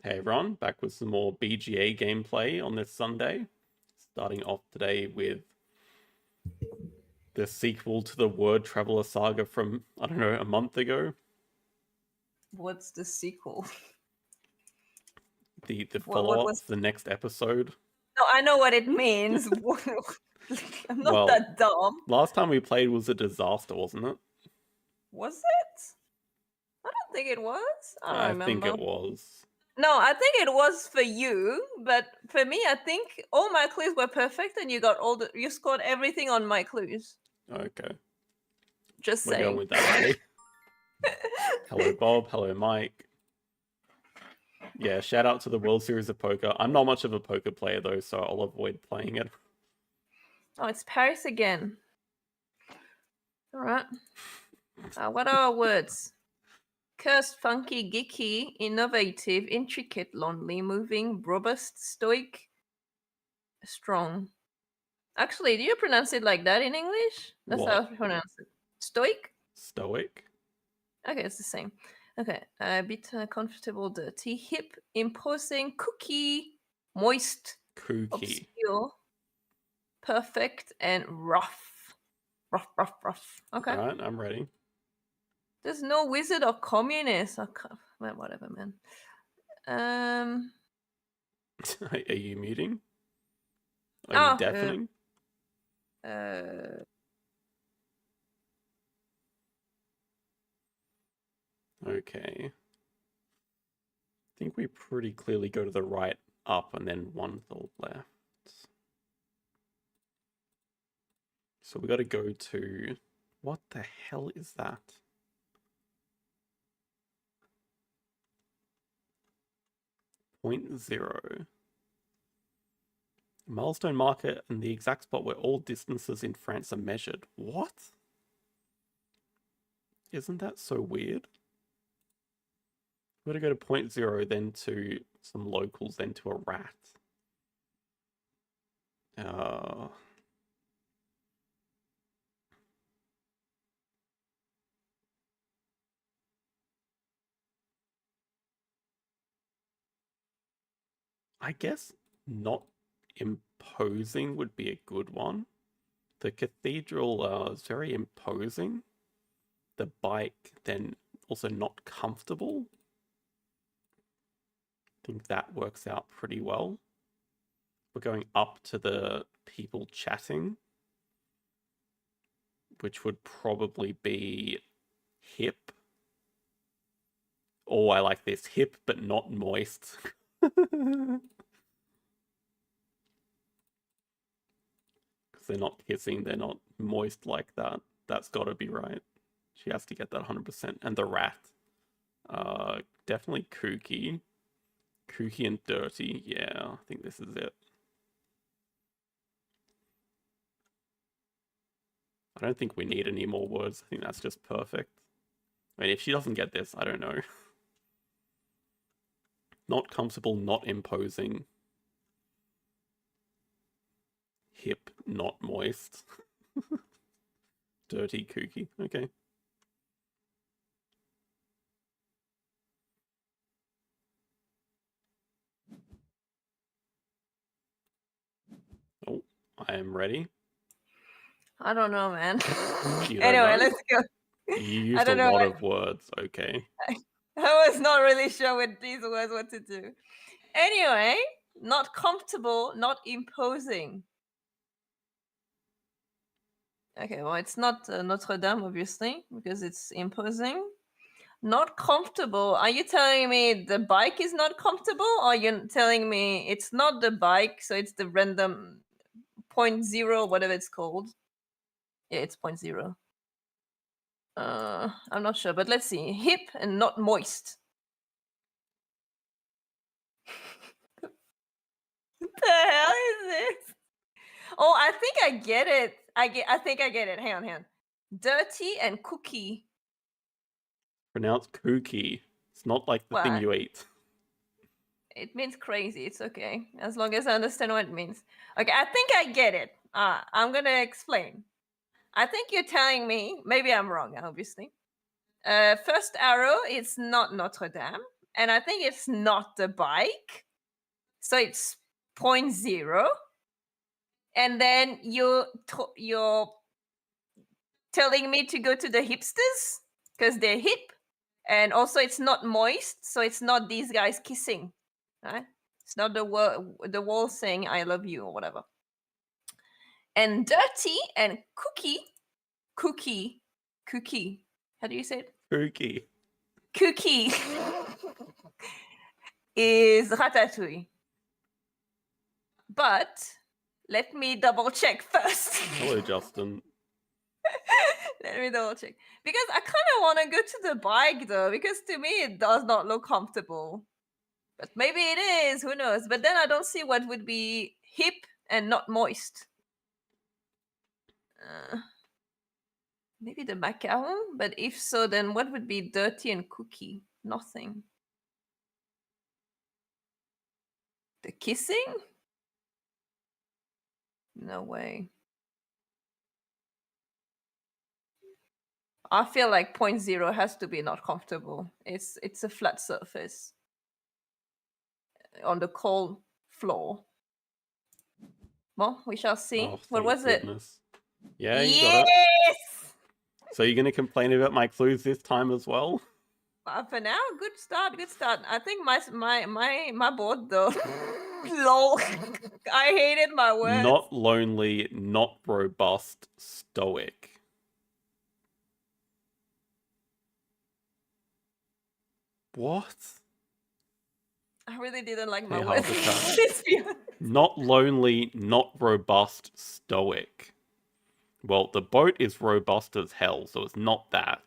Hey everyone, back with some more BGA gameplay on this Sunday. Starting off today with the sequel to the Word Traveler saga from, I don't know, a month ago. What's the sequel? The What follow-up was? to the next episode. No, I know what it means. I'm not that dumb. Last time we played was a disaster, wasn't it? Was it? I don't think it was. I don't remember. think it was. No, I think it was for you, but for me, I think all my clues were perfect, and you scored everything on my clues. Okay. Just We're saying. going with that, buddy. Hello, Bob. Hello, Mike. Yeah, shout out to the World Series of Poker. I'm not much of a poker player, though, so I'll avoid playing it. Oh, it's Paris again. All right. What are our words? Cursed, funky, geeky, innovative, intricate, lonely, moving, robust, stoic, strong. Actually, do you pronounce it like that in English? That's how I pronounce it. Stoic? Stoic? Okay, it's the same. Okay, a bit comfortable, dirty, hip, imposing, cookie, moist, Kooky. obscure, perfect, and rough. Rough. Okay. Alright, I'm ready. There's no wizard or communist. Well, whatever, man. Are you muting? Are you deafening? Okay. I think we pretty clearly go to the right up and then one to the left. So we got to go to... What the hell is that? Point 0. Milestone marker and the exact spot where all distances in France are measured. What? Isn't that so weird? We're going to go to point 0, then to some locals, then to a rat. I guess not imposing would be a good one. The cathedral is very imposing. The bike then also not comfortable. I think that works out pretty well. We're going up to the people chatting, which would probably be hip. Oh, I like this. Hip, but not moist. Because they're not kissing, they're not moist like that. That's got to be right. She has to get that 100%. And the rat. Definitely kooky. Kooky and dirty. Yeah, I think this is it. I don't think we need any more words. I think that's just perfect. I mean, if she doesn't get this, I don't know. Not comfortable, not imposing. Hip, not moist. Dirty, kooky. Okay. Oh, I am ready. I don't know, man. Anyway, let's go. You used a lot of words, okay. I was not really sure with these words what to do. Anyway, not comfortable, not imposing. Okay, well, it's not Notre Dame, obviously, because it's imposing. Not comfortable. Are you telling me the bike is not comfortable, or are you telling me it's not the bike, so it's the random 0.0, whatever it's called? Yeah, it's 0.0. I'm not sure, but let's see. Hip and not moist. What the hell is this? Oh, I think I get it. I think I get it. Hang on. Dirty and cookie. Pronounced kooky. It's not like the thing you eat. It means crazy. It's okay. As long as I understand what it means. Okay, I think I get it. I'm going to explain. I think you're telling me, maybe I'm wrong, obviously. First arrow, it's not Notre Dame. and I think it's not the bike, so it's 0.0. And then you're telling me to go to the hipsters because they're hip, and also it's not moist, so it's not these guys kissing, right? It's not the wall saying "I love you" or whatever. And dirty and cookie. How do you say it? Cookie. Cookie is ratatouille. But let me double check first. Hello, Justin. Let me double check. Because I kind of want to go to the bike though, because to me it does not look comfortable. But maybe it is, who knows? But then I don't see what would be hip and not moist. Maybe the macaron, but if so, then what would be dirty and cookie? Nothing. The kissing? No way. I feel like 0.0 has to be not comfortable. It's a flat surface on the cold floor. Well, we shall see. Oh, What thank was it? goodness. Yeah, you got it. Yes! So you're going to complain about my clues this time as well? For now, good start. I think my board though. Lol. I hated my words. Not lonely, not robust, stoic. What? I really didn't like my Hey, words. Harvard Let's be honest. Not lonely, not robust, stoic. Well, the boat is robust as hell, so it's not that.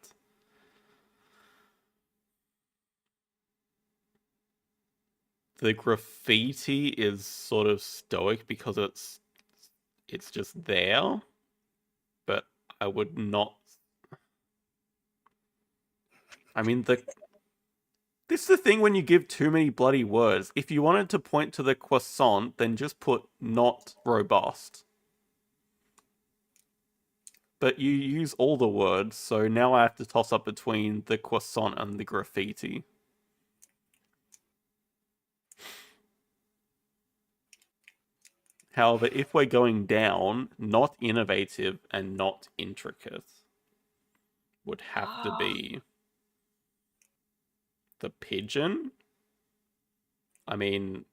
The graffiti is sort of stoic because it's just there, but I would not. I mean, this is the thing when you give too many bloody words. If you wanted to point to the croissant, then just put not robust. But you use all the words, so now I have to toss up between the croissant and the graffiti. However, if we're going down, not innovative and not intricate would have to be the pigeon. I mean,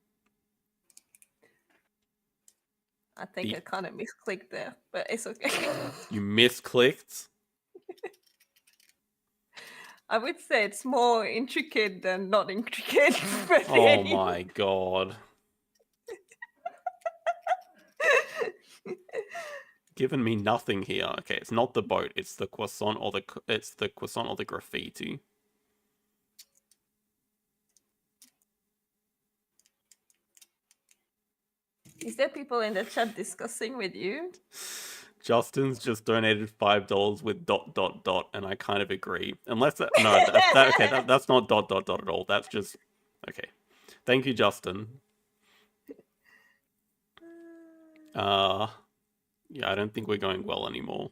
I think I kind of misclicked there, but it's okay. You misclicked. I would say it's more intricate than not intricate. But Oh anyway. my god. Given me nothing here. Okay, it's not the boat. It's the croissant or the graffiti. Is there people in the chat discussing with you? Justin's just donated $5 with ... and I kind of agree. Unless that's not ... at all. That's just okay. Thank you, Justin. Yeah, I don't think we're going well anymore.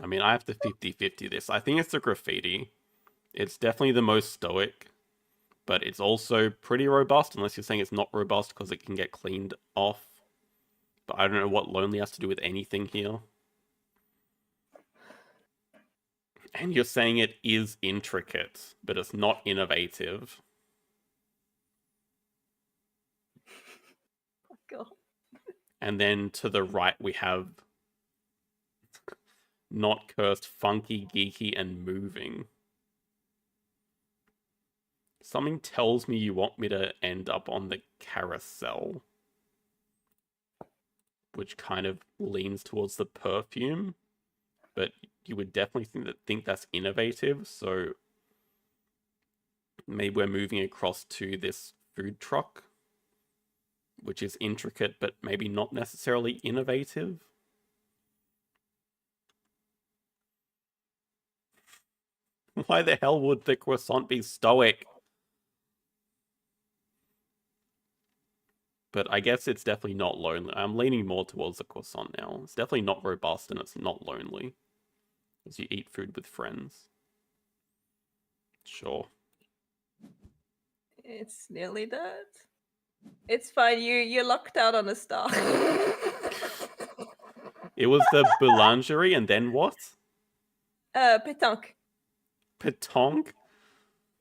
I mean, I have to 50-50 this. I think it's the graffiti. It's definitely the most stoic, but it's also pretty robust, unless you're saying it's not robust because it can get cleaned off. But I don't know what lonely has to do with anything here. And you're saying it is intricate, but it's not innovative. Oh, God. And then to the right, we have not cursed, funky, geeky, and moving. Something tells me you want me to end up on the carousel, which kind of leans towards the perfume, but you would definitely think that's innovative, so maybe we're moving across to this food truck, which is intricate, but maybe not necessarily innovative. Why the hell would the croissant be stoic? But I guess it's definitely not lonely. I'm leaning more towards the croissant now. It's definitely not robust and it's not lonely. As you eat food with friends. Sure. It's nearly dead. It's fine. You're locked out on a star. It was the boulangerie and then what? Pétanque. Pétanque?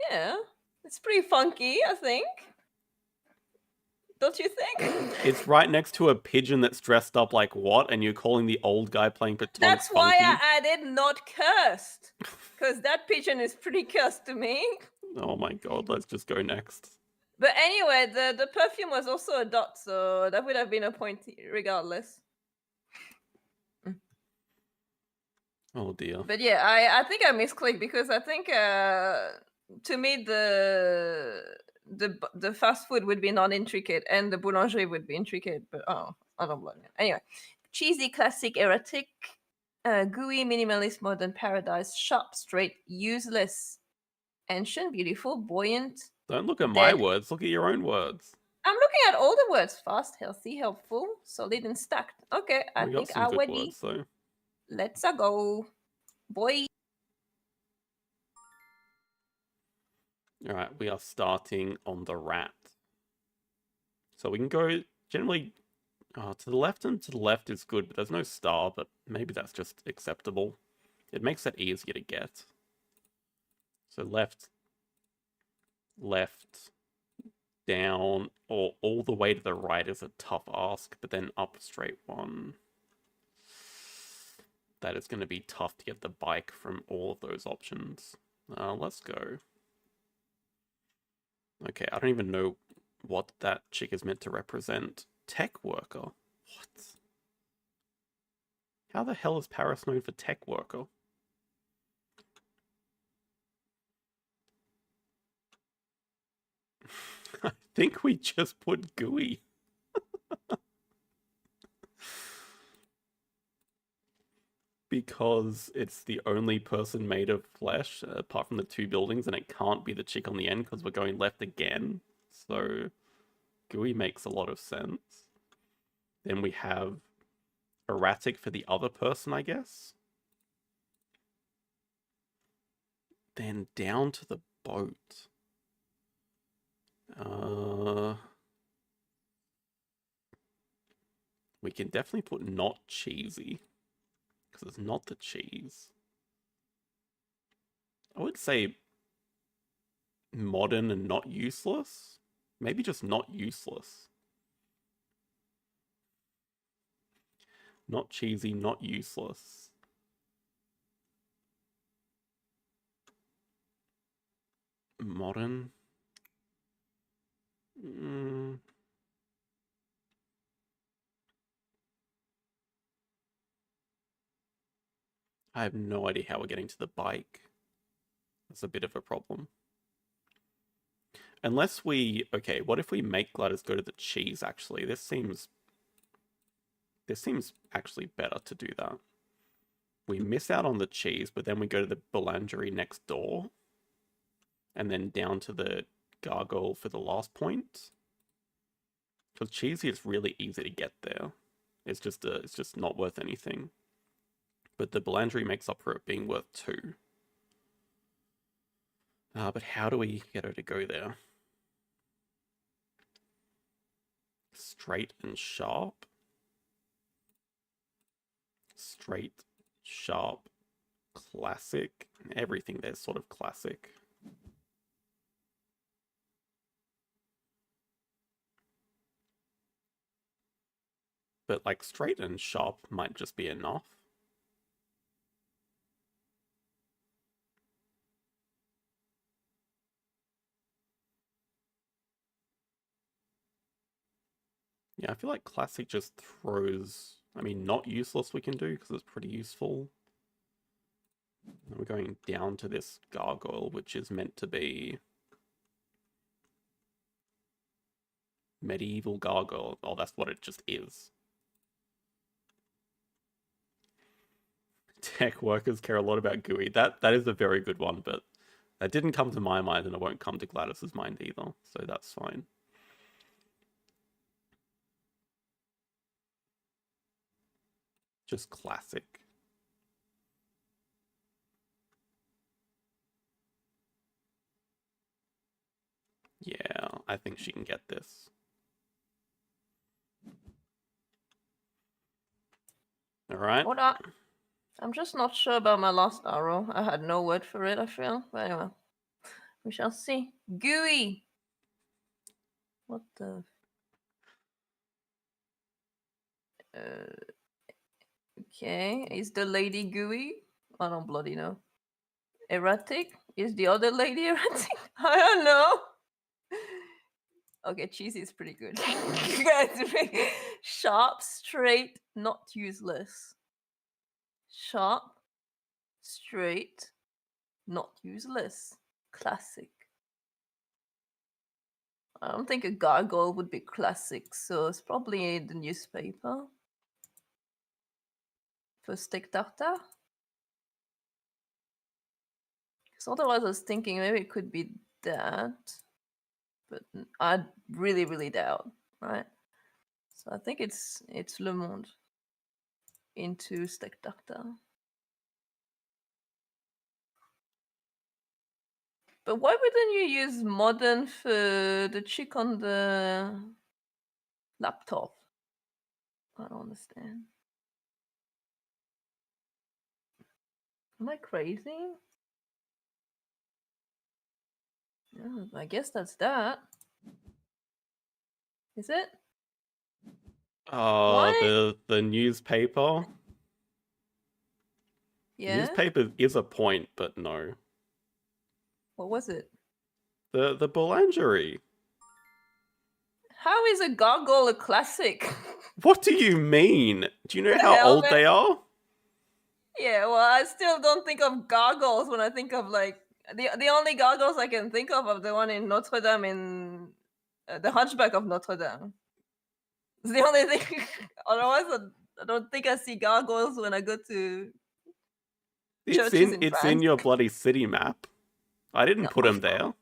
Yeah, it's pretty funky, I think. Don't you think? It's right next to a pigeon that's dressed up like what? And you're calling the old guy playing pétanque That's funky? why I added not cursed. Because that pigeon is pretty cursed to me. Oh my god, let's just go next. But anyway, the perfume was also a dot, so that would have been a point regardless. Oh dear. But yeah, I think I misclicked because I think to me the fast food would be non-intricate and the boulangerie would be intricate. But I don't blame it. Anyway, cheesy, classic, erotic, gooey, minimalist, modern, paradise, sharp, straight, useless, ancient, beautiful, buoyant. Don't look at my Dead. words, look at your own words. I'm looking at all the words: fast, healthy, helpful, solid, and stacked. Okay, I We got think some I'm good ready. words though. Let's go, boy. Alright, we are starting on the rat. So we can go generally to the left, and to the left is good, but there's no star, but maybe that's just acceptable. It makes it easier to get. So left, left, down, or all the way to the right is a tough ask, but then up straight one. That is going to be tough to get the bike from all of those options. Let's go. Okay, I don't even know what that chick is meant to represent. Tech worker? What? How the hell is Paris known for tech worker? I think we just put gooey. Because it's the only person made of flesh, apart from the two buildings, and it can't be the chick on the end because we're going left again. So, gooey makes a lot of sense. Then we have erratic for the other person, I guess. Then down to the boat. We can definitely put not cheesy, because it's not the cheese. I would say modern and not useless. Maybe just not useless. Not cheesy, not useless. Modern. I have no idea how we're getting to the bike. That's a bit of a problem. Unless we... Okay, what if we make Gladys go to the cheese, actually? This seems actually better to do that. We miss out on the cheese, but then we go to the boulangerie next door. And then down to the gargoyle for the last point. Because cheesy is really easy to get there. It's just not worth anything. But the boulangerie makes up for it being worth 2. But how do we get her to go there? Straight and sharp. Straight, sharp, classic. Everything there's sort of classic. But like straight and sharp might just be enough. Yeah, I feel like classic just throws... I mean, not useless we can do because it's pretty useful. And we're going down to this gargoyle, which is meant to be... medieval gargoyle. Oh, that's what it just is. Tech workers care a lot about GUI. That is a very good one, but that didn't come to my mind and it won't come to Gladys's mind either, so that's fine. Just classic. Yeah. I think she can get this. All right. What I'm just not sure about my last arrow. I had no word for it, I feel. But anyway, we shall see. Gooey! What the... okay, is the lady gooey? I don't bloody know. Erratic? Is the other lady erratic? I don't know. Okay, cheesy is pretty good. Sharp, straight, not useless. Sharp, straight, not useless. Classic. I don't think a gargoyle would be classic, so it's probably the newspaper. For steak tartare? Because otherwise I was thinking maybe it could be that. But I really, really doubt, right? So I think it's Le Monde into steak tartare. But why wouldn't you use modern for the chick on the laptop? I don't understand. Am I crazy? Yeah, I guess that's that. Is it? Why? The newspaper. Yeah. Newspaper is a point, but no. What was it? The boulangerie. How is a gargoyle a classic? What do you mean? Do you know The how old helmet? they are? Yeah, well, I still don't think of gargoyles when I think of like the only gargoyles I can think of are the one in Notre Dame in the Hunchback of Notre Dame. It's the only thing. Otherwise, I don't think I see gargoyles when I go to churches in It's in France. your bloody city map. I didn't No. put them there.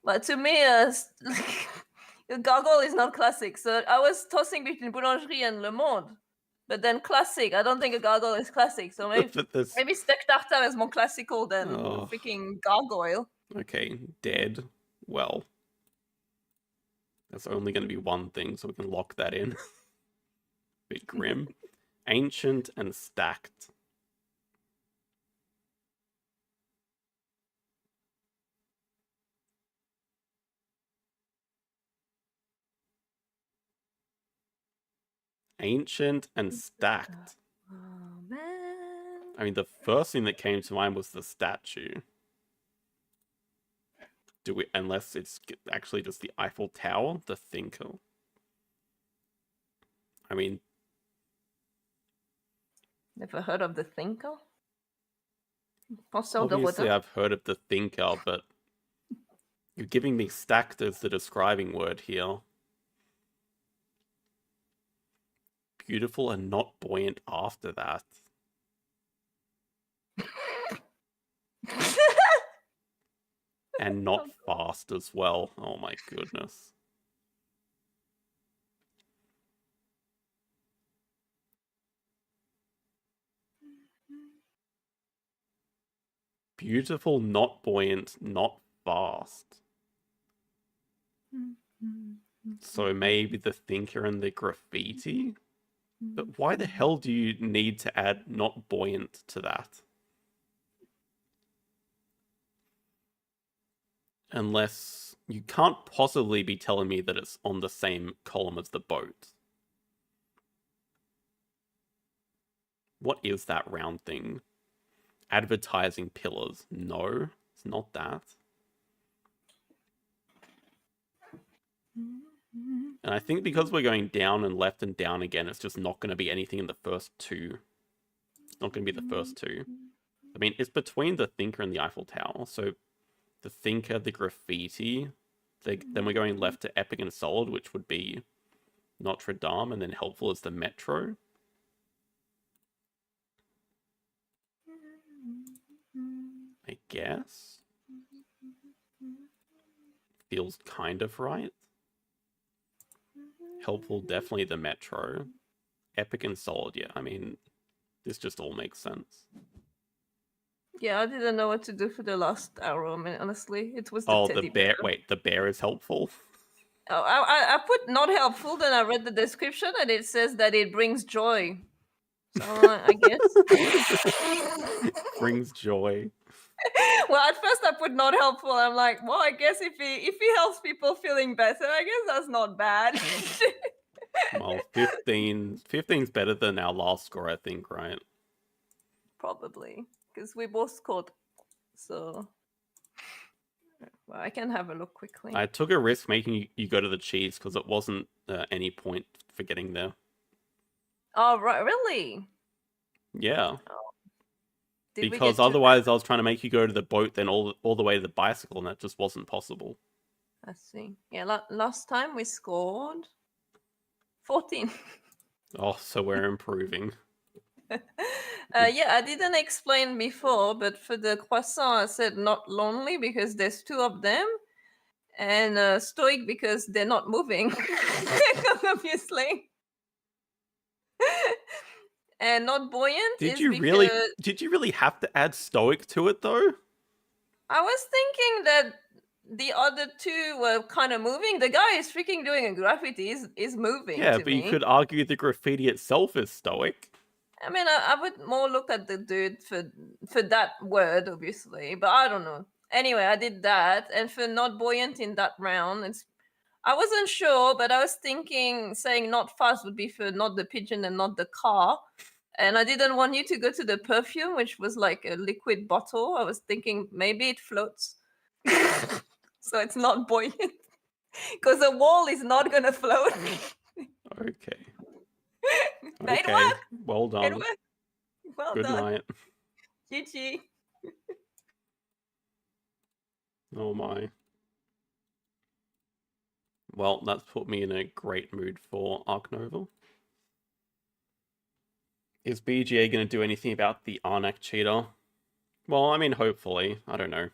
But to me, the gargoyle is not classic. So I was tossing between Boulangerie and Le Monde. But then classic, I don't think a gargoyle is classic. So maybe steak tartare is more classical than Oh. freaking gargoyle. Okay, dead. Well, there's only going to be one thing, so we can lock that in. Bit grim. Ancient and stacked. Ancient and stacked. Oh man. I mean, the first thing that came to mind was the statue. Unless it's actually just the Eiffel Tower, the thinker. I mean, Never heard of the thinker? obviously I've heard of the thinker, but you're giving me stacked as the describing word here. Beautiful and not buoyant after that. And not fast as well. Oh my goodness. Beautiful, not buoyant, not fast. So maybe the thinker and the graffiti? But why the hell do you need to add not buoyant to that? Unless you can't possibly be telling me that it's on the same column as the boat. What is that round thing? Advertising pillars. No, it's not that. And I think because we're going down and left and down again, it's just not going to be anything in the first two. It's not going to be the first two. I mean, it's between the thinker and the Eiffel Tower. So the thinker, the graffiti. Then we're going left to epic and solid, which would be Notre Dame, and then helpful is the metro. I guess. Feels kind of right. Helpful, definitely the metro. Epic and solid, yeah. I mean, this just all makes sense. Yeah, I didn't know what to do for the last arrow. I mean, honestly, it was the Oh, the teddy bear. Wait, the bear is helpful. Oh, I put not helpful. Then I read the description and it says that it brings joy. So I guess. Brings joy. Well, at first I put not helpful. I'm like, well, I guess if he helps people feeling better, I guess that's not bad. Well, 15's better than our last score, I think, right? Probably because we both scored. So, well, I can have a look quickly. I took a risk making you go to the cheese because it wasn't any point for getting there. Oh, right, really? Yeah. Oh. Because otherwise I was trying to make you go to the boat, then all the way to the bicycle, and that just wasn't possible. I see. Yeah, last time we scored 14. Oh, so we're improving. Yeah, I didn't explain before, but for the croissant, I said not lonely because there's two of them, and stoic because they're not moving, obviously. And not buoyant Did is you really have to add stoic to it though? I was thinking that the other two were kind of moving. The guy is freaking doing a graffiti. Is moving. Yeah, to but me. you could argue the graffiti itself is stoic. I mean, I would more look at the dude for that word, obviously, but I don't know. Anyway, I did that, and for not buoyant in that round, I wasn't sure, but I was thinking saying not fast would be for not the pigeon and not the car. And I didn't want you to go to the perfume, which was like a liquid bottle. I was thinking maybe it floats. So it's not buoyant. Because the wall is not going to float. Okay. It Okay. worked. Well done. It worked. Well Good done. night. GG. Oh my. Well, that's put me in a great mood for Ark Nova. Is BGA going to do anything about the Arnak cheater? Well, I mean, hopefully. I don't know.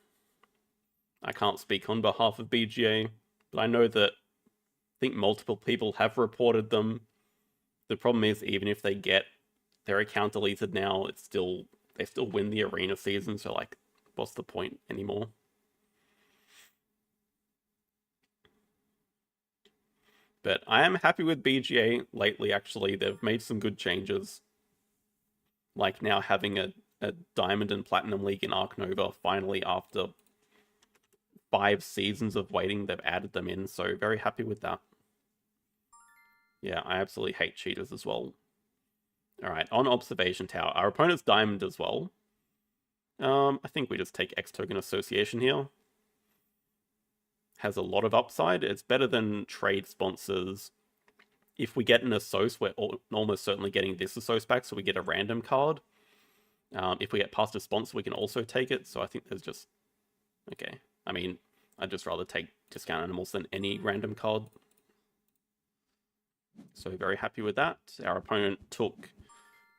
I can't speak on behalf of BGA, but I know that I think multiple people have reported them. The problem is, even if they get their account deleted now, they still win the arena season, so like, what's the point anymore? But I am happy with BGA lately, actually. They've made some good changes. Like now having a Diamond and Platinum League in Ark Nova, finally after 5 seasons of waiting, they've added them in, so very happy with that. Yeah, I absolutely hate cheaters as well. Alright, on Observation Tower. Our opponent's Diamond as well. I think we just take X Token Association here. Has a lot of upside. It's better than trade sponsors. If we get an Assos, we're almost certainly getting this Assos back, so we get a random card. If we get past a sponsor, we can also take it, so I think there's just... Okay. I mean, I'd just rather take discount animals than any random card. So very happy with that. Our opponent took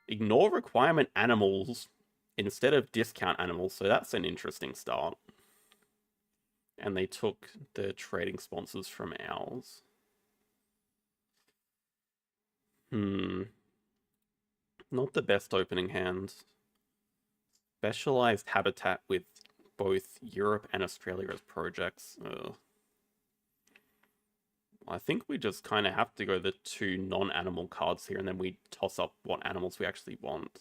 ignore requirement animals instead of discount animals, so that's an interesting start. And they took the trading sponsors from ours. Not the best opening hand. Specialized habitat with both Europe and Australia as projects. I think we just kind of have to go the 2 non-animal cards here, and then we toss up what animals we actually want.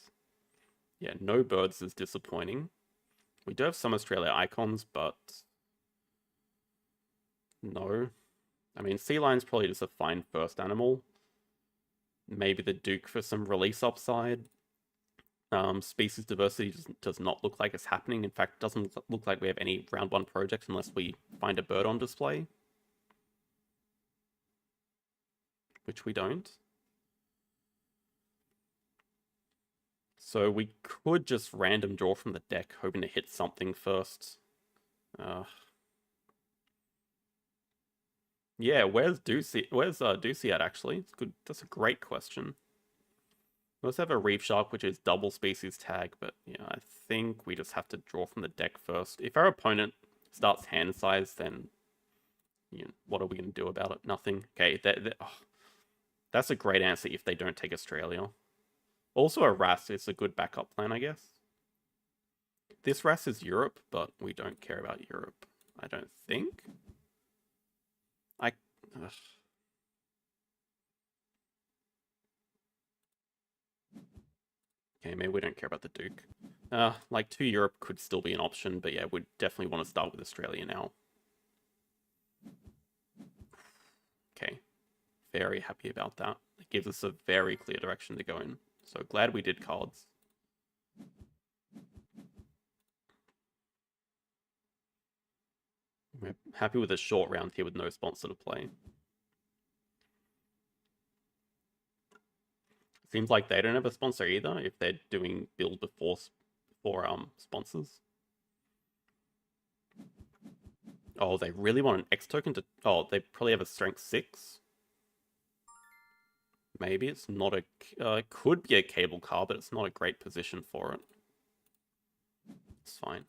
Yeah, no birds is disappointing. We do have some Australia icons, but... No. I mean, sea lion's probably just a fine first animal. Maybe the Duke for some release upside. Species diversity does not look like it's happening. In fact, it doesn't look like we have any round 1 projects unless we find a bird on display. Which we don't. So we could just random draw from the deck, hoping to hit something first. Yeah, where's Ducey at, actually? It's good. That's a great question. We also have a Reef Shark, which is double species tag, but yeah, I think we just have to draw from the deck first. If our opponent starts hand size, then what are we going to do about it? Nothing. Okay, that's a great answer if they don't take Australia. Also a RAS is a good backup plan, I guess. this race is Europe, but we don't care about Europe, I don't think. Ugh. Okay, maybe we don't care about the Duke. Like 2 Europe could still be an option, but yeah, we'd definitely want to start with Australia now. Okay, very happy about that. It gives us a very clear direction to go in. So glad we did cards. We're happy with a short round here with no sponsor to play. Seems like they don't have a sponsor either if they're doing build before sponsors. Oh, they really want an X token to... Oh, they probably have a strength 6. Maybe it's not a... it could be a cable car, but it's not a great position for it. It's fine.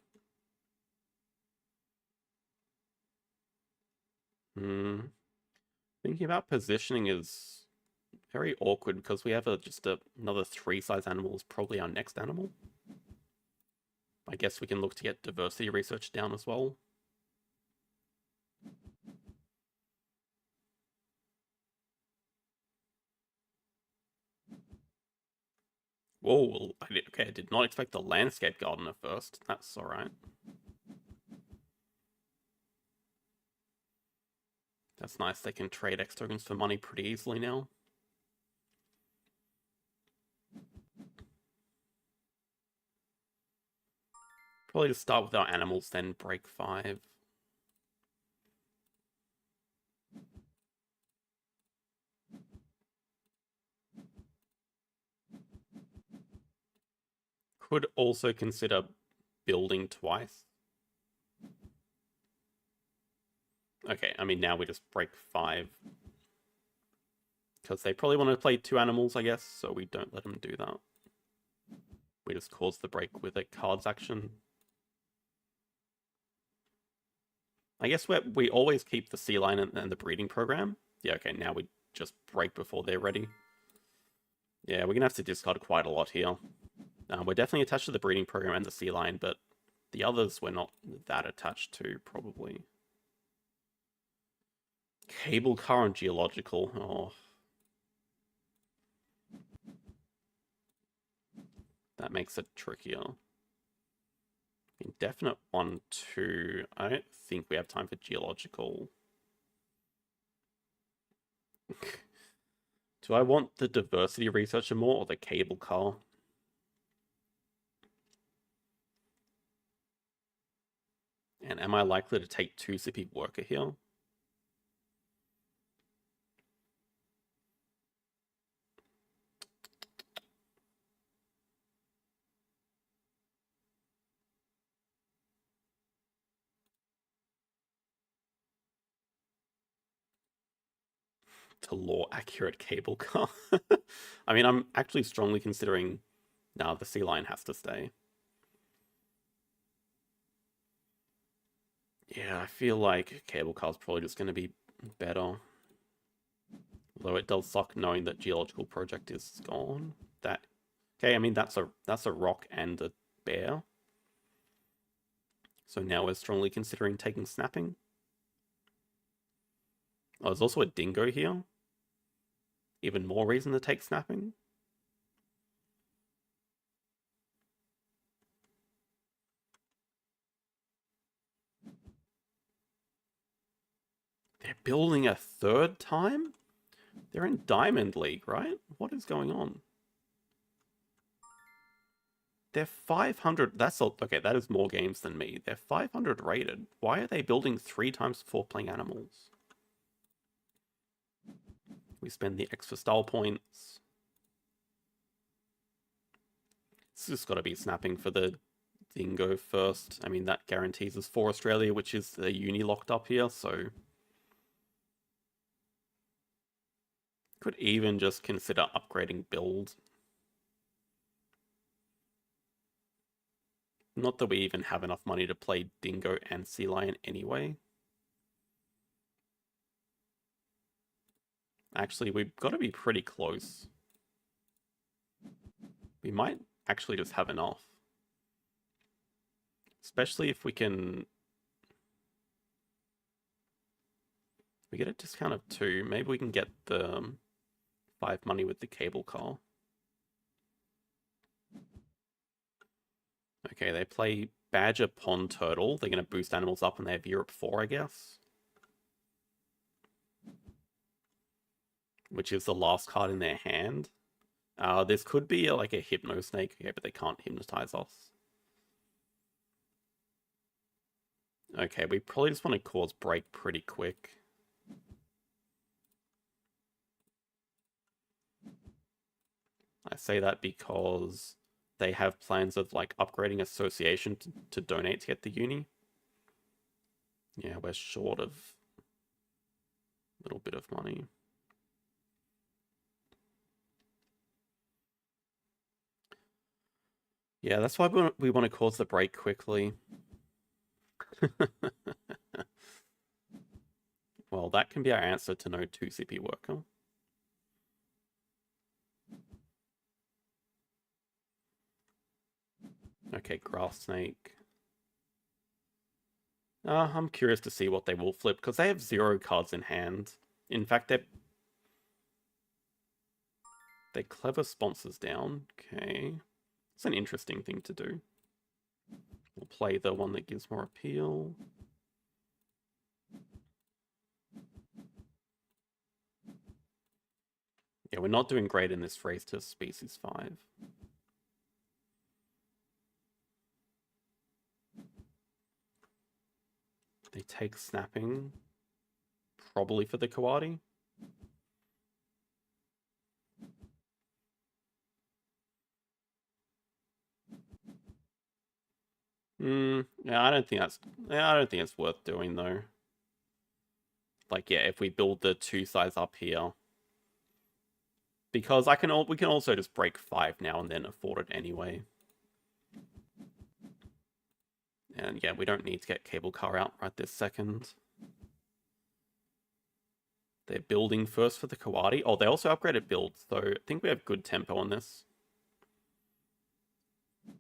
Thinking about positioning is very awkward because we have another 3-size animal is probably our next animal. I guess we can look to get diversity research down as well. Whoa, okay, I did not expect the landscape gardener first. That's alright. That's nice, they can trade X tokens for money pretty easily now. Probably just start with our animals, then break 5. Could also consider building twice. Okay, I mean, now we just break 5. Because they probably want to play 2 animals, I guess, so we don't let them do that. We just cause the break with a cards action. I guess we always keep the sea lion and the breeding program. Yeah, okay, now we just break before they're ready. Yeah, we're going to have to discard quite a lot here. We're definitely attached to the breeding program and the sea lion, but the others we're not that attached to, probably. Cable car and geological. Oh. That makes it trickier. Indefinite 1, 2. I don't think we have time for geological. Do I want the diversity researcher more or the cable car? And am I likely to take 2 zippy worker here? To law accurate cable car. I mean, I'm actually strongly considering now the sea lion has to stay. Yeah, I feel like cable car's probably just going to be better. Although it does suck knowing that geological project is gone. Okay, I mean that's a rock and a bear. So now we're strongly considering taking snapping. Oh, there's also a dingo here. Even more reason to take snapping. They're building a 3rd time? They're in Diamond League, right? What is going on? They're 500. Okay, that is more games than me. They're 500 rated. Why are they building 3 times before playing animals? We spend the extra style points. It's just got to be snapping for the dingo first. I mean, that guarantees us 4 Australia, which is the uni locked up here, so... Could even just consider upgrading build. Not that we even have enough money to play dingo and sea lion anyway. Actually, we've got to be pretty close. We might actually just have enough. Especially if we can... We get a discount of 2. Maybe we can get the 5 money with the cable car. Okay, they play Badger Pond Turtle. They're going to boost animals up and they have Europe 4, I guess. Which is the last card in their hand. This could be like a Hypno Snake. Okay, but they can't hypnotize us. Okay, we probably just want to cause break pretty quick. I say that because they have plans of like upgrading association to donate to get the uni. Yeah, we're short of a little bit of money. Yeah, that's why we want to cause the break quickly. Well, that can be our answer to no 2 CP worker. Okay, Grass Snake. I'm curious to see what they will flip, because they have 0 cards in hand. In fact, they're clever sponsors down. Okay. It's an interesting thing to do. We'll play the one that gives more appeal. Yeah, we're not doing great in this race to species 5. They take snapping, probably for the Kawadi. Yeah, I don't think it's worth doing though. Like, yeah, if we build the 2 size up here, because we can also just break 5 now and then afford it anyway. And yeah, we don't need to get cable car out right this second. They're building first for the Kawadi. Oh, they also upgraded builds, so I think we have good tempo on this.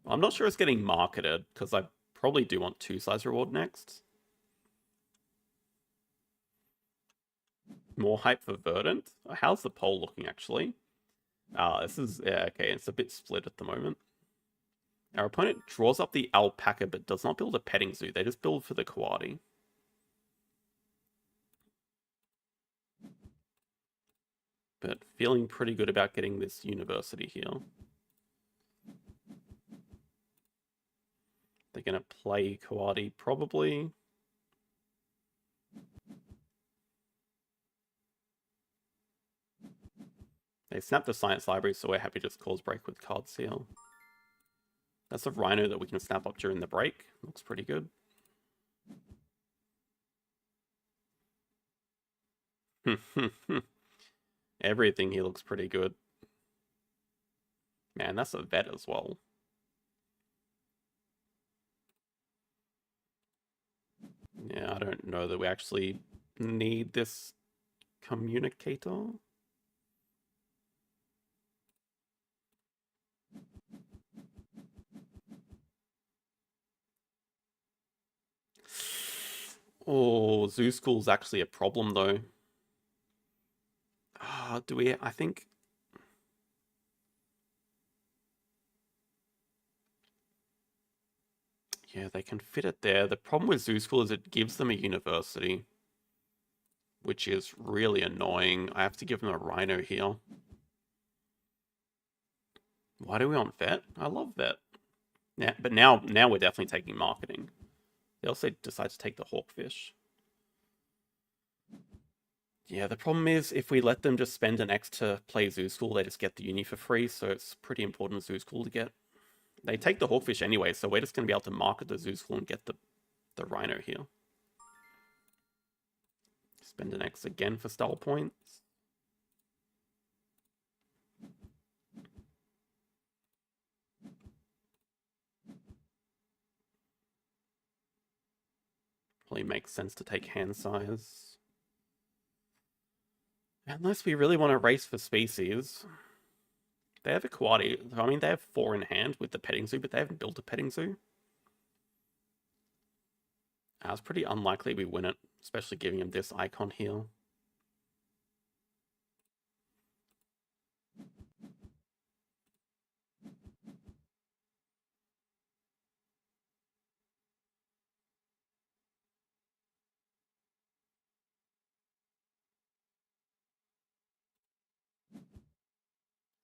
I'm not sure it's getting marketed, because I probably do want 2 size reward next. More hype for Verdant. How's the poll looking, actually? This is... Yeah, okay, it's a bit split at the moment. Our opponent draws up the Alpaca, but does not build a petting zoo. They just build for the Kawadi. But feeling pretty good about getting this university here. They're going to play Kawadi, probably. They snap the science library, so we're happy to just cause break with cards here. That's a Rhino that we can snap up during the break. Looks pretty good. Everything here looks pretty good. Man, that's a vet as well. Yeah, I don't know that we actually need this communicator. Oh, Zoo School's actually a problem though. Do we... I think... Yeah, they can fit it there. The problem with Zoo School is it gives them a university, which is really annoying. I have to give them a Rhino here. Why do we want Vet? I love Vet. Yeah, but now we're definitely taking marketing. They also decide to take the Hawkfish. Yeah, the problem is if we let them just spend an X to play Zoo School, they just get the uni for free, so it's pretty important Zoo School to get. They take the Hawkfish anyway, so we're just going to be able to market the Zoo School and get the Rhino here. Spend an X again for style points. Probably makes sense to take hand size. Unless we really want to race for species. They have a Kawadi. I mean, they have 4 in hand with the petting zoo, but they haven't built a petting zoo. It's pretty unlikely we win it, especially giving him this icon here.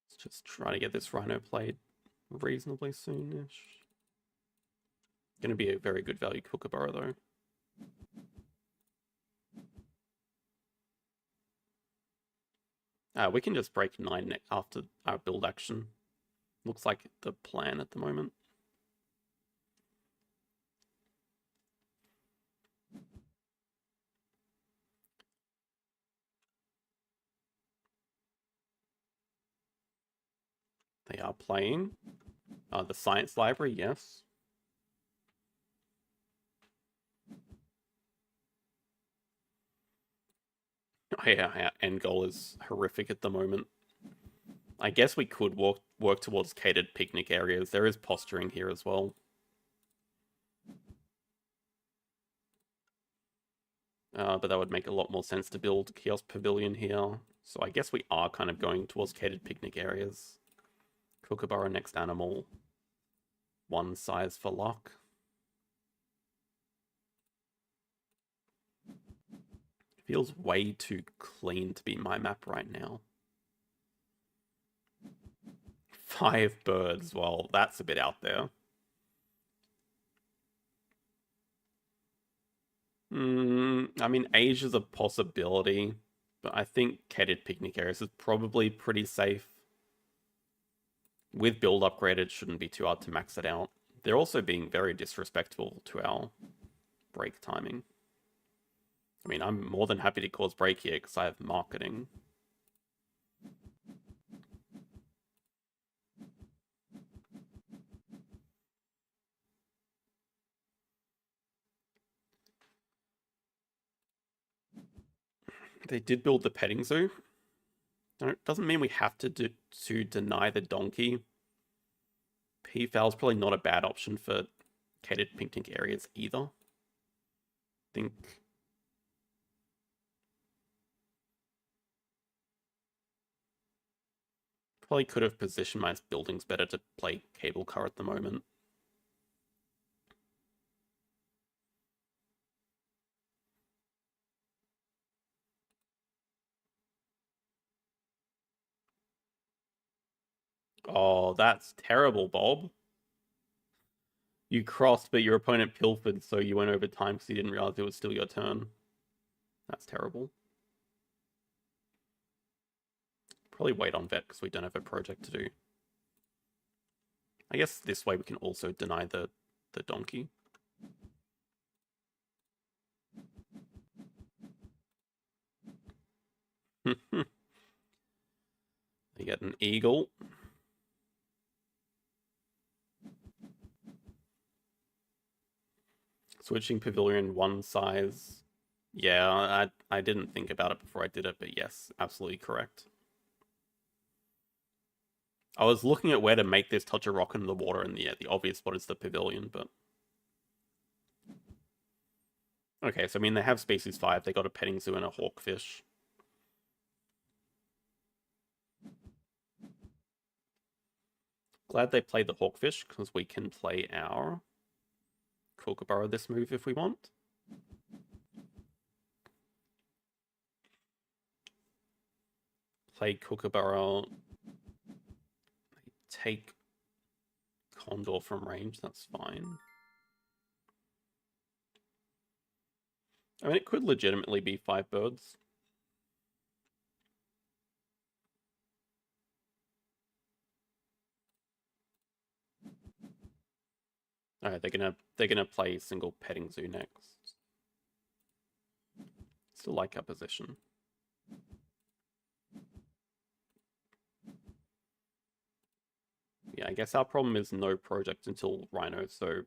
Let's just try to get this Rhino played reasonably soonish. Going to be a very good value Kookaburra though. We can just break 9 after our build action. Looks like the plan at the moment. They are playing the science library, yes. Oh, yeah, our end goal is horrific at the moment. I guess we could work towards catered picnic areas. There is posturing here as well. But that would make a lot more sense to build Kiosk Pavilion here. So I guess we are kind of going towards catered picnic areas. Kookaburra next animal. 1 size for luck. Feels way too clean to be my map right now. 5 birds, well, that's a bit out there. I mean, Asia's a possibility, but I think catered picnic areas is probably pretty safe. With build upgrade, it shouldn't be too hard to max it out. They're also being very disrespectful to our break timing. I mean, I'm more than happy to cause break here because I have marketing. They did build the petting zoo. Doesn't mean we have to deny the donkey. P-Fowl's probably not a bad option for catered picnic areas either. I think probably could have positioned my buildings better to play cable car at the moment. Oh, that's terrible, Bob. You crossed, but your opponent pilfered, so you went over time because you didn't realize it was still your turn. That's terrible. Probably wait on vet because we don't have a project to do. I guess this way we can also deny the donkey. They get an eagle. Switching pavilion 1 size. Yeah, I didn't think about it before I did it, but yes, absolutely correct. I was looking at where to make this touch a rock in the water, and the obvious spot is the pavilion, but... Okay, so I mean, they have species 5, they got a petting zoo and a hawkfish. Glad they played the hawkfish, because we can play our Kookaburra this move if we want. Play Kookaburra. Take Condor from range, that's fine. I mean, it could legitimately be 5 birds. Alright, they're gonna play single petting zoo next. Still like our position. Yeah, I guess our problem is no project until Rhino, so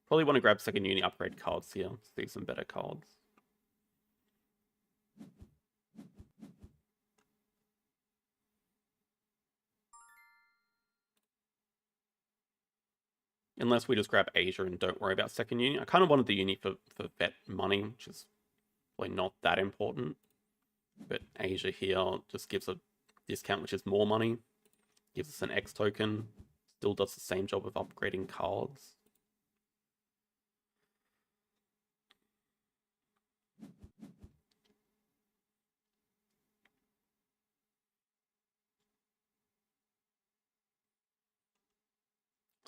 probably want to grab second uni upgrade cards here to see some better cards. Unless we just grab Asia and don't worry about second uni. I kind of wanted the uni for vet money, which is probably not that important. But Asia here just gives a discount, which is more money. Gives us an X token. Still does the same job of upgrading cards.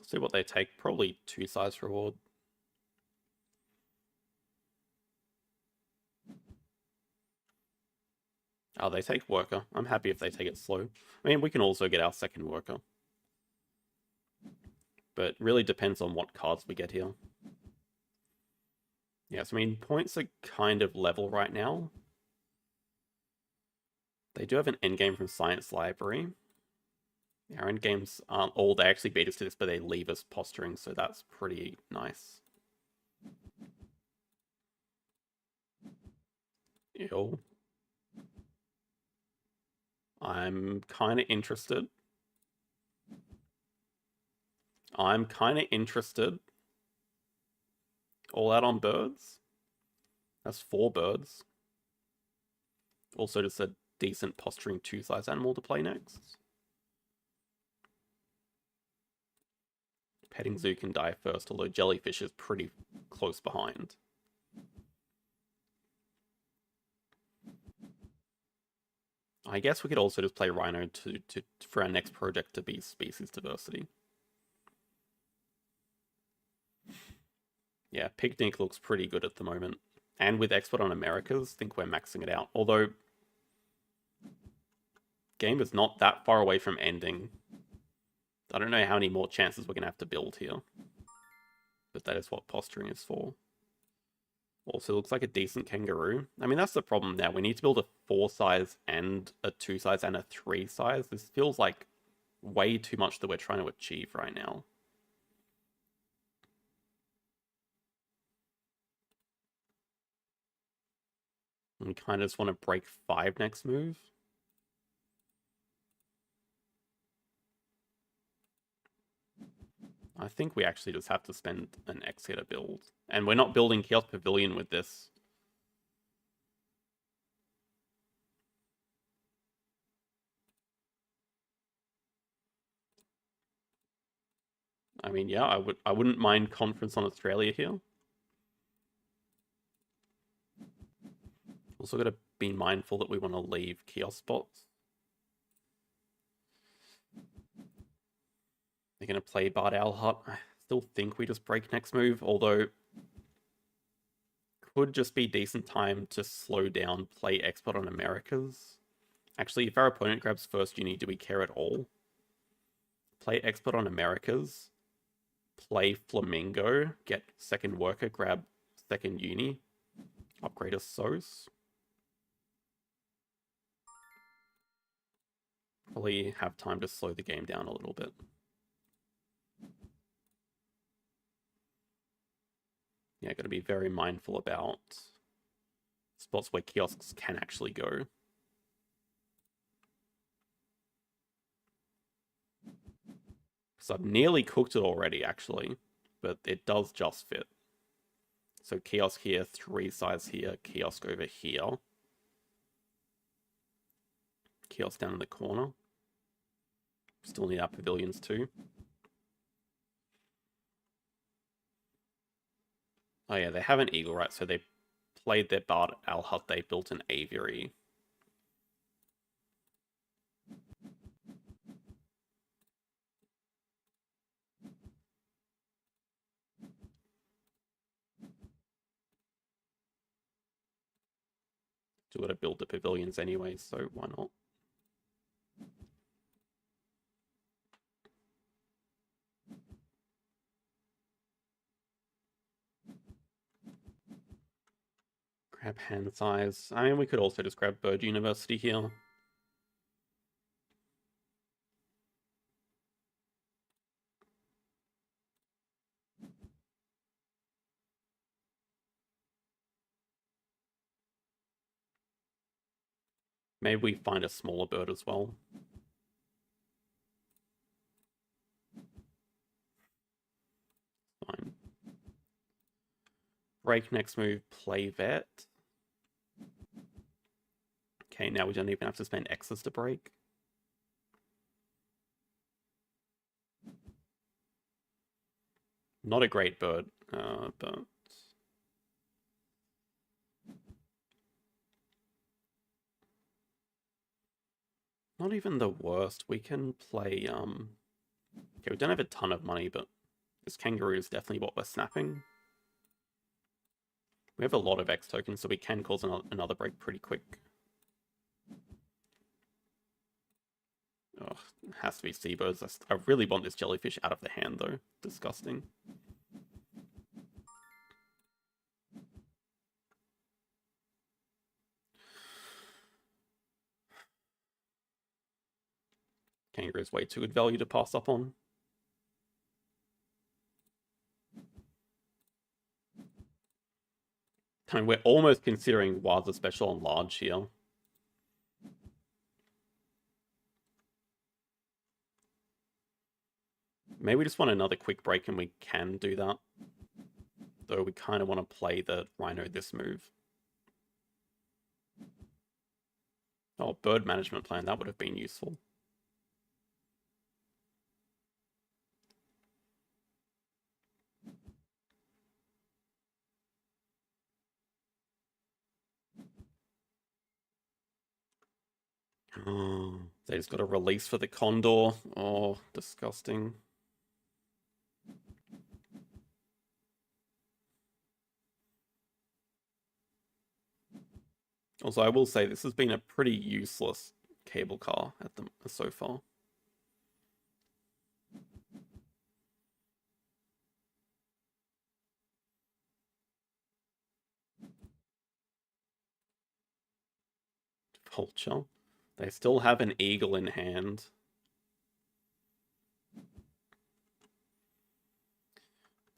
See what they take. Probably 2-size reward. Oh, they take worker. I'm happy if they take it slow. I mean, we can also get our second worker. But really depends on what cards we get here. Yes, I mean, points are kind of level right now. They do have an endgame from Science Library. Our endgames aren't all, they actually beat us to this, but they leave us posturing, so that's pretty nice. Ew. I'm kind of interested. All out on birds. That's 4 birds. Also just a decent posturing 2-size animal to play next. Petting Zoo can die first, although Jellyfish is pretty close behind. I guess we could also just play Rhino for our next project to be species diversity. Yeah, Picnic looks pretty good at the moment. And with Export on Americas, I think we're maxing it out. Although, game is not that far away from ending. I don't know how many more chances we're going to have to build here. But that is what posturing is for. Also looks like a decent kangaroo. I mean, that's the problem now. We need to build a 4-size and a 2-size and a 3-size. This feels like way too much that we're trying to achieve right now. We kind of just want to break 5 next move. I think we actually just have to spend an X here to build. And we're not building Kiosk Pavilion with this. I mean, yeah, I wouldn't mind Conference on Australia here. Also got to be mindful that we want to leave kiosk spots. They're going to play Bard Owl Hut. I still think we just break next move, although could just be decent time to slow down, play Export on Americas. Actually, if our opponent grabs first uni, do we care at all? Play Export on Americas. Play Flamingo. Get second worker, grab second uni. Upgrade a SOS. Probably have time to slow the game down a little bit. Yeah, got to be very mindful about spots where kiosks can actually go. So I've nearly cooked it already, actually, but it does just fit. So kiosk here, 3-size here, kiosk over here. Kiosk down in the corner. Still need our pavilions too. Oh yeah, they have an eagle, right? So they played their Bard Owl Hut, they built an aviary. So got to build the pavilions anyway, so why not? Grab hand size. I mean, we could also just grab Bird University here. Maybe we find a smaller bird as well. Break next move, play vet. Okay, now we don't even have to spend X's to break. Not a great bird, but... Not even the worst. We can play, Okay, we don't have a ton of money, but this kangaroo is definitely what we're snapping. We have a lot of X tokens, so we can cause another break pretty quick. Oh, it has to be seabirds. I really want this jellyfish out of the hand, though. Disgusting. Kangaroo is way too good value to pass up on. I mean, we're almost considering Waza Special on large here. Maybe we just want another quick break and we can do that. Though we kind of want to play the Rhino this move. Oh, bird management plan, that would have been useful. Oh, they just got a release for the condor. Oh, disgusting. Also, I will say this has been a pretty useless cable car so far. Vulture. They still have an eagle in hand.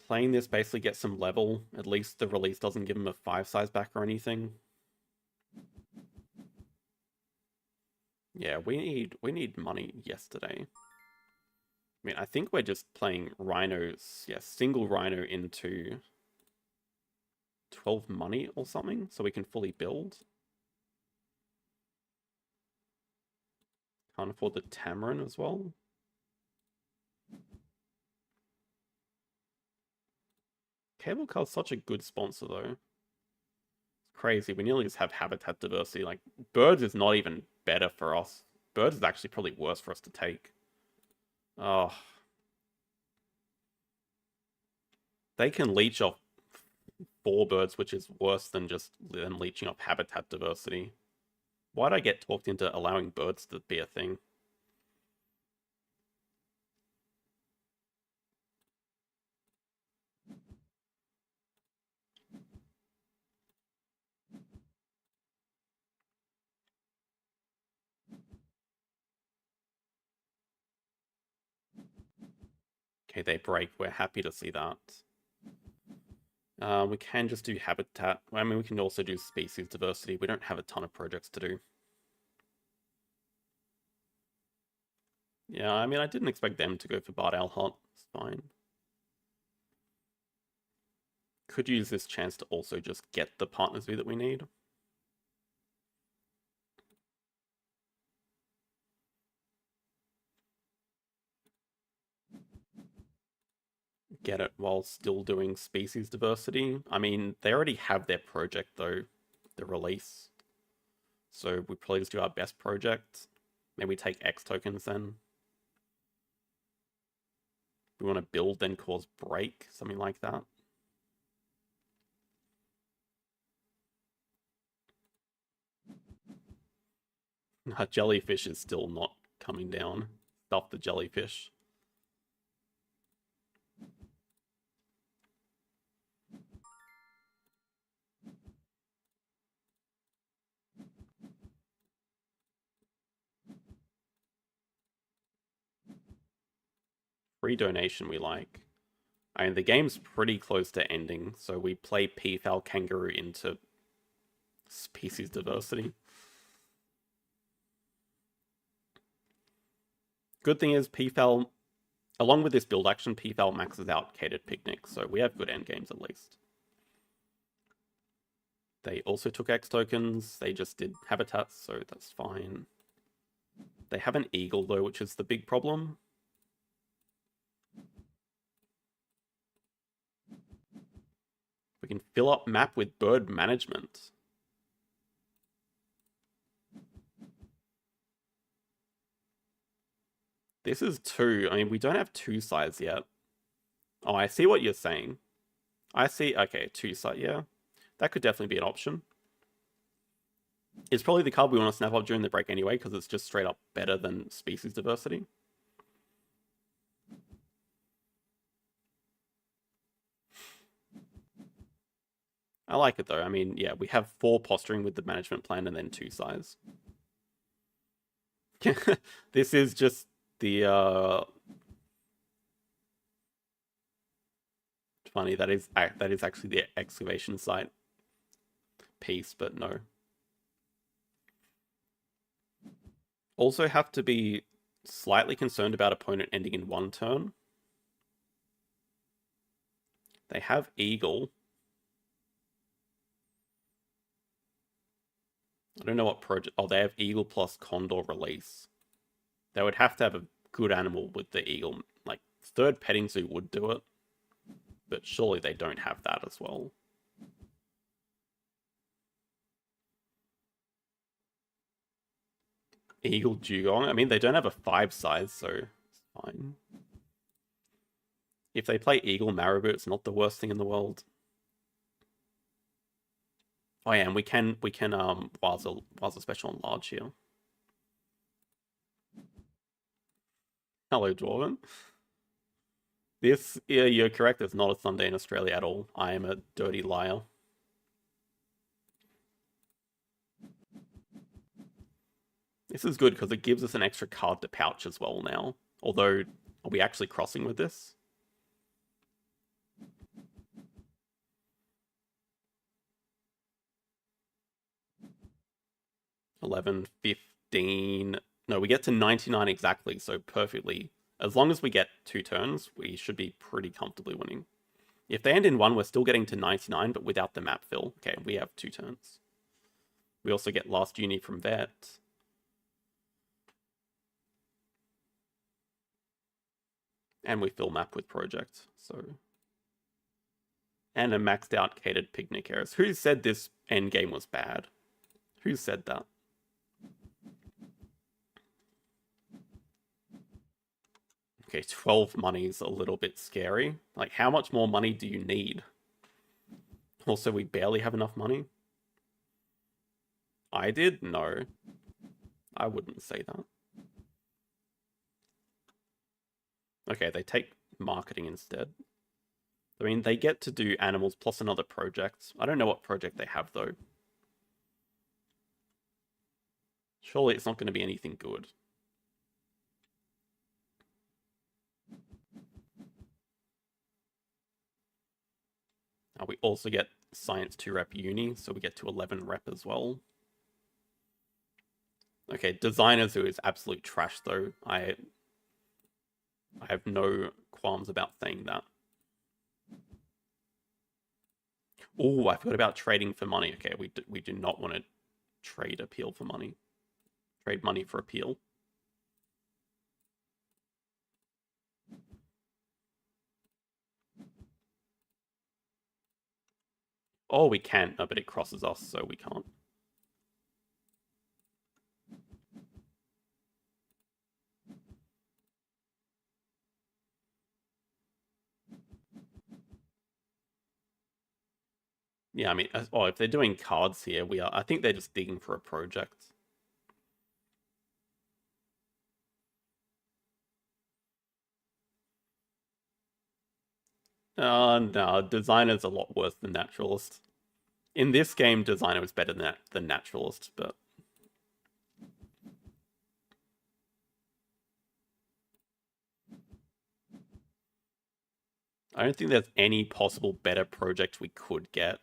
Playing this basically gets some level. At least the release doesn't give him a 5 size back or anything. Yeah, we need money yesterday. I mean, I think we're just playing rhinos. Yeah, single rhino into 12 money or something, so we can fully build. Can't afford the Tamarin as well. Cable car's such a good sponsor, though. It's crazy. We nearly just have habitat diversity. Like, birds is not even better for us. Birds is actually probably worse for us to take. Oh. They can leech off 4 birds, which is worse than just them leeching off habitat diversity. Why'd I get talked into allowing birds to be a thing? Okay, they break. We're happy to see that. We can just do habitat. I mean, we can also do species diversity. We don't have a ton of projects to do. Yeah, I mean, I didn't expect them to go for Bard Owl Hunt. It's fine. Could use this chance to also just get the partners view that we need. Get it while still doing species diversity. I mean, they already have their project though, the release. So we probably just do our best project. Maybe take X tokens then. We want to build then cause break, something like that. Our jellyfish is still not coming down. Stuff the jellyfish. Free donation we like. I mean, the game's pretty close to ending, so we play Peafowl Kangaroo into species diversity. Good thing is Peafowl, along with this build action, Peafowl maxes out Catered Picnic, so we have good endgames at least. They also took X tokens. They just did habitats, so that's fine. They have an eagle, though, which is the big problem. We can fill up map with bird management. This is 2. I mean, we don't have 2 sides yet. Oh, I see what you're saying. I see. Okay, 2 side, yeah. That could definitely be an option. It's probably the card we want to snap up during the break anyway, because it's just straight up better than species diversity. I like it though. I mean, yeah, we have 4 posturing with the management plan and then 2 size. This is just the funny, that is actually the excavation site piece, but no. Also have to be slightly concerned about opponent ending in 1 turn. They have Eagle. I don't know what project... Oh, they have Eagle plus Condor release. They would have to have a good animal with the Eagle. Like, 3rd Petting Zoo would do it. But surely they don't have that as well. Eagle Dugong? I mean, they don't have a 5 size, so it's fine. If they play Eagle Marabou, it's not the worst thing in the world. Oh yeah, and we can Waza special on large here. Hello, Dwarven. This, yeah, you're correct, it's not a Sunday in Australia at all. I am a dirty liar. This is good because it gives us an extra card to pouch as well now. Although, are we actually crossing with this? $11, $15. No, we get to 99 exactly, so perfectly. As long as we get 2 turns, we should be pretty comfortably winning. If they end in 1, we're still getting to 99, but without the map fill. Okay, we have 2 turns. We also get last uni from Vet. And we fill map with project, so... And a maxed out catered picnic areas. Who said this endgame was bad? Who said that? Okay, 12 money is a little bit scary. Like, how much more money do you need? Also, we barely have enough money. I did? No. I wouldn't say that. Okay, they take marketing instead. I mean, they get to do animals plus another project. I don't know what project they have, though. Surely it's not going to be anything good. We also get Science 2 rep uni, so we get to 11 rep as well. Okay, Designer Zoo is absolute trash, though. I have no qualms about saying that. Oh, I forgot about trading for money. Okay, we do not want to trade appeal for money. Trade money for appeal. Oh, we can. No, but it crosses us, so we can't. Yeah, I mean, oh, if they're doing cards here, I think they're just digging for a project. No, Designer's a lot worse than Naturalist. In this game, Designer was better than Naturalist, but... I don't think there's any possible better project we could get.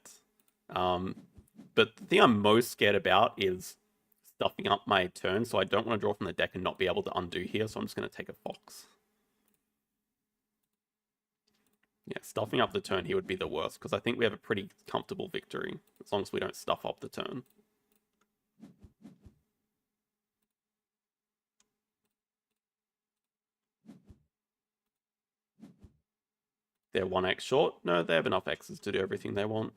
But the thing I'm most scared about is stuffing up my turn, so I don't want to draw from the deck and not be able to undo here, so I'm just going to take a Fox. Yeah, stuffing up the turn here would be the worst, because I think we have a pretty comfortable victory, as long as we don't stuff up the turn. They're 1x short. No, they have enough X's to do everything they want.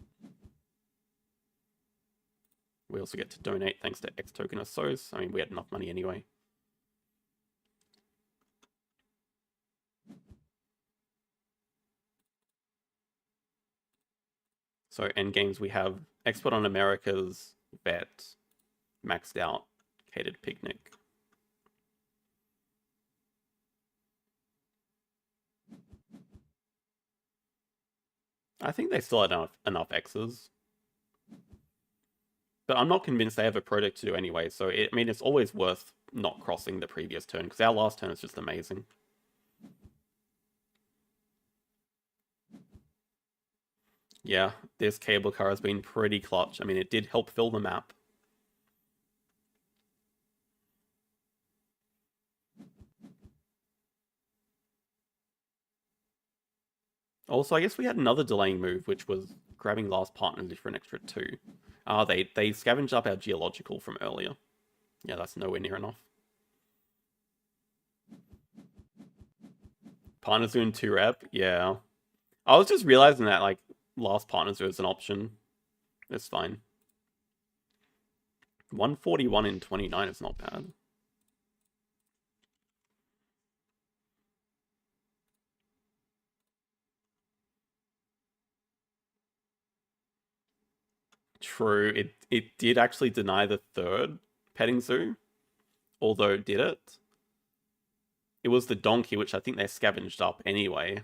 We also get to donate thanks to X token of So's. I mean, we had enough money anyway. So endgames, we have Export on America's Bet, maxed out, catered picnic. I think they still had enough X's. But I'm not convinced they have a project to do anyway, so I mean, it's always worth not crossing the previous turn, because our last turn is just amazing. Yeah, this cable car has been pretty clutch. I mean, it did help fill the map. Also, I guess we had another delaying move, which was grabbing last partners for an extra 2. They scavenged up our geological from earlier. Yeah, that's nowhere near enough. Partners doing 2 rep? Yeah. I was just realizing that, like, last partners is an option. It's fine. 141 in 29 is not bad. True, it did actually deny the 3rd petting zoo, although did it? It was the donkey, which I think they scavenged up anyway.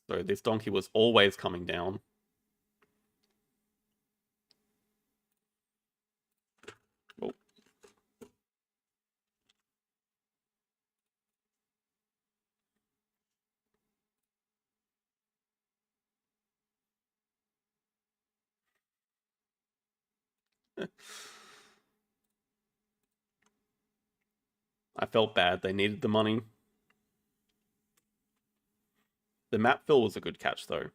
So this donkey was always coming down. Oh. I felt bad. They needed the money. The map fill was a good catch, though.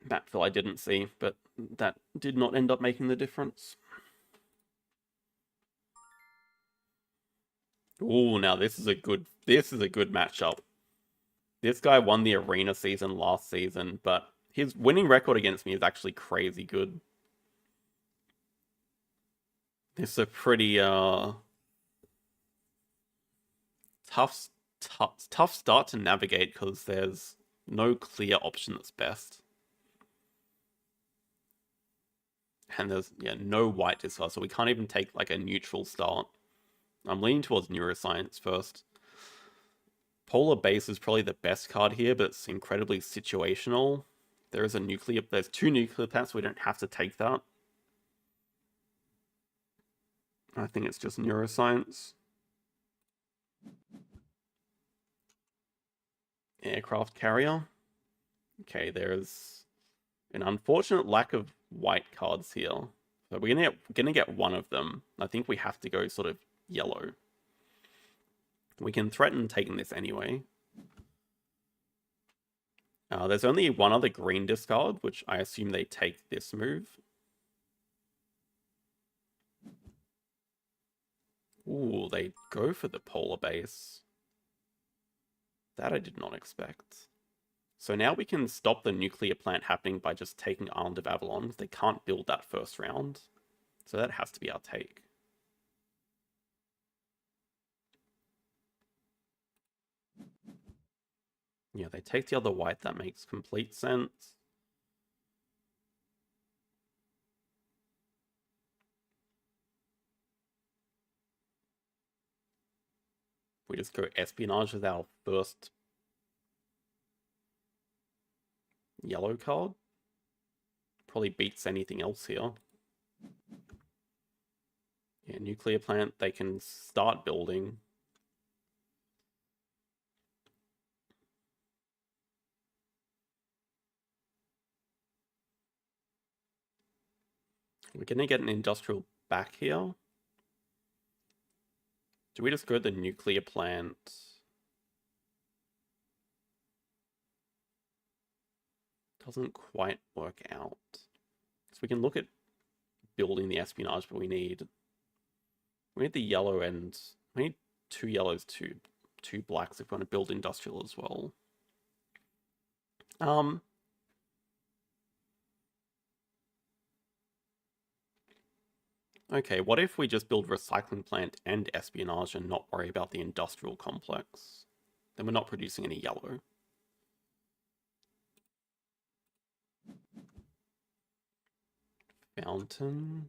Map fill I didn't see, but that did not end up making the difference. Ooh, now this is a good matchup. This guy won the arena season last season, but his winning record against me is actually crazy good. It's a pretty tough start to navigate, because there's no clear option that's best. And there's no white discard, so we can't even take like a neutral start. I'm leaning towards neuroscience first. Polar base is probably the best card here, but it's incredibly situational. There's 2 nuclear plants, so we don't have to take that. I think it's just neuroscience. Aircraft carrier. Okay, there's an unfortunate lack of white cards here. So we're gonna get one of them. I think we have to go sort of yellow. We can threaten taking this anyway. There's only one other green discard, which I assume they take this move. Ooh, they go for the polar base. That I did not expect. So now we can stop the nuclear plant happening by just taking Island of Avalon. They can't build that first round. So that has to be our take. Yeah, they take the other white. That makes complete sense. We just go espionage with our first yellow card. Probably beats anything else here. Yeah, nuclear plant, they can start building. We're going to get an industrial back here. Do we just go the nuclear plant? Doesn't quite work out. So we can look at building the espionage, but we need the yellow and we need 2 yellows, two blacks if we want to build industrial as well. Okay, what if we just build recycling plant and espionage and not worry about the industrial complex? Then we're not producing any yellow. Fountain.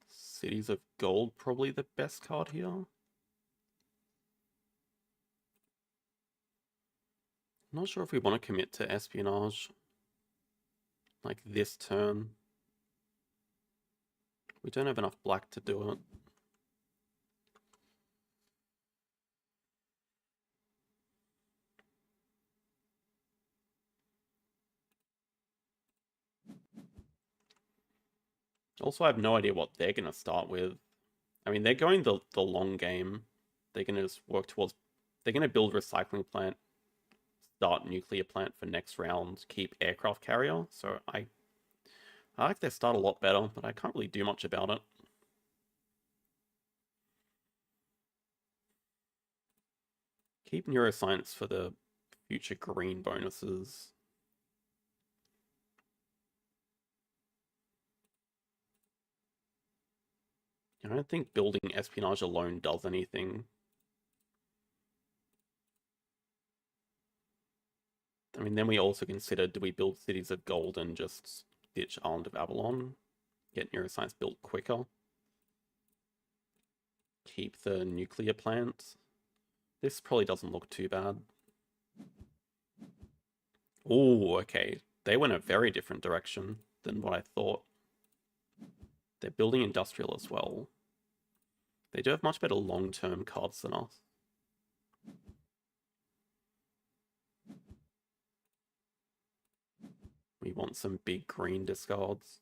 Cities of Gold, probably the best card here. Not sure if we want to commit to espionage like this turn. We don't have enough black to do it. Also, I have no idea what they're going to start with. I mean, they're going the long game. They're going to just work towards... They're going to build recycling plant, start nuclear plant for next round, keep aircraft carrier. So I like their start a lot better, but I can't really do much about it. Keep neuroscience for the future green bonuses. I don't think building espionage alone does anything. I mean, then we also consider, do we build Cities of Gold and just ditch Island of Avalon? Get neuroscience built quicker? Keep the nuclear plant? This probably doesn't look too bad. Oh, okay. They went a very different direction than what I thought. They're building industrial as well. They do have much better long-term cards than us. We want some big green discards.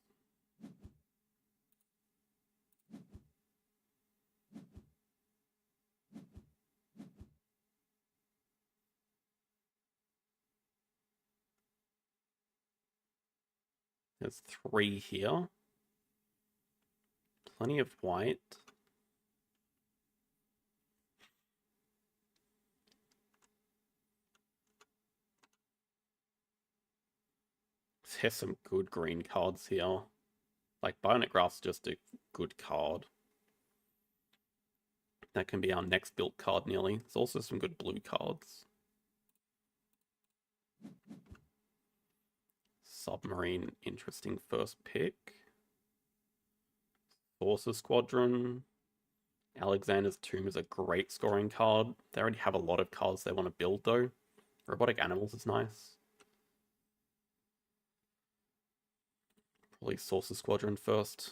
There's 3 here. Plenty of white. There's some good green cards here. Like, Bionic Grass is just a good card. That can be our next built card nearly. There's also some good blue cards. Submarine, interesting first pick. Saucer Squadron. Alexander's Tomb is a great scoring card. They already have a lot of cards they want to build though. Robotic Animals is nice. Probably Saucer Squadron first.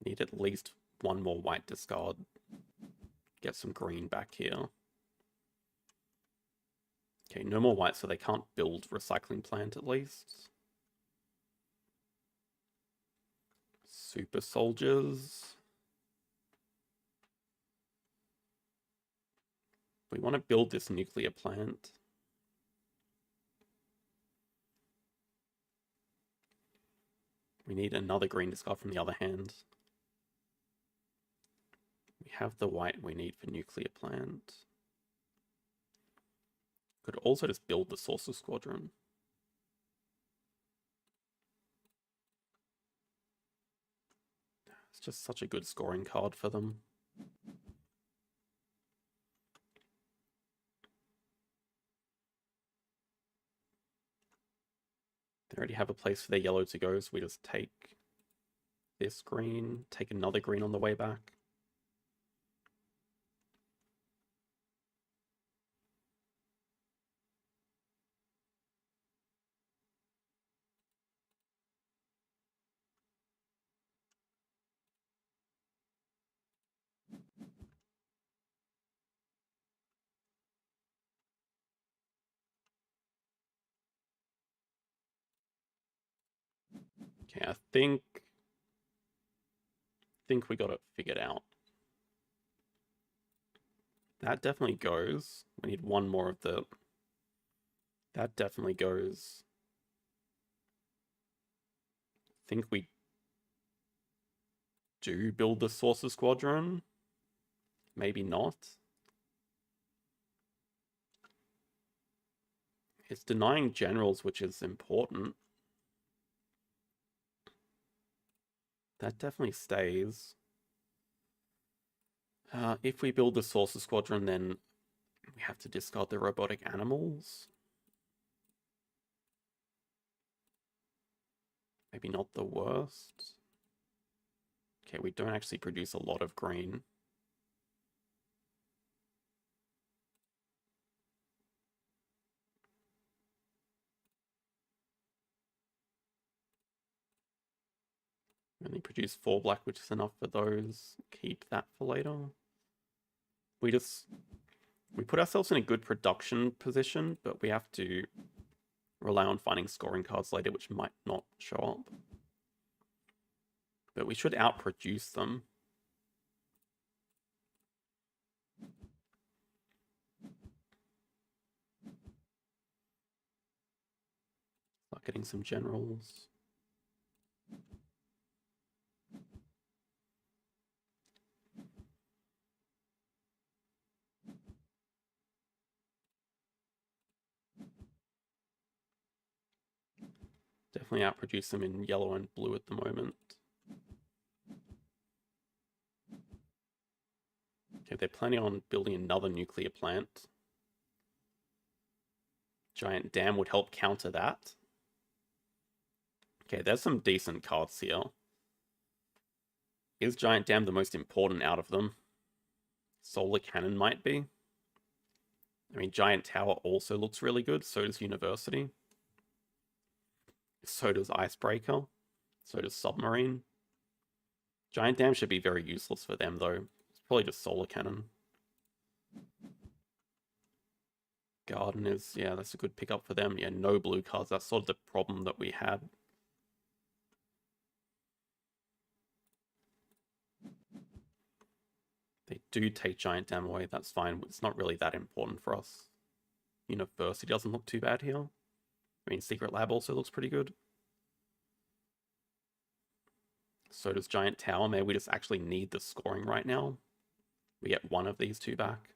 Need at least 1 more white discard. Get some green back here. Okay, no more white, so they can't build recycling plant at least. Super soldiers. We want to build this nuclear plant. We need another green discard from the other hand. We have the white we need for nuclear plant. Could also just build the Saucer Squadron. It's just such a good scoring card for them. They already have a place for their yellow to go, so we just take this green, take another green on the way back. Okay, I think we got it figured out. That definitely goes. We need one more of the... That definitely goes. I think we do build the Sorcerer Squadron. Maybe not. It's denying generals, which is important. That definitely stays. If we build the Sorcerer Squadron, then we have to discard the robotic animals. Maybe not the worst. Okay, we don't actually produce a lot of green. We only produce 4 black, which is enough for those. Keep that for later. We put ourselves in a good production position, but we have to rely on finding scoring cards later, which might not show up. But we should outproduce them. Start getting some generals. Definitely outproduce them in yellow and blue at the moment. Okay, they're planning on building another nuclear plant. Giant Dam would help counter that. Okay, there's some decent cards here. Is Giant Dam the most important out of them? Solar Cannon might be. I mean, Giant Tower also looks really good. So does University. So does Icebreaker. So does Submarine. Giant Dam should be very useless for them, though. It's probably just Solar Cannon. Garden is, yeah, that's a good pickup for them. Yeah, no blue cards. That's sort of the problem that we had. They do take Giant Dam away. That's fine. It's not really that important for us. University doesn't look too bad here. I mean, Secret Lab also looks pretty good. So does Giant Tower. Maybe we just actually need the scoring right now. We get one of these two back.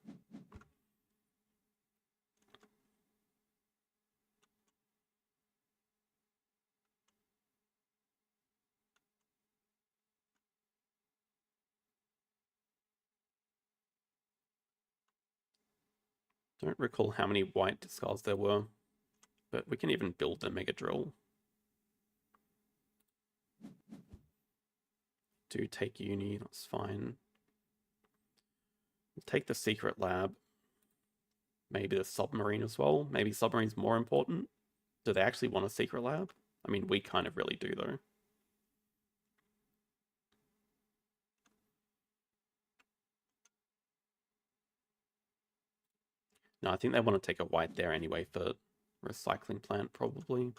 Don't recall how many white discards there were, but we can even build the Mega Drill. Do take Uni, that's fine. We'll take the Secret Lab. Maybe the Submarine as well. Maybe Submarine's more important. Do they actually want a Secret Lab? I mean, we kind of really do, though. No, I think they want to take a white there anyway for recycling plant, probably.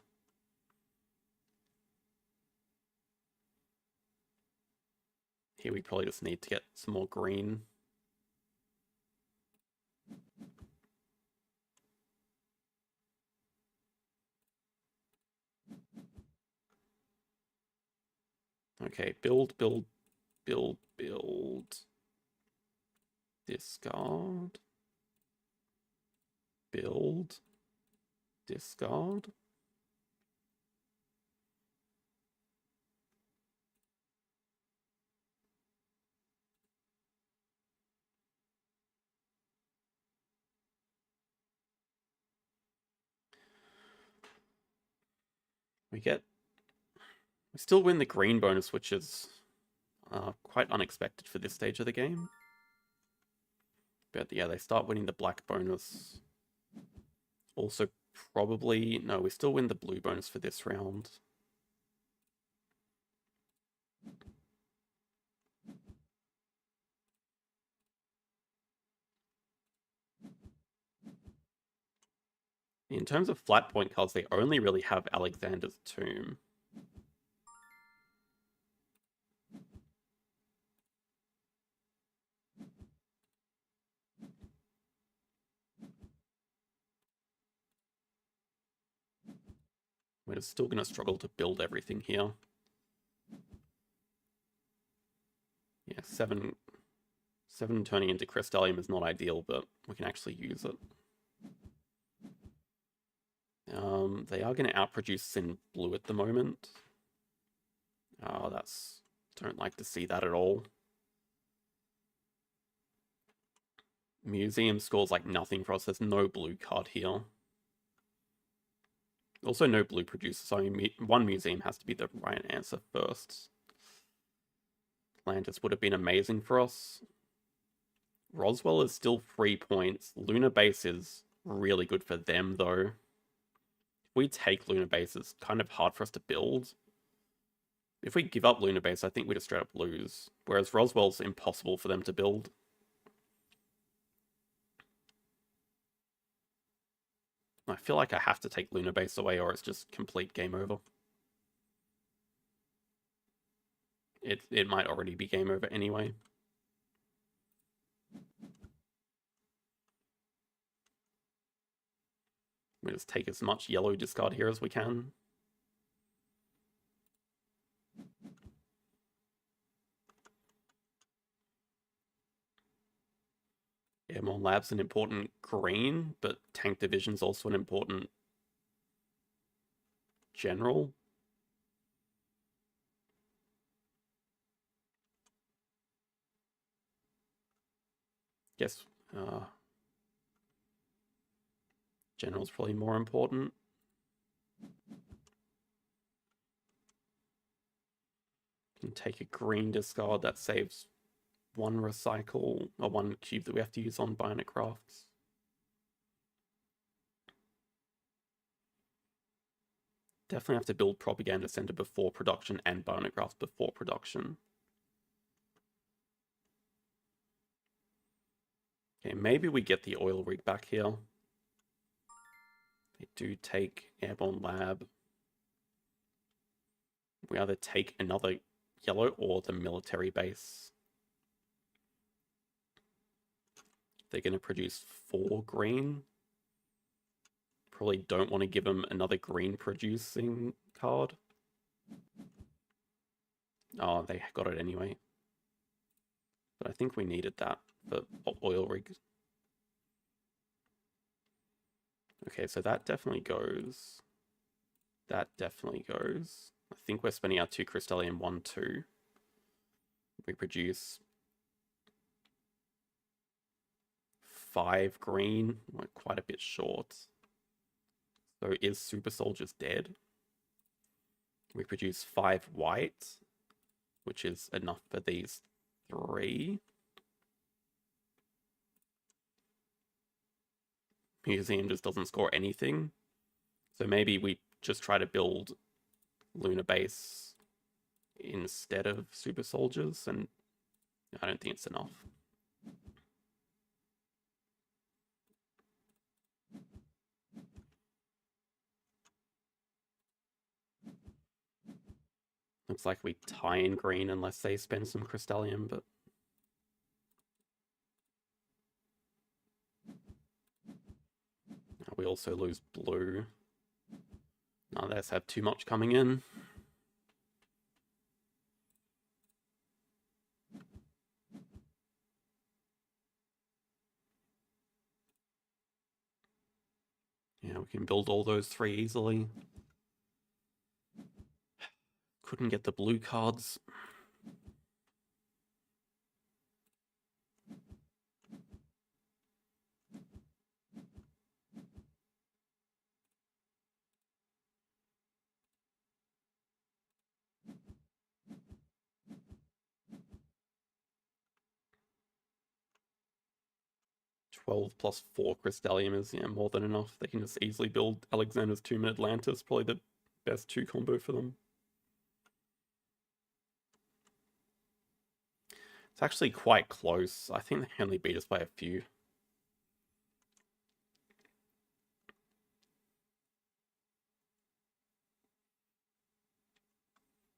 Here we probably just need to get some more green. Okay, build. Discard. Build. Discard. We still win the green bonus, which is quite unexpected for this stage of the game. But yeah, they start winning the black bonus. Also, probably... No, we still win the blue bonus for this round. In terms of flat point cards, they only really have Alexander's Tomb. We're still going to struggle to build everything here. Yeah, 7 turning into Crystallium is not ideal, but we can actually use it. They are going to outproduce us in blue at the moment. Oh, don't like to see that at all. Museum scores like nothing for us. There's no blue card here. Also, no blue producer, so one museum has to be the right answer first. Atlantis would have been amazing for us. Roswell is still 3 points. Lunar Base is really good for them, though. If we take Lunar Base, it's kind of hard for us to build. If we give up Lunar Base, I think we just straight up lose. Whereas Roswell's impossible for them to build. I feel like I have to take Lunar Base away or it's just complete game over. It might already be game over anyway. We just take as much yellow discard here as we can. Airborne Lab's an important green, but Tank Division's also an important general. Guess general's probably more important. Can take a green discard that saves 1 recycle or 1 cube that we have to use on Bionic Crafts. Definitely have to build Propaganda Center before production and Bionic Crafts before production. Okay, maybe we get the oil rig back here. They do take Airborne Lab. We either take another yellow or the military base. They're going to produce 4 green. Probably don't want to give them another green producing card. Oh, they got it anyway. But I think we needed that for oil rig. Okay, so that definitely goes. That definitely goes. I think we're spending our 2 Crystallium 1, 2. We produce 5 green. We're quite a bit short. So is Super Soldiers dead? We produce 5 white, which is enough for these 3. Museum just doesn't score anything. So maybe we just try to build Lunar Base instead of Super Soldiers, and I don't think it's enough. Looks like we tie in green unless they spend some Crystallium, but we also lose blue. Now let's have too much coming in. Yeah, we can build all those 3 easily. Couldn't get the blue cards. +12 4 Crystallium is more than enough. They can just easily build Alexander's Tomb and Atlantis. Probably the best 2 combo for them. It's actually quite close. I think they only beat us by a few.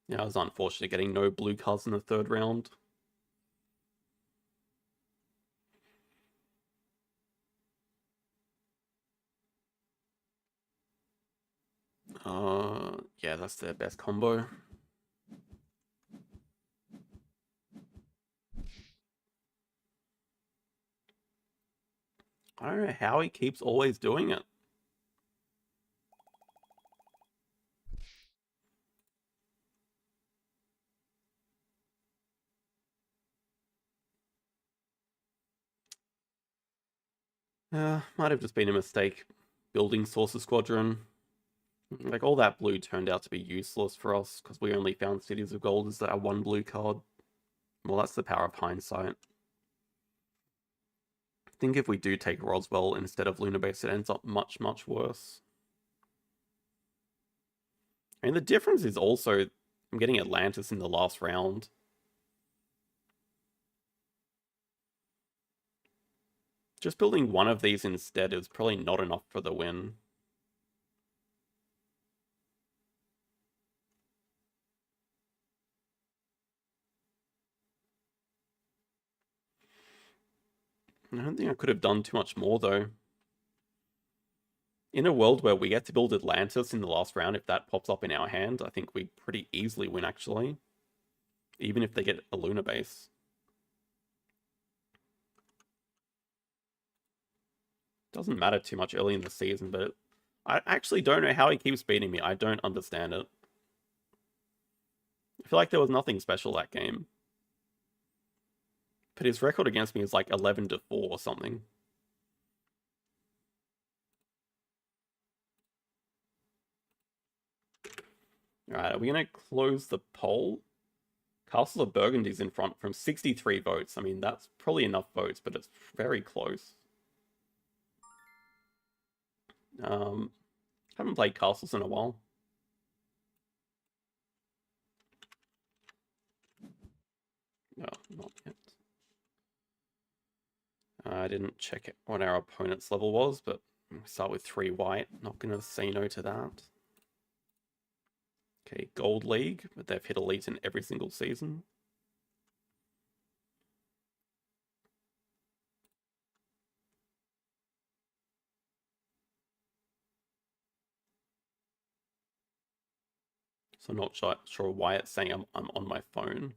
Yeah, it was unfortunate getting no blue cards in the 3rd round. Yeah, that's their best combo. I don't know how he keeps always doing it. Might have just been a mistake building Sorcerer Squadron. Like, all that blue turned out to be useless for us because we only found Cities of Gold as our one blue card. Well, that's the power of hindsight. I think if we do take Roswell instead of Lunar Base, it ends up much, much worse. I mean, the difference is also I'm getting Atlantis in the last round. Just building one of these instead is probably not enough for the win. I don't think I could have done too much more, though. In a world where we get to build Atlantis in the last round, if that pops up in our hand, I think we pretty easily win, actually. Even if they get a Lunar Base. Doesn't matter too much early in the season, but I actually don't know how he keeps beating me. I don't understand it. I feel like there was nothing special that game. But his record against me is like 11-4 or something. Alright, are we going to close the poll? Castle of Burgundy's in front from 63 votes. I mean, that's probably enough votes, but it's very close. Haven't played Castles in a while. No, not yet. I didn't check what our opponent's level was, but we start with 3 white. Not going to say no to that. Okay, Gold League, but they've hit Elite in every single season. So I'm not sure why it's saying I'm on my phone.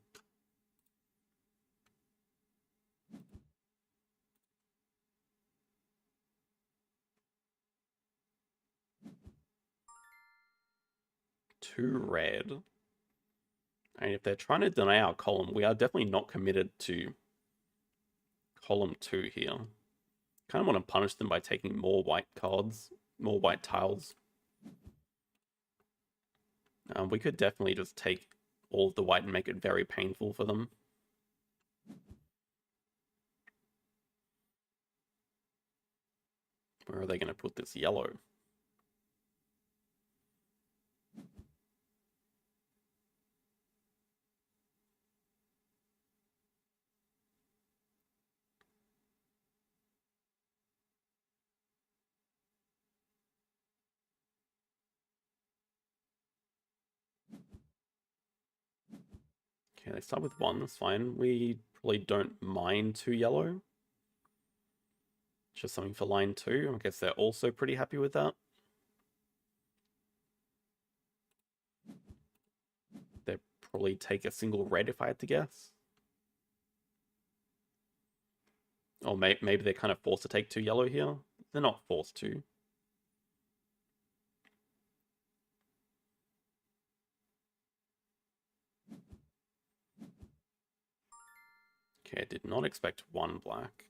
Two red. And if they're trying to deny our column, we are definitely not committed to column 2 here. Kind of want to punish them by taking more white cards, more white tiles. We could definitely just take all of the white and make it very painful for them. Where are they going to put this yellow? Okay, they start with 1, that's fine. We probably don't mind 2 yellow. Just something for line 2. I guess they're also pretty happy with that. They'd probably take a single red if I had to guess. Or maybe they're kind of forced to take 2 yellow here. They're not forced to. Okay, I did not expect 1 black.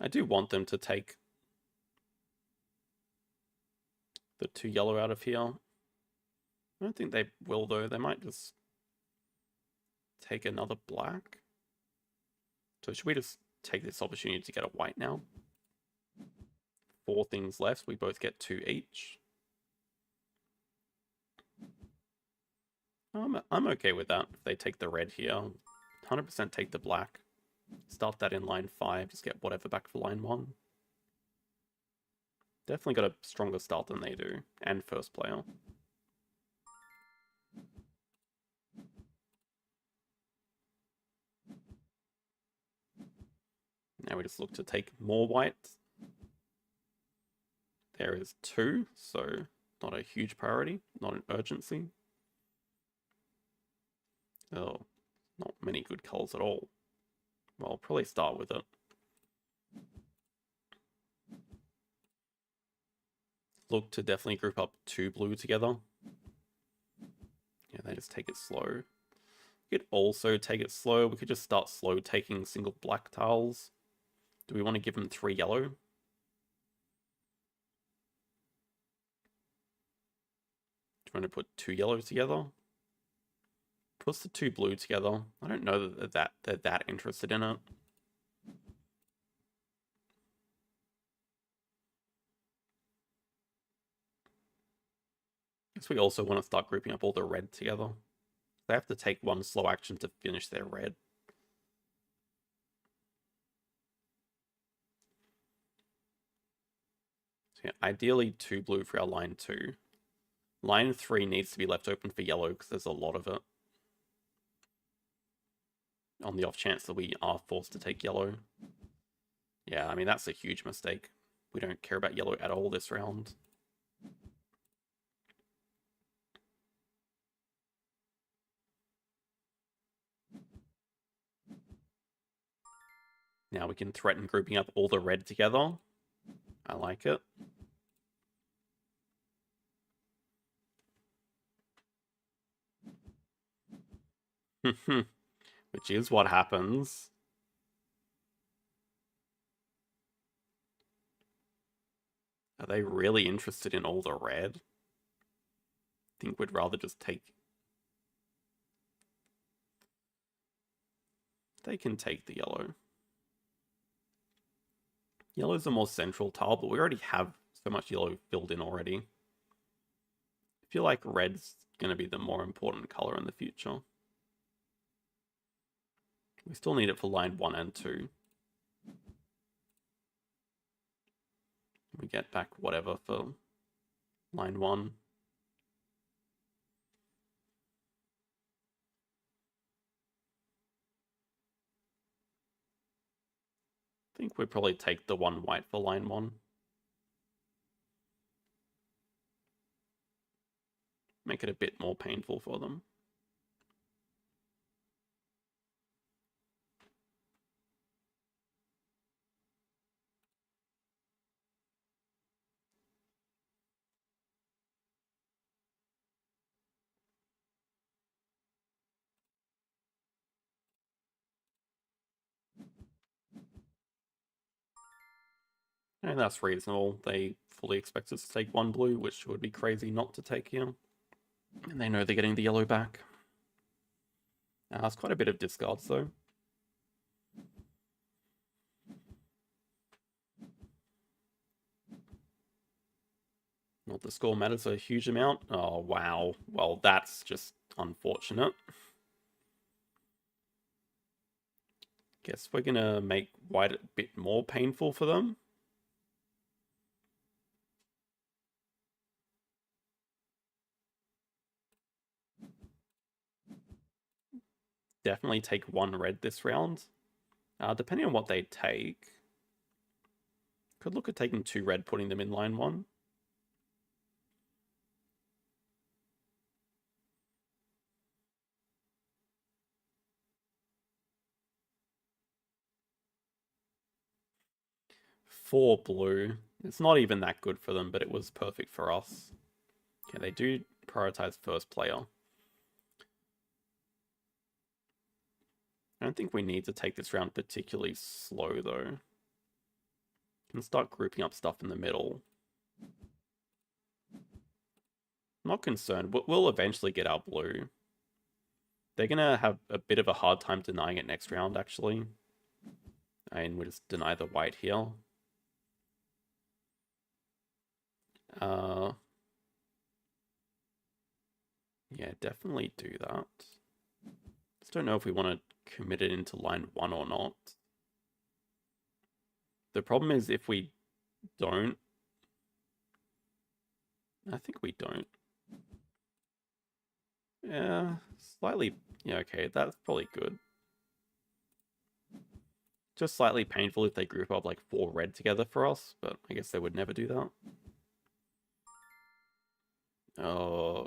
I do want them to take the 2 yellow out of here. I don't think they will, though. They might just take another black. So should we just take this opportunity to get a white now? 4 things left. We both get 2 each. I'm okay with that. If they take the red here, 100% take the black. Start that in line 5. Just get whatever back for line 1. Definitely got a stronger start than they do. And first player. just look to take more white. There is 2, so not a huge priority, not an urgency. Oh, not many good colors at all. Well, I'll probably start with it. Look to definitely group up 2 blue together. Yeah, they just take it slow. We could also take it slow. We could just start slow taking single black tiles. Do we want to give them 3 yellow? Do you want to put 2 yellows together? Puts the 2 blue together. I don't know that they're that interested in it. Guess we also want to start grouping up all the red together. They have to take 1 slow action to finish their red. So yeah, ideally 2 blue for our line 2. Line 3 needs to be left open for yellow because there's a lot of it. On the off chance that we are forced to take yellow. Yeah, I mean, that's a huge mistake. We don't care about yellow at all this round. Now we can threaten grouping up all the red together. I like it. Which is what happens. Are they really interested in all the red? I think we'd rather just take... They can take the yellow. Yellow's a more central tile, but we already have so much yellow filled in already. I feel like red's going to be the more important color in the future. We still need it for line 1 and 2. We get back whatever for line 1. I think we'd probably take the 1 white for line 1. Make it a bit more painful for them. And that's reasonable. They fully expect us to take 1 blue, which would be crazy not to take here. And they know they're getting the yellow back. It's quite a bit of discards, though. Not the score matters a huge amount. Oh, wow. Well, that's just unfortunate. Guess we're going to make white a bit more painful for them. Definitely take 1 red this round. Depending on what they take. Could look at taking 2 red, putting them in line 1. For blue. It's not even that good for them, but it was perfect for us. Okay, they do prioritize first player. I don't think we need to take this round particularly slow, though. Can start grouping up stuff in the middle. Not concerned. We'll eventually get our blue. They're going to have a bit of a hard time denying it next round, actually. And we'll just deny the white here. Yeah, definitely do that. Just don't know if we want to commit it into line 1 or not. The problem is if we don't... I think we don't. Yeah, slightly... Yeah, okay, that's probably good. Just slightly painful if they group up like 4 red together for us, but I guess they would never do that. Oh,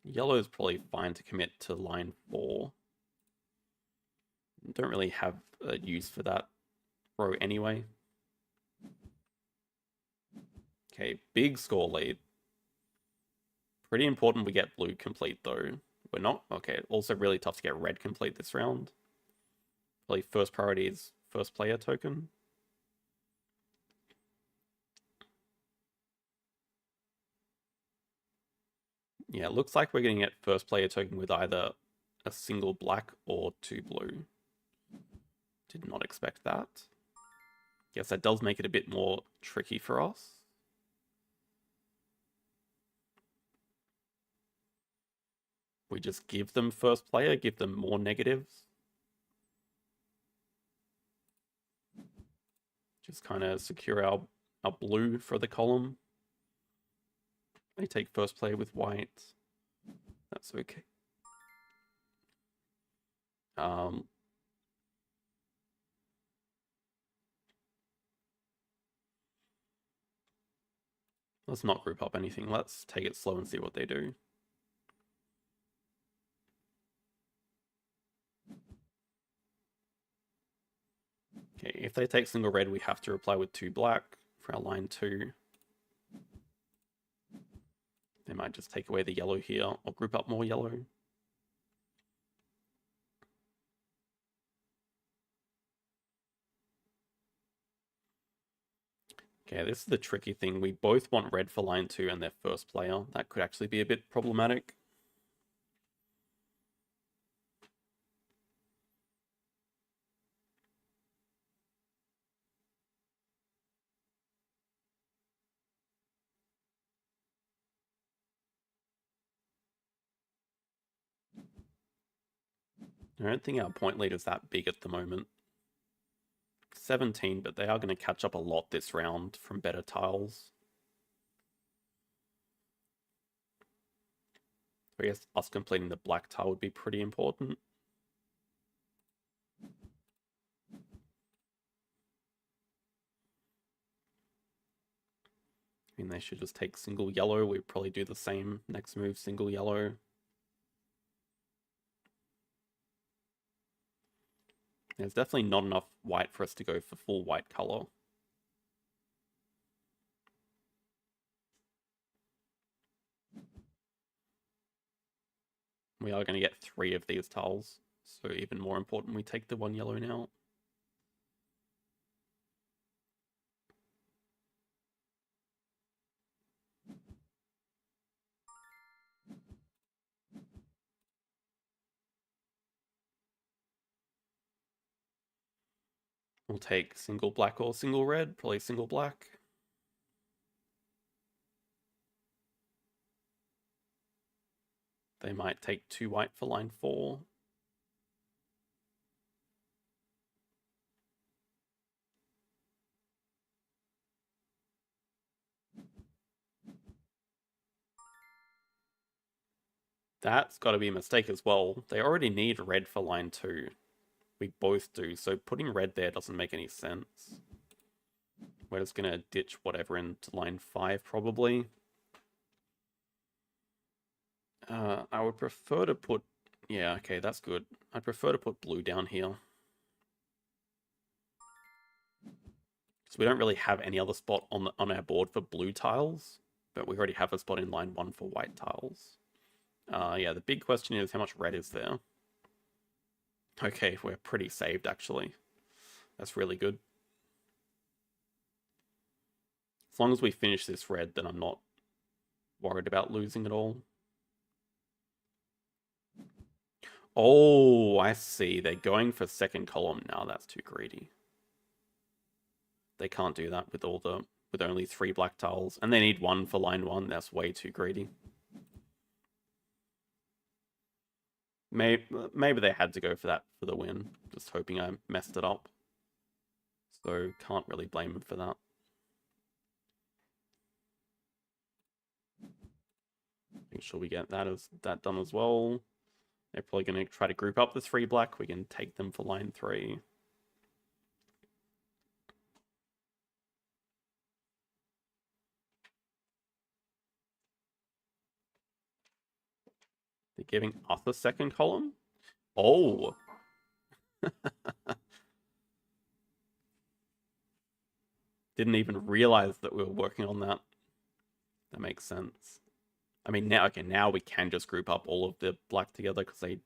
yellow is probably fine to commit to line 4. Don't really have a use for that row anyway. Okay, big score lead. Pretty important we get blue complete though. We're not? Okay, also really tough to get red complete this round. Probably first priority is first player token. Yeah, it looks like we're getting at first player token with either a single black or 2 blue. Did not expect that. Guess that does make it a bit more tricky for us. We just give them first player, give them more negatives. Just kind of secure our blue for the column. They take first player with white. That's okay. Let's not group up anything. Let's take it slow and see what they do. Okay, if they take single red, we have to reply with 2 black for our line 2. They might just take away the yellow here or group up more yellow. Okay, this is the tricky thing. We both want red for line 2 and their first player. That could actually be a bit problematic. I don't think our point lead is that big at the moment. 17, but they are going to catch up a lot this round from better tiles. So I guess us completing the black tile would be pretty important. I mean, they should just take single yellow. We'd probably do the same next move, single yellow. There's definitely not enough white for us to go for full white color. We are going to get 3 of these tiles, so even more important we take the 1 yellow now. We'll take single black or single red, probably single black. They might take 2 white for line 4. That's got to be a mistake as well. They already need red for line 2. We both do, so putting red there doesn't make any sense. We're just going to ditch whatever into line 5, probably. I would prefer to put... Yeah, okay, that's good. I'd prefer to put blue down here. Because we don't really have any other spot on our board for blue tiles, but we already have a spot in line 1 for white tiles. Yeah, the big question is how much red is there? Okay, we're pretty saved, actually. That's really good. As long as we finish this red, then I'm not worried about losing at all. Oh, I see. They're going for second column now. That's too greedy. They can't do that with only 3 black tiles. And they need 1 for line 1. That's way too greedy. Maybe they had to go for that for the win. Just hoping I messed it up. So can't really blame them for that. Make sure we get that done as well. They're probably going to try to group up the 3 black. We can take them for line 3. They're giving us a second column? Oh! Didn't even realize that we were working on that. That makes sense. I mean, now, okay, now we can just group up all of the black together because they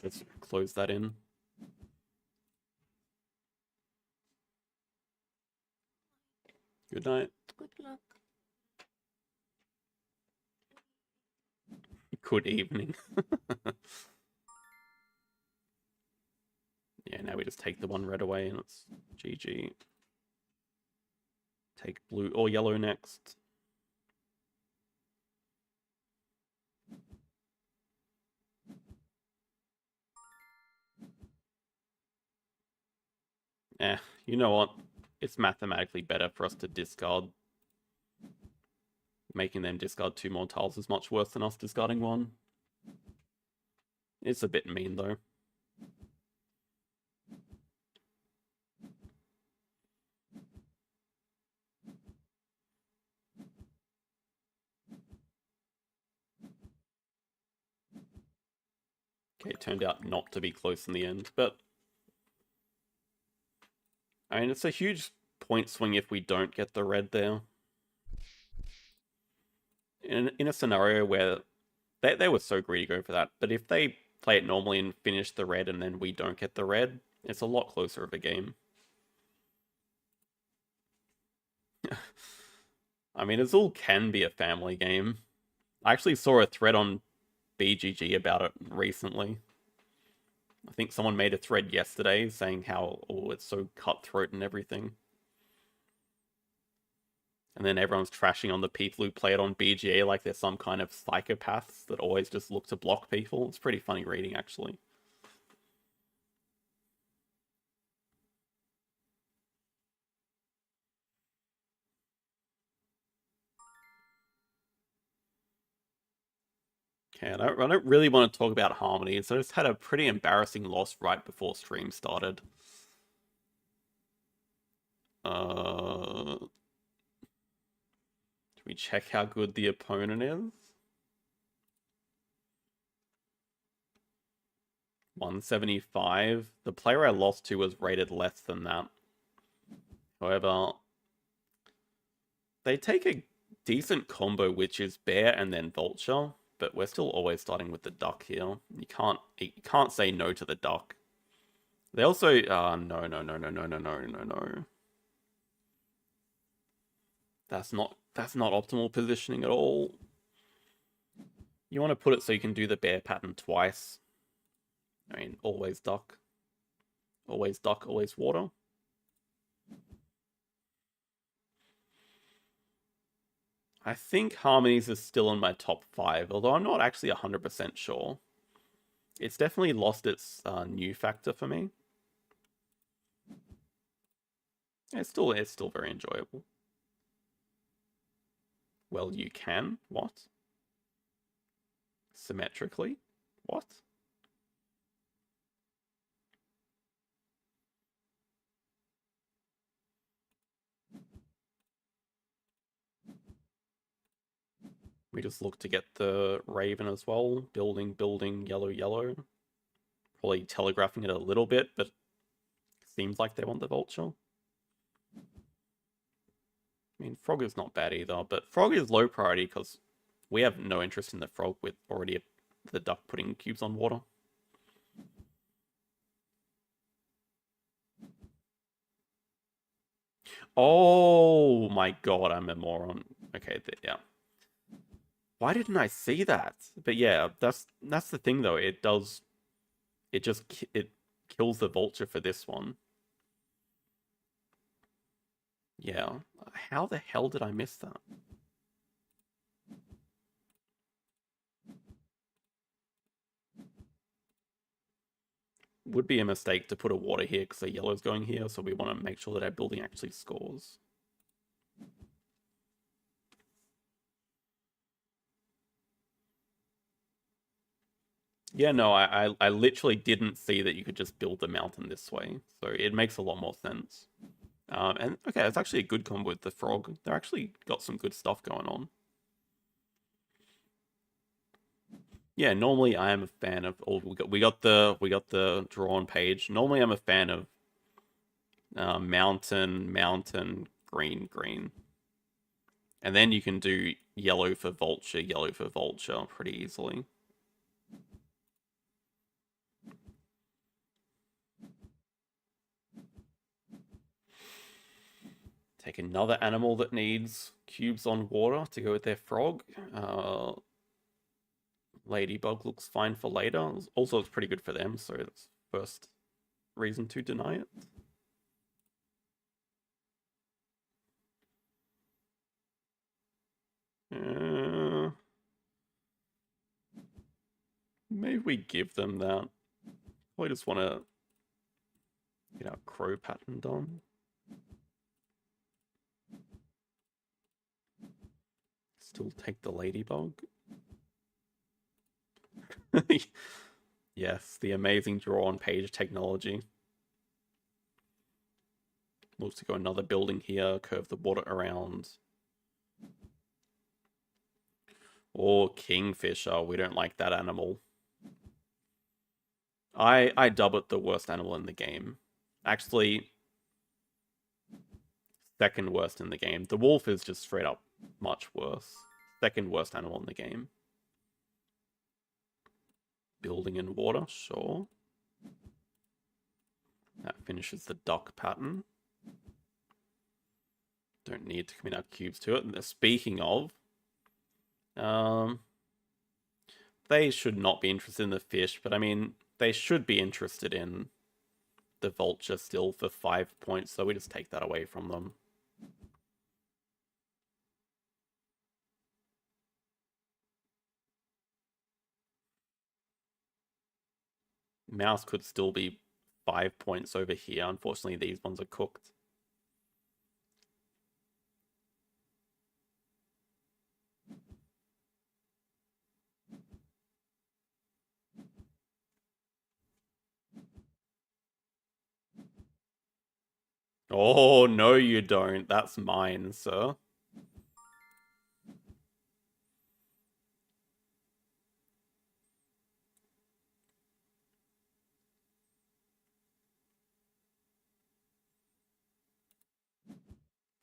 just close that in. Good night. Good luck. Good evening. Yeah, now we just take the one red away and it's GG. Take blue or yellow next. You know what? It's mathematically better for us to discard. Making them discard 2 more tiles is much worse than us discarding 1. It's a bit mean, though. Okay, it turned out not to be close in the end, but... I mean, it's a huge point swing if we don't get the red there. In a scenario where they were so greedy going for that, but if they play it normally and finish the red and then we don't get the red, it's a lot closer of a game. I mean, Azul can be a family game. I actually saw a thread on BGG about it recently. I think someone made a thread yesterday saying how, oh, it's so cutthroat and everything. And then everyone's trashing on the people who play it on BGA like they're some kind of psychopaths that always just look to block people. It's pretty funny reading, actually. Okay, I don't really want to talk about Harmonies. I just had a pretty embarrassing loss right before stream started. Do we check how good the opponent is? 175. The player I lost to was rated less than that. However, they take a decent combo, which is bear and then vulture, but we're still always starting with the duck here. You can't say no to the duck. They also no. That's not optimal positioning at all. You want to put it so you can do the bear pattern twice. I mean, always duck. Always duck, always water. I think Harmonies is still in my top 5, although I'm not actually 100% sure. It's definitely lost its new factor for me. It's still very enjoyable. Well, you can. What? Symmetrically? What? We just look to get the Raven as well. Building, yellow. Probably telegraphing it a little bit, but seems like they want the Vulture. I mean, Frog is not bad either, but Frog is low priority because we have no interest in the Frog with already the duck putting cubes on water. Oh my god, I'm a moron. Okay, yeah. Why didn't I see that? But yeah, that's the thing though. It kills the vulture for this one. Yeah. How the hell did I miss that? Would be a mistake to put a water here because the yellow's going here, so we want to make sure that our building actually scores. Yeah, no, I literally didn't see that you could just build the mountain this way, so it makes a lot more sense. And okay, it's actually a good combo with the frog. They're actually got some good stuff going on. Yeah, normally I am a fan of. Oh, we got the drawn page. Normally I'm a fan of mountain, mountain, green, green, and then you can do yellow for vulture pretty easily. Take another animal that needs cubes on water to go with their frog. Ladybug looks fine for later. Also, it's pretty good for them, so that's first reason to deny it. Maybe we give them that. Probably just want to get our crow pattern done. Still take the ladybug. Yes, the amazing draw on page technology. Looks to go another building here, curve the water around. Or kingfisher, we don't like that animal. I dub it the worst animal in the game. Actually, second worst in the game. The wolf is just straight up much worse. Second worst animal in the game. Building in water, sure. That finishes the duck pattern. Don't need to commit our cubes to it. And speaking of, they should not be interested in the fish, but I mean, they should be interested in the vulture still for 5 points, so we just take that away from them. Mouse could still be 5 points over here. Unfortunately, these ones are cooked. Oh, no you don't. That's mine, sir.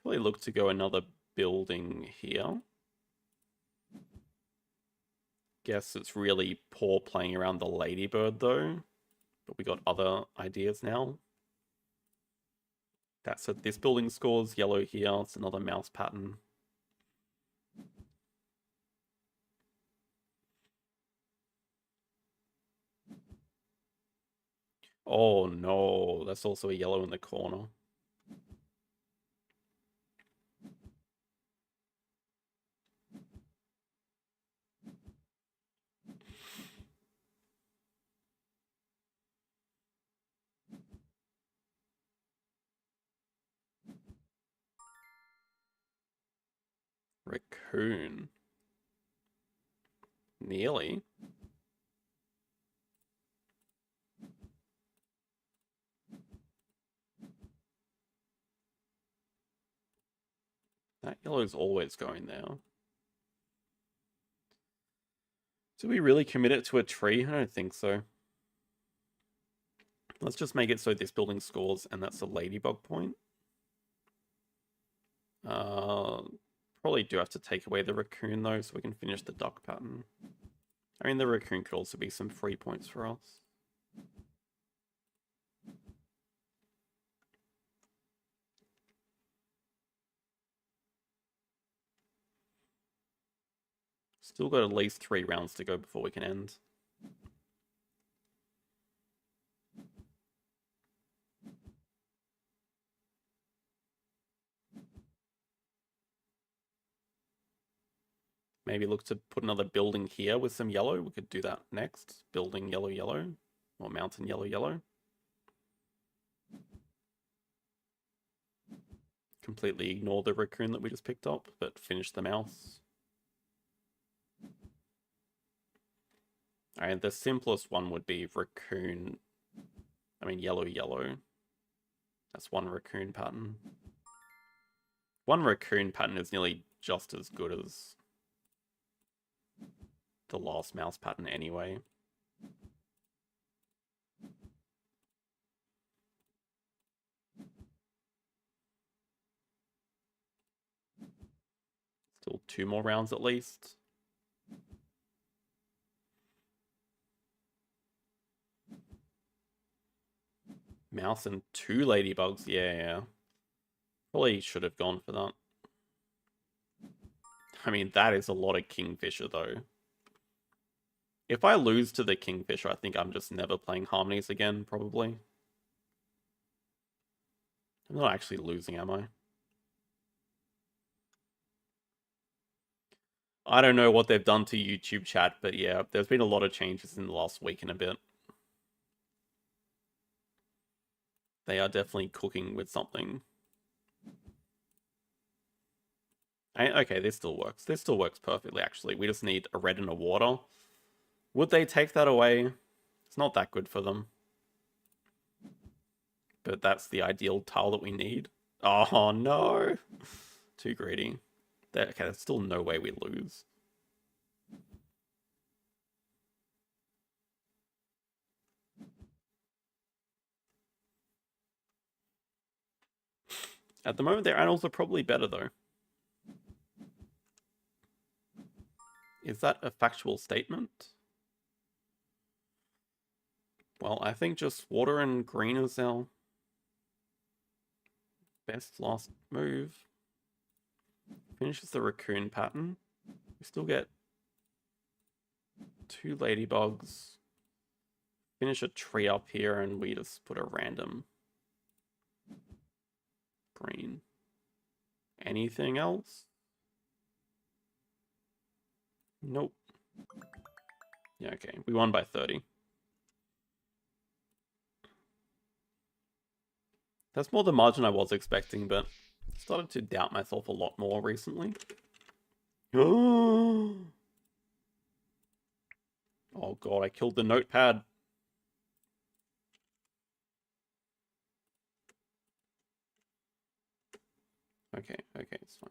Probably look to go another building here. Guess it's really poor playing around the ladybird, though. But we got other ideas now. That's it. This building scores yellow here. It's another mouse pattern. Oh no, that's also a yellow in the corner. Raccoon. Nearly. That yellow's always going there. Do we really commit it to a tree? I don't think so. Let's just make it so this building scores, and that's a ladybug point. Probably do have to take away the raccoon, though, so we can finish the duck pattern. I mean, the raccoon could also be some free points for us. Still got at least 3 rounds to go before we can end. Maybe look to put another building here with some yellow. We could do that next. Building yellow, yellow. Or mountain yellow, yellow. Completely ignore the raccoon that we just picked up, but finish the mouse. Alright, the simplest one would be raccoon. I mean, yellow, yellow. That's one raccoon pattern. One raccoon pattern is nearly just as good as the last mouse pattern anyway. Still 2 more rounds at least. Mouse and 2 ladybugs. Yeah. Probably should have gone for that. I mean, that is a lot of Kingfisher, though. If I lose to the Kingfisher, I think I'm just never playing Harmonies again, probably. I'm not actually losing, am I? I don't know what they've done to YouTube chat, but yeah, there's been a lot of changes in the last week and a bit. They are definitely cooking with something. Okay, this still works. This still works perfectly, actually. We just need a red and a water. Would they take that away? It's not that good for them. But that's the ideal tile that we need. Oh, no. Too greedy. Okay, there's still no way we lose. At the moment, their animals are probably better, though. Is that a factual statement? Well, I think just water and green is our best last move. Finishes the raccoon pattern. We still get 2 ladybugs. Finish a tree up here and we just put a random green. Anything else? Nope. Yeah, okay. We won by 30. That's more the margin I was expecting, but I started to doubt myself a lot more recently. Oh god, I killed the notepad. Okay, it's fine.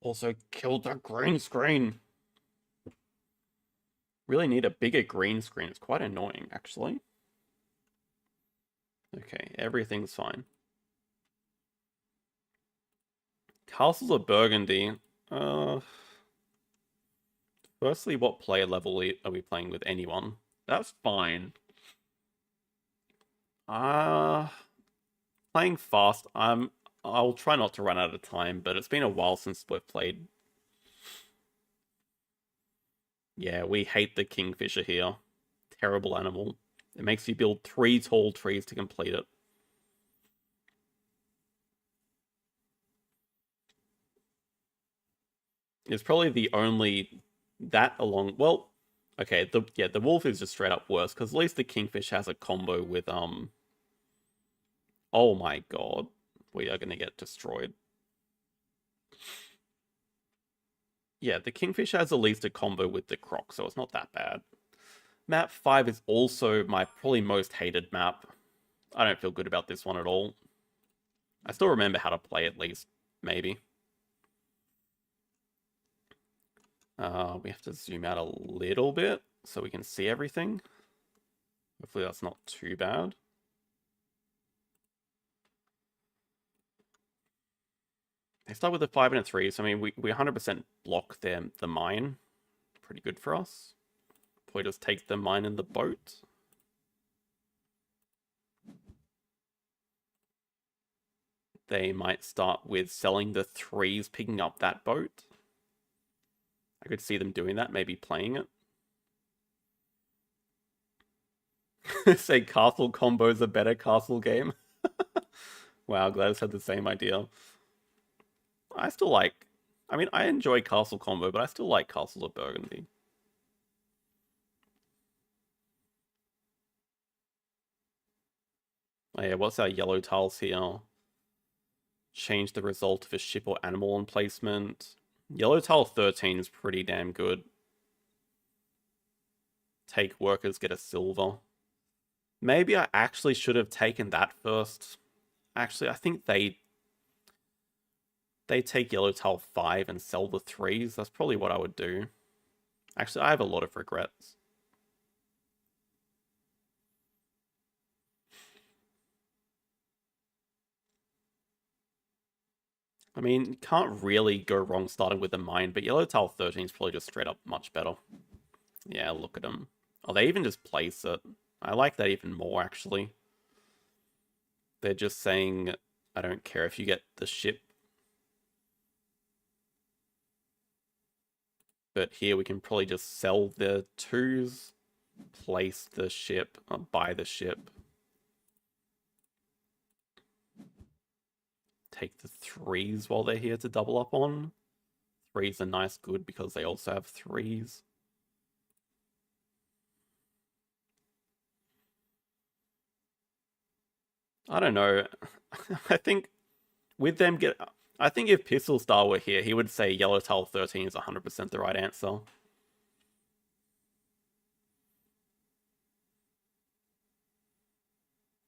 Also killed the green screen. Really need a bigger green screen. It's quite annoying, actually. Okay, everything's fine. Castles of Burgundy. Firstly, what player level are we playing with? Anyone? That's fine. Playing fast. I'll try not to run out of time, but it's been a while since we've played. Yeah, we hate the Kingfisher here. Terrible animal. It makes you build 3 tall trees to complete it. It's probably the only that along. Well, okay. The wolf is just straight up worse because at least the Kingfish has a combo with Oh my god, we are gonna get destroyed. Yeah, the Kingfish has at least a combo with the Croc, so it's not that bad. Map 5 is also my probably most hated map. I don't feel good about this one at all. I still remember how to play at least, maybe. We have to zoom out a little bit so we can see everything. Hopefully that's not too bad. They start with a 5 and a 3, so I mean, we 100% block the mine. Pretty good for us. Probably just take the mine and the boat. They might start with selling the 3s, picking up that boat. I could see them doing that, maybe playing it. Say castle combo's a better castle game. Wow, Gladys had the same idea. I still like... I mean, I enjoy castle combo, but I still like Castles of Burgundy. Oh yeah, what's our yellow tiles here? Change the result of a ship or animal emplacement. Yellow tile 13 is pretty damn good. Take workers, get a silver. Maybe I actually should have taken that first. Actually, I think they take yellow tile 5 and sell the 3s. That's probably what I would do. Actually, I have a lot of regrets. I mean, can't really go wrong starting with the mine, but yellow tile 13 is probably just straight up much better. Yeah, look at them. Oh, they even just place it. I like that even more, actually. They're just saying, I don't care if you get the ship. But here we can probably just sell the 2s, place the ship, buy the ship. Take the 3s while they're here to double up on. 3s are nice good because they also have 3s. I don't know. I think with them I think if Pistol Star were here, he would say yellow tile 13 is 100% the right answer.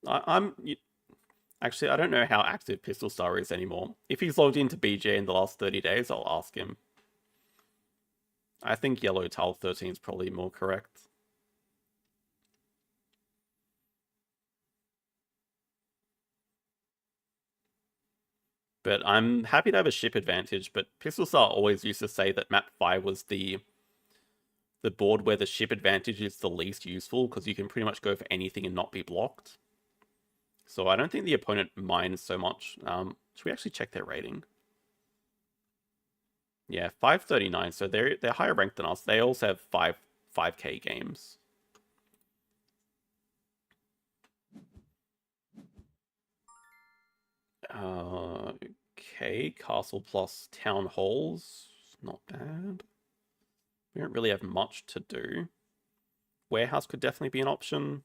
I'm actually, I don't know how active Pistol Star is anymore. If he's logged into BGA in the last 30 days, I'll ask him. I think yellow tile 13 is probably more correct. But I'm happy to have a ship advantage, but Pistol Star always used to say that map 5 was the board where the ship advantage is the least useful, because you can pretty much go for anything and not be blocked. So I don't think the opponent minds so much. Should we actually check their rating? Yeah, 539, so they're higher ranked than us. They also have 5K games. Okay, castle plus town halls. Not bad. We don't really have much to do. Warehouse could definitely be an option.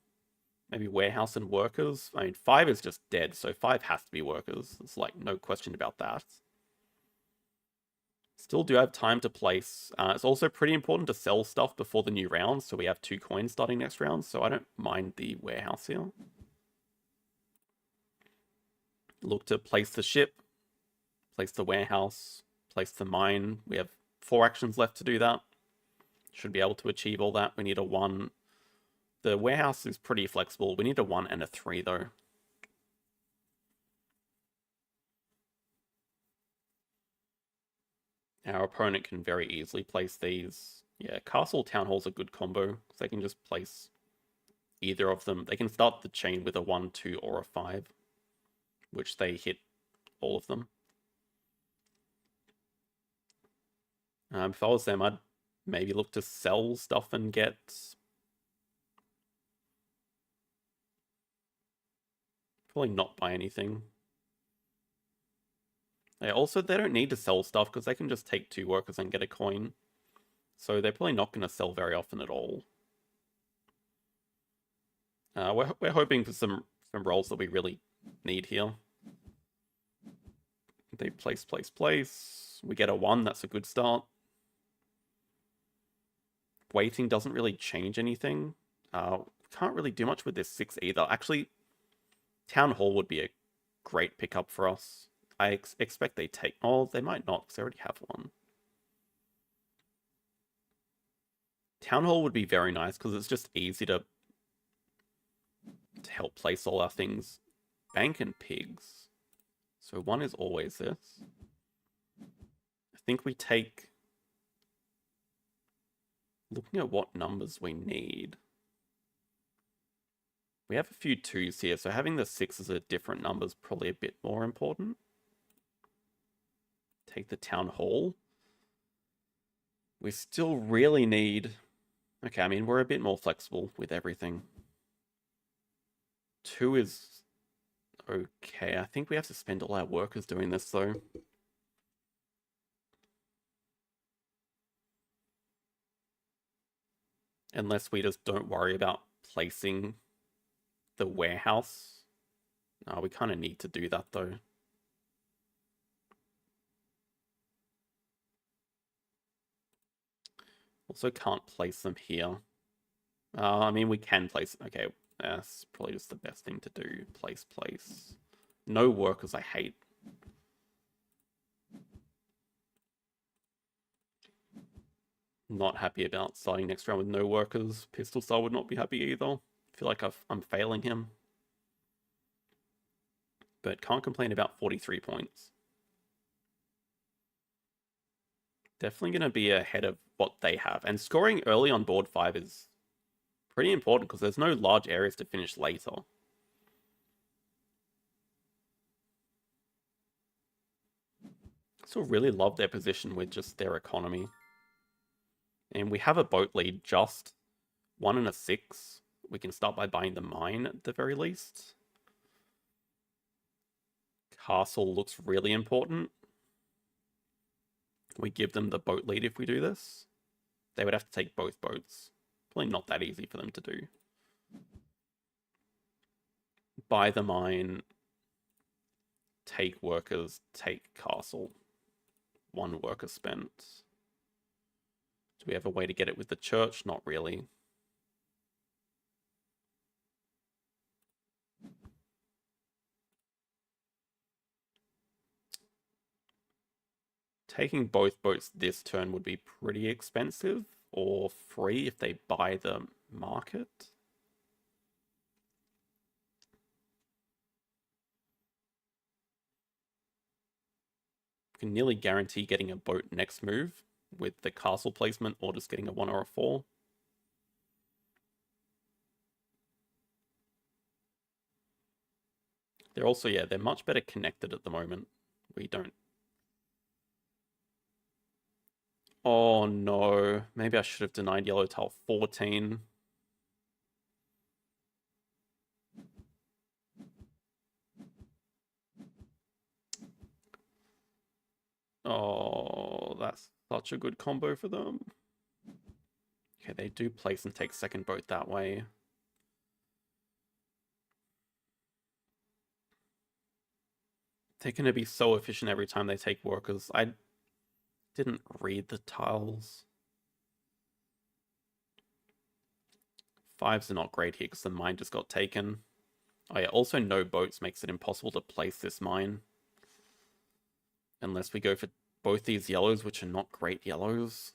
Maybe warehouse and workers. I mean, 5 is just dead, so 5 has to be workers. There's like no question about that. Still do have time to place. It's also pretty important to sell stuff before the new round, so we have 2 coins starting next round, so I don't mind the warehouse here. Look to place the ship, place the warehouse, place the mine. We have 4 actions left to do that. Should be able to achieve all that. We need a 1. The warehouse is pretty flexible. We need a 1 and a 3, though. Our opponent can very easily place these. Yeah, castle town hall's a good combo, because they can just place either of them. They can start the chain with a 1, 2, or a 5, which they hit all of them. If I was them, I'd maybe look to sell stuff and get... Probably not buy anything. They don't need to sell stuff because they can just take 2 workers and get a coin. So they're probably not going to sell very often at all. We're hoping for some rolls that we really need here. They place. We get a 1, that's a good start. Waiting doesn't really change anything. Can't really do much with this 6 either. Actually, Town Hall would be a great pickup for us. I expect they take... Oh, they might not, because they already have 1. Town Hall would be very nice, because it's just easy to help place all our things. Bank and pigs. So 1 is always this. I think we take... Looking at what numbers we need. We have a few 2s here, so having the 6s at different numbers is probably a bit more important. Take the town hall. We still really need... Okay, I mean, we're a bit more flexible with everything. 2 is... Okay, I think we have to spend all our workers doing this, though. Unless we just don't worry about placing the warehouse. No, we kind of need to do that, though. Also can't place them here. I mean, we can place... Okay, that's probably just the best thing to do. Place. No workers I hate. Not happy about starting next round with no workers. Pistol Star would not be happy either. I feel like I'm failing him. But can't complain about 43 points. Definitely going to be ahead of what they have. And scoring early on board 5 is pretty important because there's no large areas to finish later. Still really love their position with just their economy. And we have a boat lead, just 1 and a 6. We can start by buying the mine at the very least. Castle looks really important. We give them the boat lead if we do this. They would have to take both boats. Probably not that easy for them to do. Buy the mine. Take workers. Take castle. 1 worker spent. Do we have a way to get it with the church? Not really. Taking both boats this turn would be pretty expensive, or free if they buy the market. Can nearly guarantee getting a boat next move with the castle placement, or just getting a 1 or a 4. They're also, yeah, they're much better connected at the moment. We don't. Oh no, maybe I should have denied yellow tile 14. Oh, that's such a good combo for them. Okay, they do place and take second boat that way. They're going to be so efficient every time they take workers. I didn't read the tiles. 5s are not great here because the mine just got taken. Oh yeah, also no boats makes it impossible to place this mine. Unless we go for both these yellows, which are not great yellows.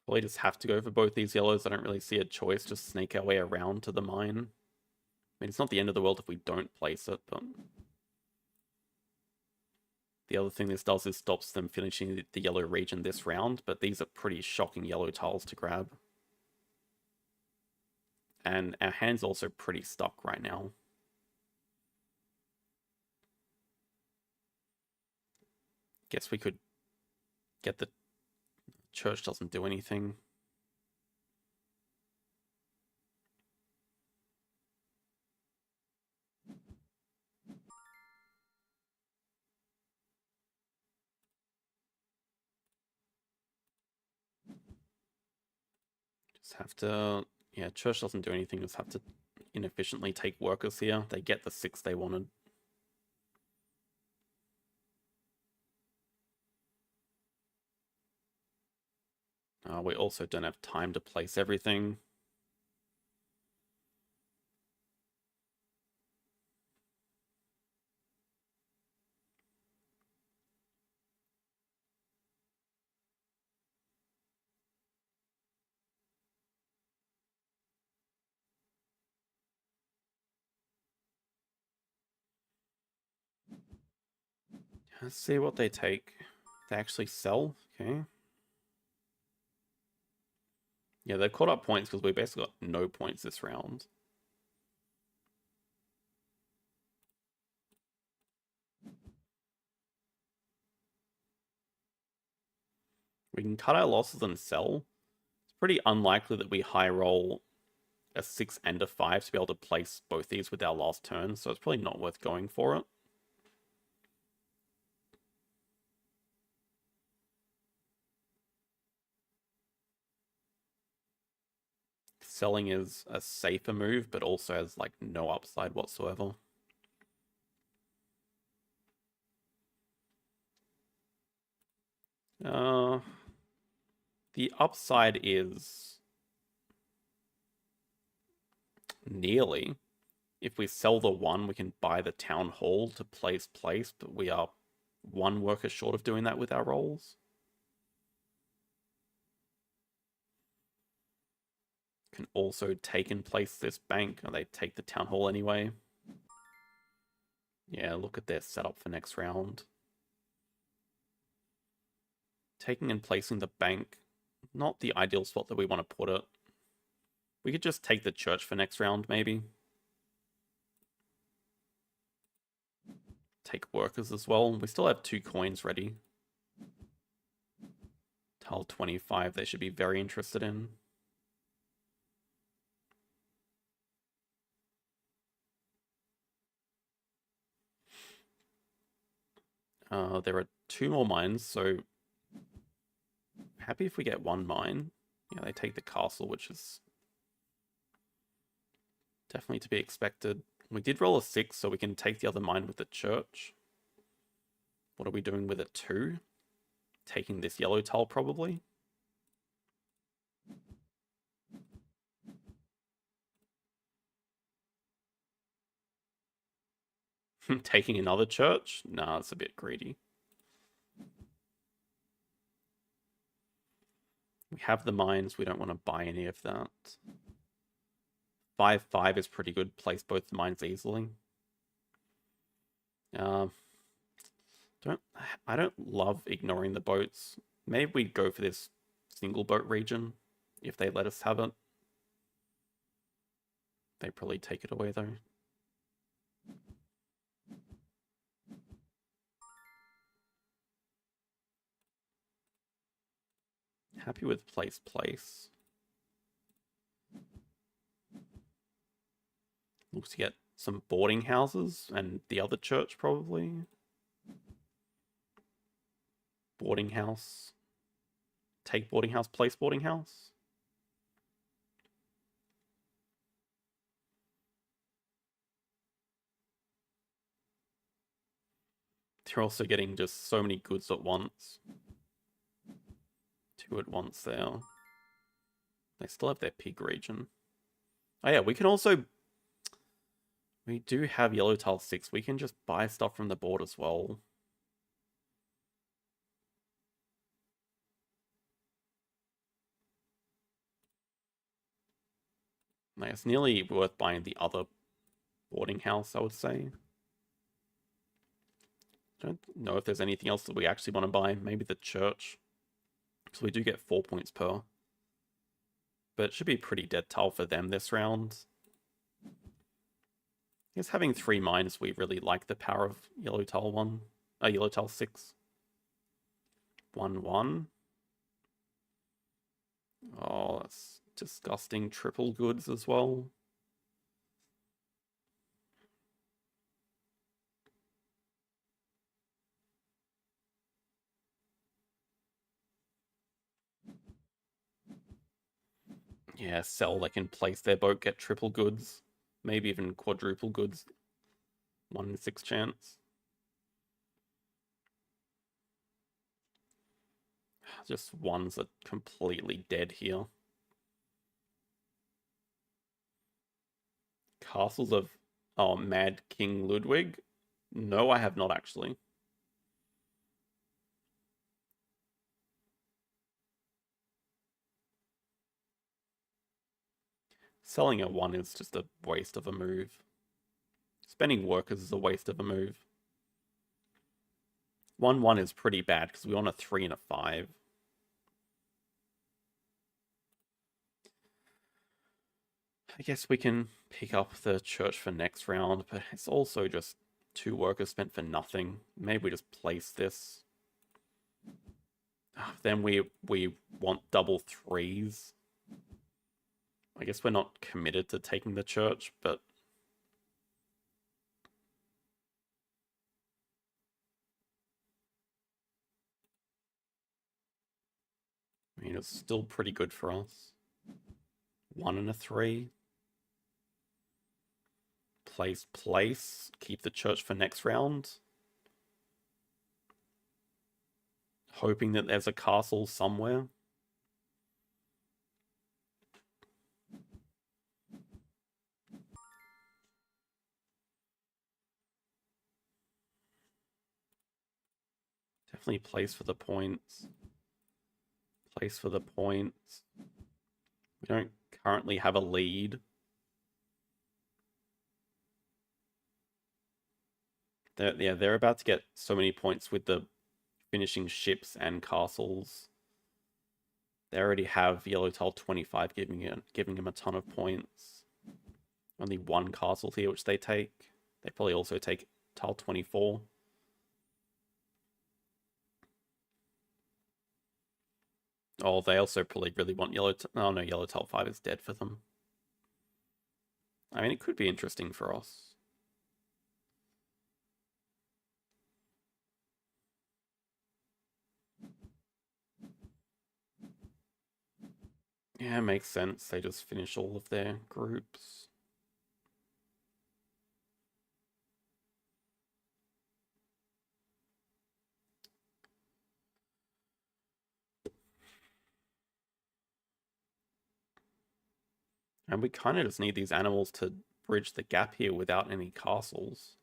Probably just have to go for both these yellows. I don't really see a choice. Just sneak our way around to the mine. I mean, it's not the end of the world if we don't place it, but... The other thing this does is stops them finishing the yellow region this round, but these are pretty shocking yellow tiles to grab. And our hand's also pretty stuck right now. Guess we could get the church doesn't do anything. Just have to, yeah, church doesn't do anything. Just have to inefficiently take workers here. They get the 6 they wanted. We also don't have time to place everything. Let's see what they take. They actually sell? Okay. Yeah, they've caught up points because we basically got no points this round. We can cut our losses and sell. It's pretty unlikely that we high roll a 6 and a 5 to be able to place both these with our last turn, so it's probably not worth going for it. Selling is a safer move, but also has like no upside whatsoever. The upside is nearly. If we sell the one, we can buy the town hall to place, but we are one worker short of doing that with our rolls. Can also take and place this bank, and they take the town hall anyway. Yeah, look at their setup for next round. Taking and placing the bank, not the ideal spot that we want to put it. We could just take the church for next round, maybe. Take workers as well. We still have 2 coins ready. Tile 25, they should be very interested in. There are 2 more mines, so happy if we get 1 mine. Yeah, they take the castle, which is definitely to be expected. We did roll a 6, so we can take the other mine with the church. What are we doing with a 2? Taking this yellow tile, probably. Taking another church? Nah, it's a bit greedy. We have the mines. We don't want to buy any of that. 5/5 is pretty good. Place both the mines easily. I don't love ignoring the boats. Maybe we go for this single boat region if they let us have it. They probably take it away though. Happy with place. Looks to get some boarding houses and the other church probably. Boarding house. Take boarding house, place boarding house. They're also getting just so many goods at once. 2 at once there. They still have their pig region. Oh yeah, we can also... We do have yellow tile 6. We can just buy stuff from the board as well. Like, it's nearly worth buying the other boarding house, I would say. I don't know if there's anything else that we actually want to buy. Maybe the church. So we do get 4 points per. But it should be pretty dead tile for them this round. I guess having 3 mines, we really like the power of yellow tile 1. Yellow tile 6. 1/1. Oh, that's disgusting. Triple goods as well. Yeah, sell, they can place their boat, get triple goods. Maybe even quadruple goods. 1 in 6 chance. Just ones that completely dead here. Castles of... Oh, Mad King Ludwig? No, I have not actually. Selling a 1 is just a waste of a move. Spending workers is a waste of a move. 1/1 is pretty bad because we want a 3 and a 5. I guess we can pick up the church for next round, but it's also just 2 workers spent for nothing. Maybe we just place this. Then we want double 3s. I guess we're not committed to taking the church, but... I mean, it's still pretty good for us. 1 and a 3. Place. Keep the church for next round. hoping that there's a castle somewhere. Definitely place for the points. Place for the points. We don't currently have a lead. They're about to get so many points with the finishing ships and castles. They already have yellow tile 25 giving them a ton of points. Only one castle here, which they take. They probably also take tile 24. Oh, they also probably really want yellow. Oh no, yellow tile 5 is dead for them. I mean, it could be interesting for us. Yeah, it makes sense. They just finish all of their groups. And we kind of just need these animals to bridge the gap here without any castles.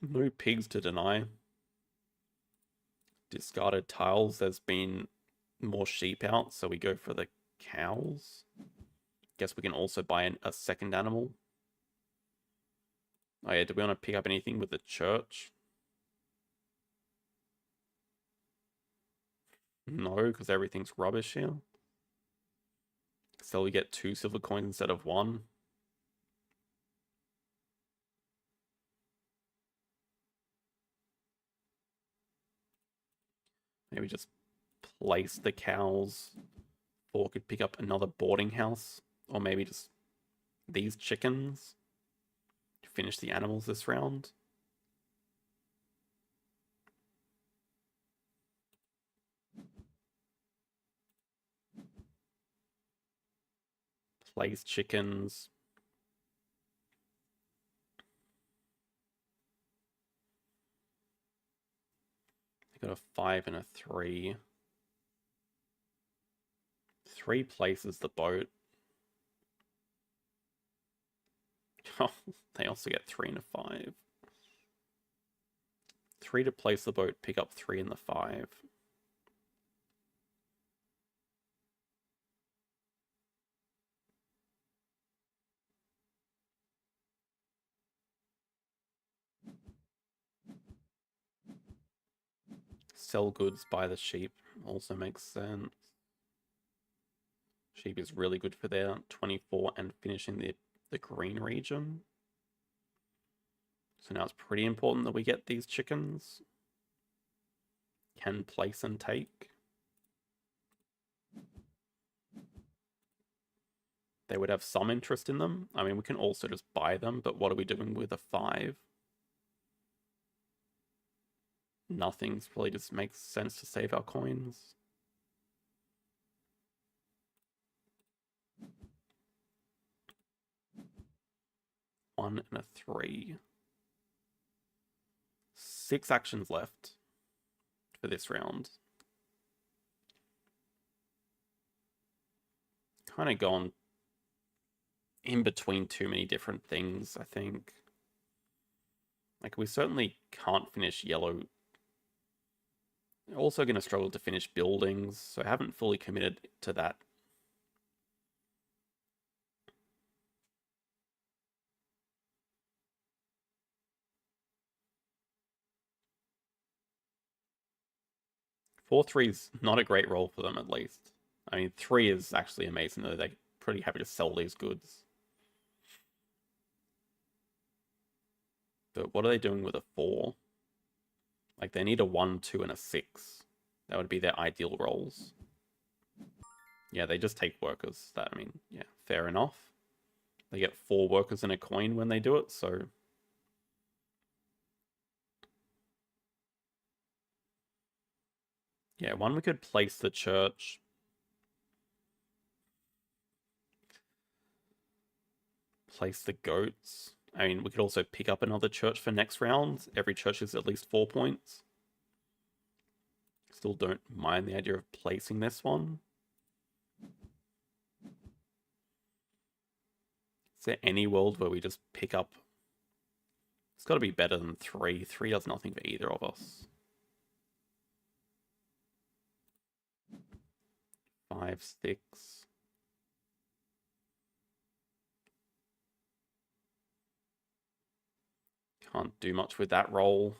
No pigs to deny. Discarded tiles. There's been more sheep out, so we go for the cows. Guess we can also buy a second animal. Oh yeah, do we want to pick up anything with the church? No, because everything's rubbish here. So we get 2 silver coins instead of 1. Maybe just place the cows. Or could pick up another boarding house. Or maybe just these chickens to finish the animals this round. Place chickens. They got a 5 and a 3. 3 places the boat. Oh, they also get 3 and a 5. 3 to place the boat, pick up 3 in the 5. Sell goods, buy the sheep also makes sense. Sheep is really good for their 24 and finishing the green region. So now it's pretty important that we get these chickens. Can place and take. They would have some interest in them. I mean, we can also just buy them, but what are we doing with a 5? Nothing's probably just makes sense to save our coins. One and a 3. 6 actions left for this round. Kind of gone in between too many different things, I think. Like, we certainly can't finish yellow. Also going to struggle to finish buildings, so I haven't fully committed to that. Four three is not a great roll for them, at least. I mean, 3 is actually amazing, though. They're pretty happy to sell these goods. But what are they doing with a 4? Like, they need a 1, 2, and a 6. That would be their ideal rolls. Yeah, they just take workers. That, I mean, yeah, fair enough. They get 4 workers and a coin when they do it, so... Yeah, one, we could place the church. place the goats. I mean, we could also pick up another church for next round. Every church is at least 4 points. Still don't mind the idea of placing this one. Is there any world where we just pick up? It's got to be better than 3. 3 does nothing for either of us. 5, 6. Can't do much with that roll.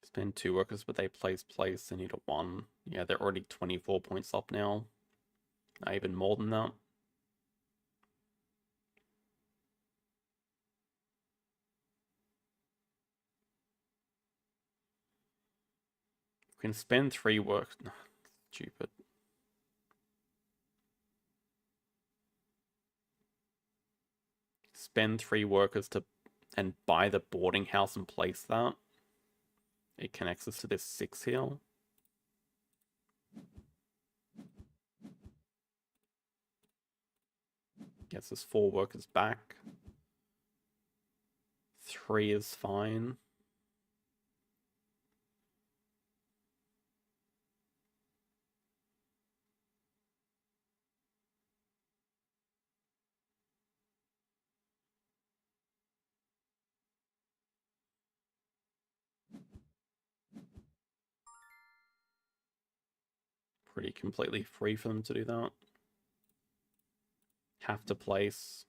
Spend 2 workers, but they place. They need a 1. Yeah, they're already 24 points up now. Not even more than that. We can spend 3 work. Stupid. Spend 3 workers to and buy the boarding house and place that. It connects us to this 6 here. Gets us 4 workers back. 3 is fine. Pretty completely free for them to do that. Have to place.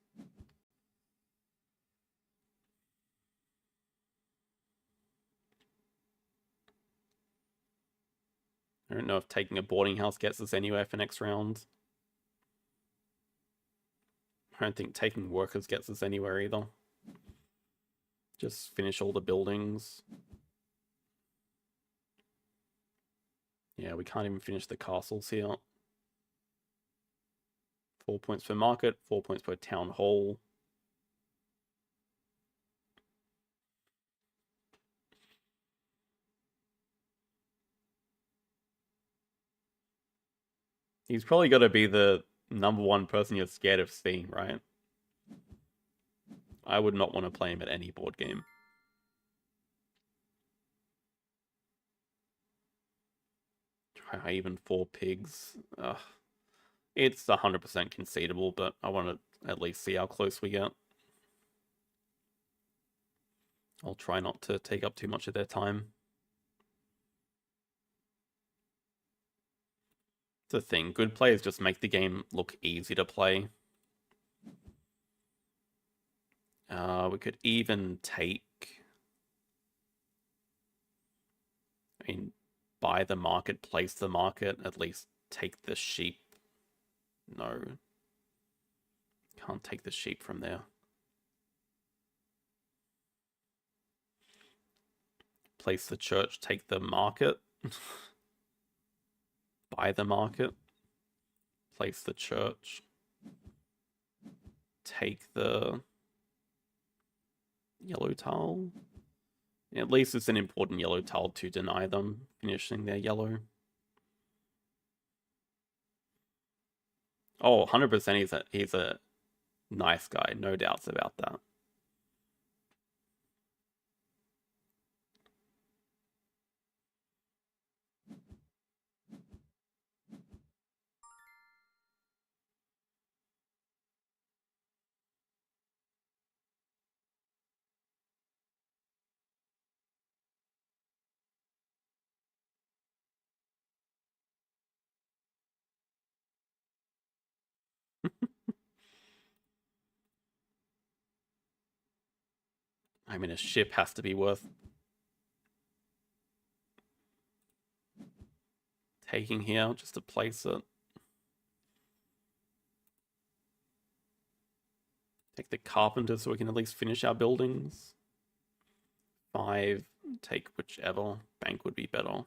I don't know if taking a boarding house gets us anywhere for next round. I don't think taking workers gets us anywhere either. Just finish all the buildings. Yeah, we can't even finish the castles here. 4 points per market, 4 points per town hall. He's probably got to be the #1 person you're scared of seeing, right? I would not want to play him at any board game. Try even 4 pigs. It's 100% concedable, but I want to at least see how close we get. I'll try not to take up too much of their time. The thing, good players just make the game look easy to play. We could even take... I mean, buy the market, place the market, at least take the sheep. No. Can't take the sheep from there. Place the church, take the market. Buy the market. Place the church. Take the yellow tile. At least it's an important yellow tile to deny them finishing their yellow. Oh, 100% he's a nice guy, no doubts about that. I mean, a ship has to be worth taking here just to place it. Take the carpenter so we can at least finish our buildings. 5, take whichever. Bank would be better.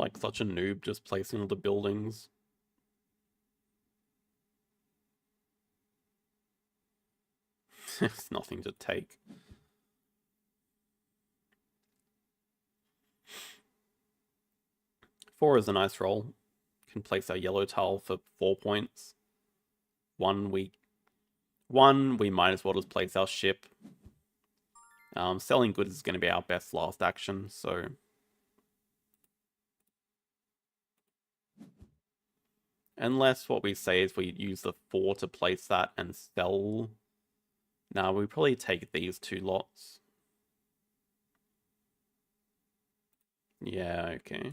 Like such a noob just placing all the buildings. There's nothing to take. Four is a nice roll. Can place our yellow tile for 4 points. One, we might as well just place our ship. Selling goods is going to be our best last action, so... Unless what we say is we use the 4 to place that and sell... Nah, we probably take these 2 lots. Yeah, okay.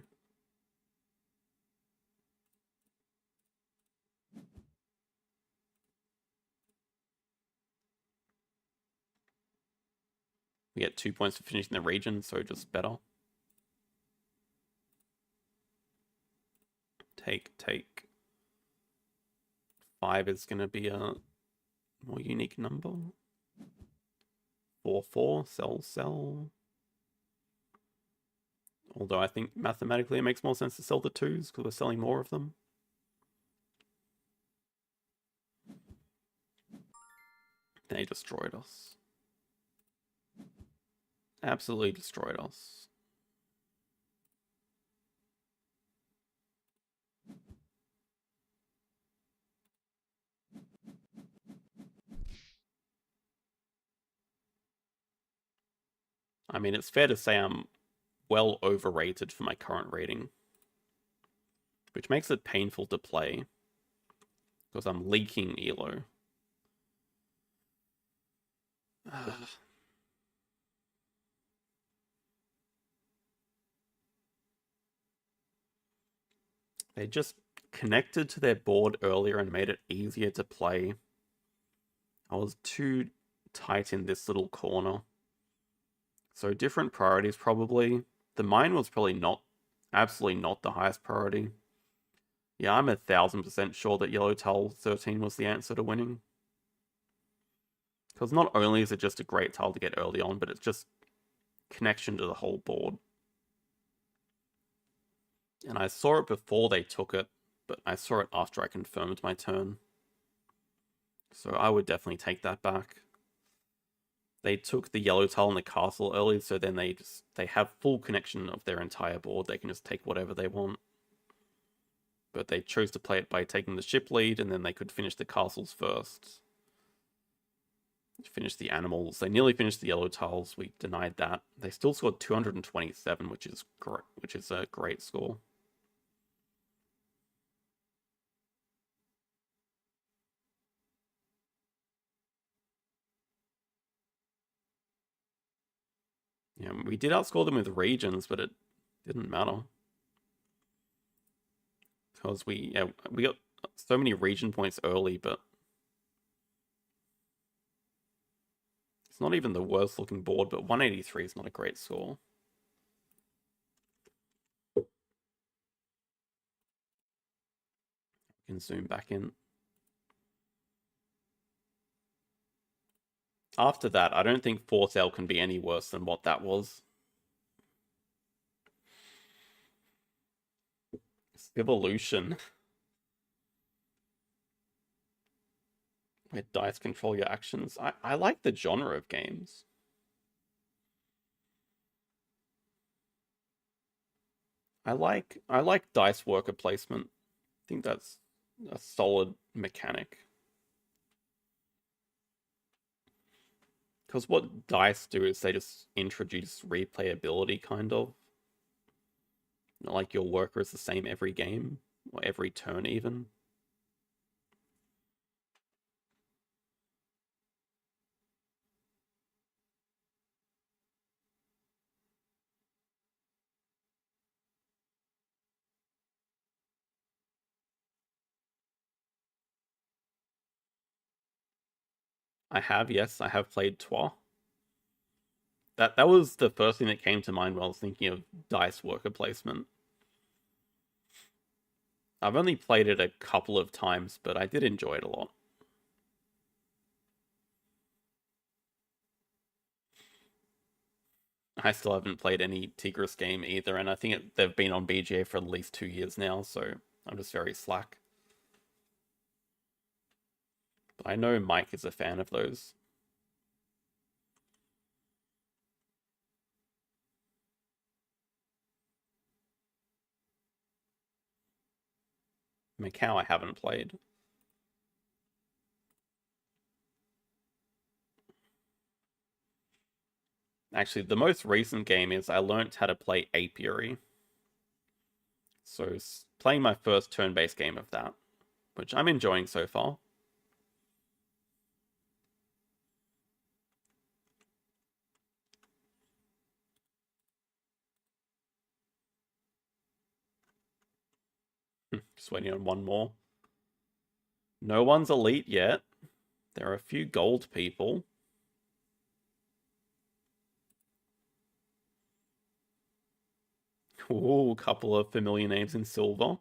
We get 2 points for finishing the region, so just better. Take. 5 is going to be a more unique number. 4, sell. Although I think mathematically it makes more sense to sell the 2s because we're selling more of them. They destroyed us. Absolutely destroyed us. I mean, it's fair to say I'm well overrated for my current rating, which makes it painful to play because I'm leaking elo. They just connected to their board earlier and made it easier to play. I was too tight in this little corner. So different priorities probably. The mine was probably absolutely not the highest priority. Yeah, I'm 1000% sure that yellow tile 13 was the answer to winning. Because not only is it just a great tile to get early on, but it's just connection to the whole board. And I saw it before they took it, but I saw it after I confirmed my turn. So I would definitely take that back. They took the yellow tile in the castle early, so then they have full connection of their entire board. They can just take whatever they want. But they chose to play it by taking the ship lead, and then they could finish the castles first. Finish the animals. They nearly finished the yellow tiles. We denied that. They still scored 227, which is a great score. Yeah, we did outscore them with regions, but it didn't matter. Because we got so many region points early, but it's not even the worst looking board, but 183 is not a great score. We can zoom back in. After that, I don't think Fort Ale can be any worse than what that was. Evolution. Where dice control your actions. I like the genre of games. I like dice worker placement. I think that's a solid mechanic. Because what dice do is they just introduce replayability, kind of. Not like your worker is the same every game, or every turn even. I have, yes, I have played Trois. That was the first thing that came to mind when I was thinking of dice worker placement. I've only played it a couple of times, but I did enjoy it a lot. I still haven't played any Tigris game either, and I think they've been on BGA for at least 2 years now, so I'm just very slack. But I know Mike is a fan of those. Macau I haven't played. Actually, the most recent game is I learnt how to play Apiary. So playing my first turn-based game of that, which I'm enjoying so far. Just waiting on one more. No one's elite yet. There are a few gold people. Ooh, a couple of familiar names in silver.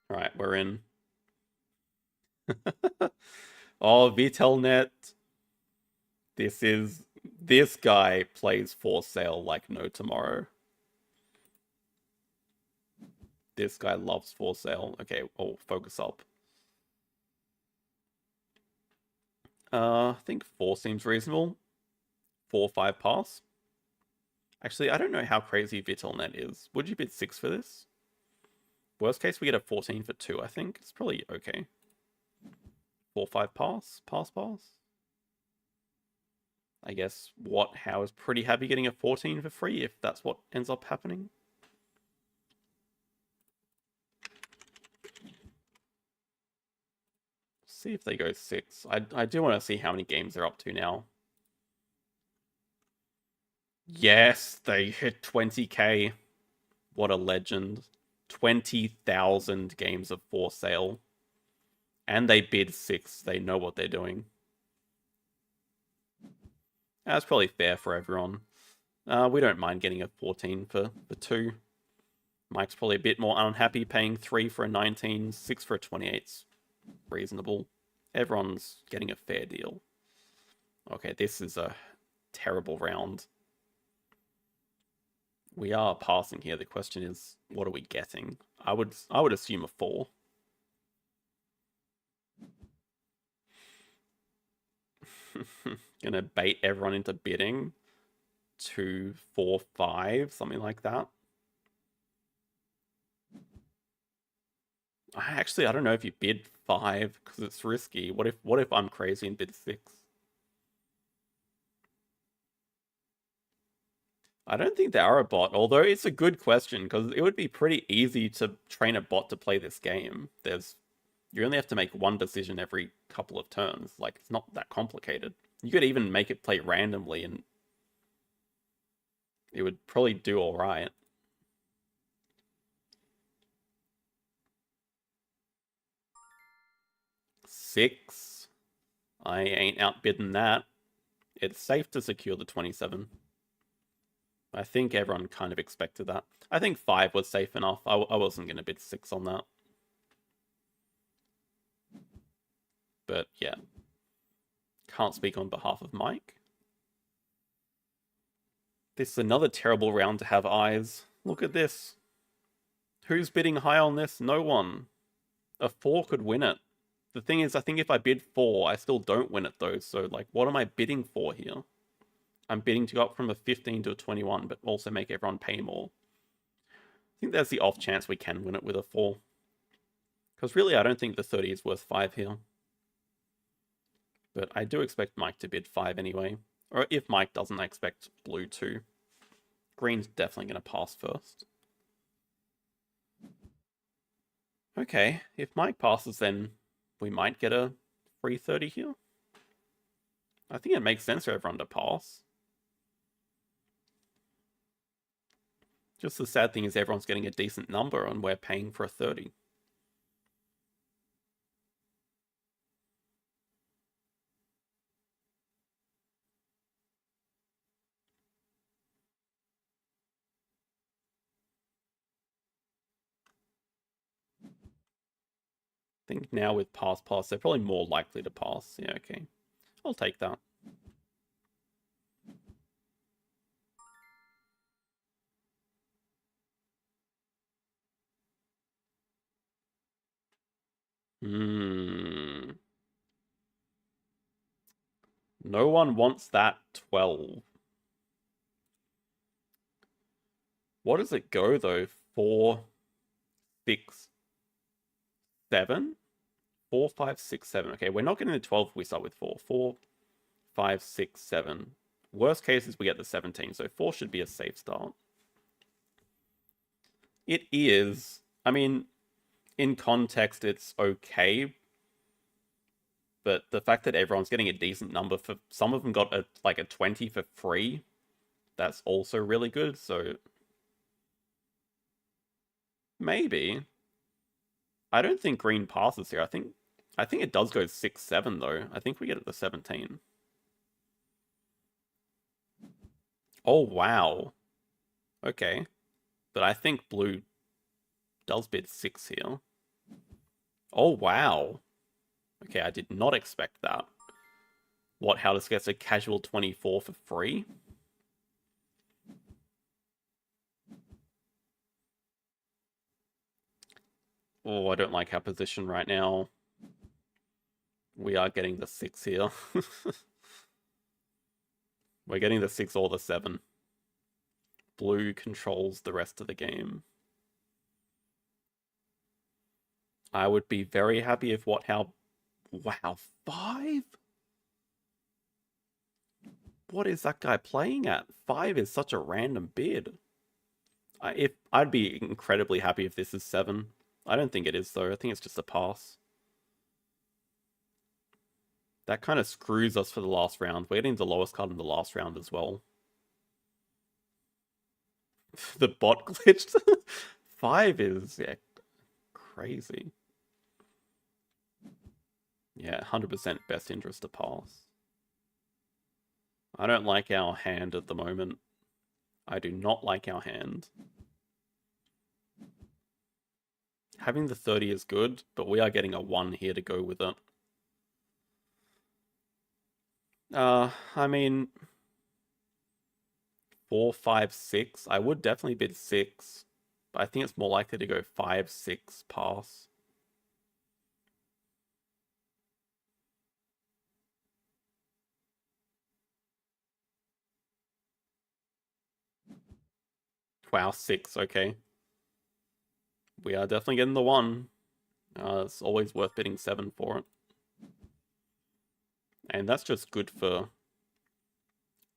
All right, we're in. Oh, VTelnet. This guy plays for sale like no tomorrow. This guy loves for sale. Okay, oh, focus up. I think 4 seems reasonable. 4-5 pass. Actually, I don't know how crazy VTelnet is. Would you bid 6 for this? Worst case, we get a 14 for 2, I think. It's probably okay. 4-5 pass? Pass. I guess How is pretty happy getting a 14 for free if that's what ends up happening. See if they go 6. I do want to see how many games they're up to now. Yes, they hit 20k. What a legend. 20,000 games of for sale. And they bid 6. They know what they're doing. That's probably fair for everyone. We don't mind getting a 14 for 2. Mike's probably a bit more unhappy paying 3 for a 19, 6 for a 28's reasonable. Everyone's getting a fair deal. Okay, this is a terrible round. We are passing here. The question is, what are we getting? I would assume a 4. Gonna bait everyone into bidding 2, 4, 5, something like that. I don't know if you bid 5 because it's risky. What if I'm crazy and bid 6? I don't think they are a bot, although it's a good question because it would be pretty easy to train a bot to play this game. You only have to make one decision every couple of turns. Like, it's not that complicated. You could even make it play randomly and it would probably do all right. Six. I ain't outbidding that. It's safe to secure the 27. I think everyone kind of expected that. I think 5 was safe enough. I wasn't going to bid 6 on that. But yeah. Can't speak on behalf of Mike. This is another terrible round to have eyes. Look at this. Who's bidding high on this? No one. A 4 could win it. The thing is, I think if I bid 4, I still don't win it though. So, like, what am I bidding for here? I'm bidding to go up from a 15 to a 21, but also make everyone pay more. I think there's the off chance we can win it with a 4. Because really, I don't think the 30 is worth 5 here. But I do expect Mike to bid 5 anyway. Or if Mike doesn't, I expect blue too. Green's definitely going to pass first. Okay, if Mike passes, then we might get a free 30 here. I think it makes sense for everyone to pass. Just the sad thing is everyone's getting a decent number and we're paying for a 30. think now with pass, they're probably more likely to pass. Yeah, okay. I'll take that. Hmm. No one wants that 12. What does it go, though? 4, 6, 7? 4, 5, 6, 7. Okay, we're not getting the 12 if we start with 4. 4, 5, 6, 7. Worst case is we get the 17, so 4 should be a safe start. It is. I mean, in context, it's okay. But the fact that everyone's getting a decent number for... Some of them got a 20 for free. That's also really good, so... Maybe. I don't think green passes here. I think it does go 6, 7, though. I think we get it to 17. Oh, wow. Okay. But I think blue does bid 6 here. Oh, wow. Okay, I did not expect that. What, how this gets a casual 24 for free? Oh, I don't like our position right now. We are getting the 6 here. We're getting the 6 or the 7. Blue controls the rest of the game. I would be very happy if how... Wow, 5? What is that guy playing at? 5 is such a random bid. I'd be incredibly happy if this is 7. I don't think it is, though. I think it's just a pass. That kind of screws us for the last round. We're getting the lowest card in the last round as well. The bot glitched. 5 is, yeah, crazy. Yeah, 100% best interest to pass. I don't like our hand at the moment. I do not like our hand. Having the 30 is good, but we are getting a 1 here to go with it. I mean... 4, 5, 6. I would definitely bid 6. But I think it's more likely to go 5, 6, pass. Wow, 6, okay. We are definitely getting the 1. It's always worth bidding 7 for it. And that's just good for...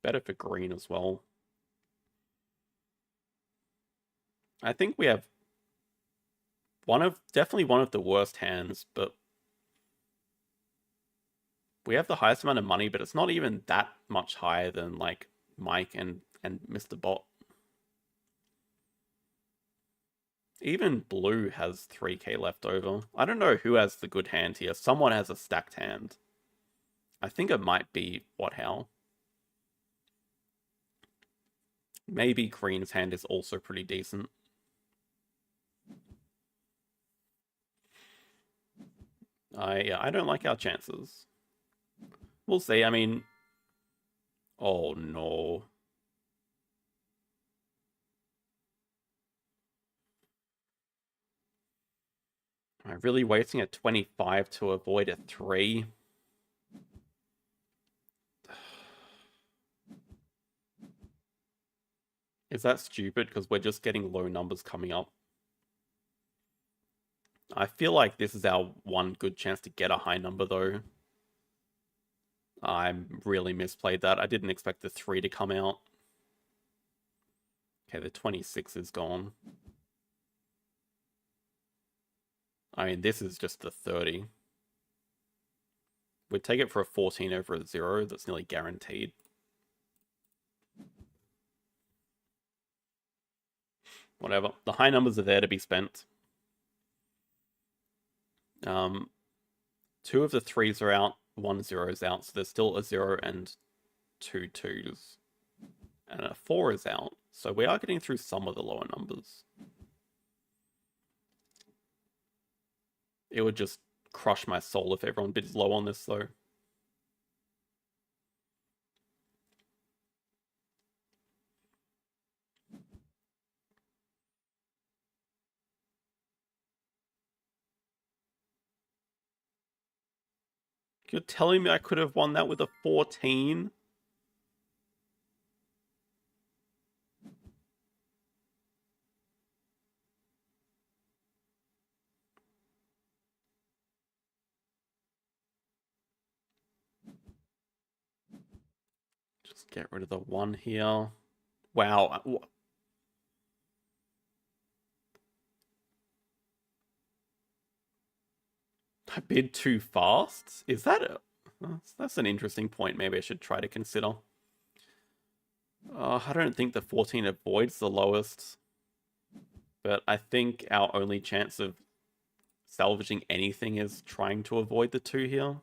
Better for green as well. I think we have... Definitely one of the worst hands, but... We have the highest amount of money, but it's not even that much higher than, like, Mike and Mr. Bot. Even blue has 3k left over. I don't know who has the good hand here. Someone has a stacked hand. I think it might be how. Maybe green's hand is also pretty decent. I don't like our chances. We'll see. I mean... Oh, no. Am I really wasting a 25 to avoid a 3? Is that stupid? Because we're just getting low numbers coming up. I feel like this is our one good chance to get a high number, though. I really misplayed that. I didn't expect the 3 to come out. Okay, the 26 is gone. I mean, this is just the 30. We'd take it for a 14 over a 0. That's nearly guaranteed. Whatever. The high numbers are there to be spent. 2 of the 3s are out. 1 0 is out. So there's still a 0 and 2 2s. And a 4 is out. So we are getting through some of the lower numbers. It would just crush my soul if everyone bids low on this, though. You're telling me I could have won that with a 14? Just get rid of the 1 here. Wow. I bid too fast? Is that a... That's an interesting point. Maybe I should try to consider. I don't think the 14 avoids the lowest. But I think our only chance of salvaging anything is trying to avoid the 2 here.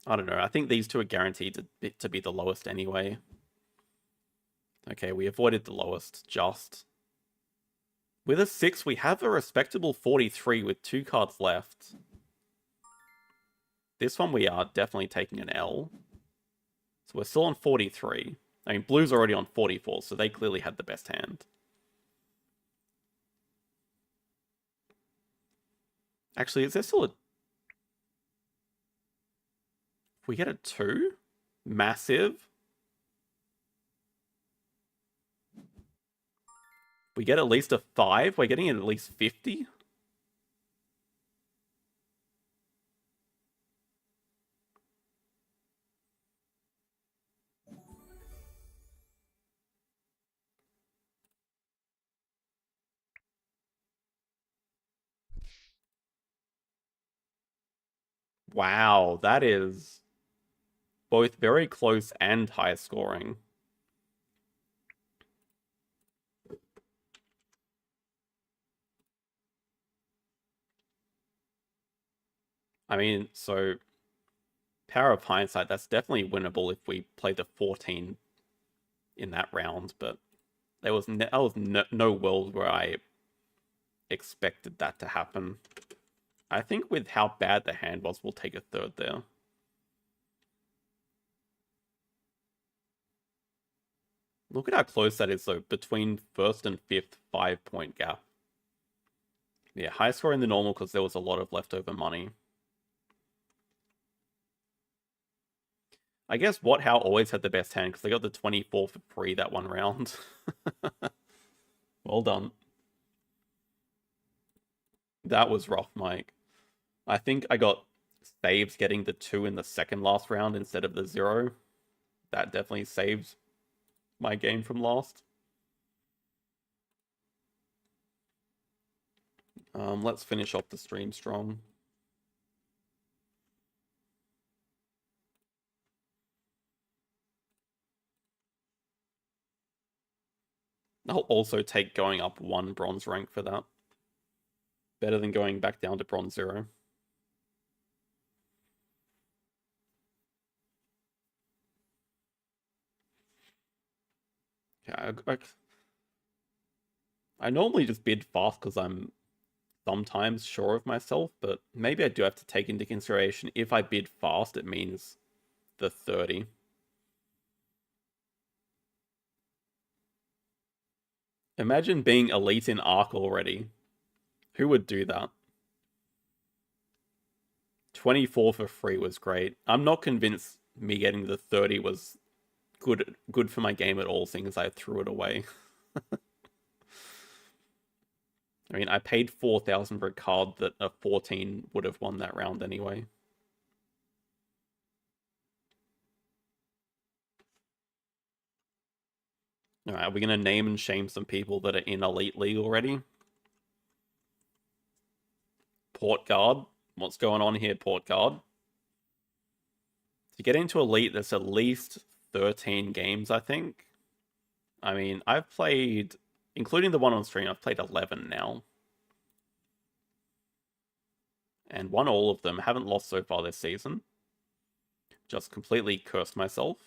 I don't know. I think these two are guaranteed to be the lowest anyway. Okay, we avoided the lowest, just. With a 6, we have a respectable 43 with 2 cards left. This one we are definitely taking an L. So we're still on 43. I mean, blue's already on 44, so they clearly had the best hand. Actually, is there still a... If we get a 2? Massive. We get at least a 5? We're getting at least 50? Wow, that is both very close and high scoring. I mean, so power of hindsight, that's definitely winnable if we play the 14 in that round, but there was no world where I expected that to happen. I think with how bad the hand was, we'll take a 3rd there. Look at how close that is, though, between 1st and 5th, 5-point gap. Yeah, high scoring than normal because there was a lot of leftover money. I guess What How always had the best hand because they got the 24 for free that one round. Well done. That was rough, Mike. I think I got saves getting the 2 in the second last round instead of the 0. That definitely saves my game from last. Let's finish off the stream strong. I'll also take going up 1 bronze rank for that. Better than going back down to bronze 0. Yeah, I normally just bid fast because I'm sometimes sure of myself, but maybe I do have to take into consideration if I bid fast, it means the 30. Imagine being elite in Ark already. Who would do that? 24 for free was great. I'm not convinced me getting the 30 was good for my game at all, seeing as I threw it away. I mean, I paid 4,000 for a card that a 14 would have won that round anyway. Alright, are we going to name and shame some people that are in Elite League already? Port Guard. What's going on here, Port Guard? To get into Elite, there's at least 13 games, I think. I mean, I've played, including the one on stream, I've played 11 now. And won all of them. Haven't lost so far this season. Just completely cursed myself.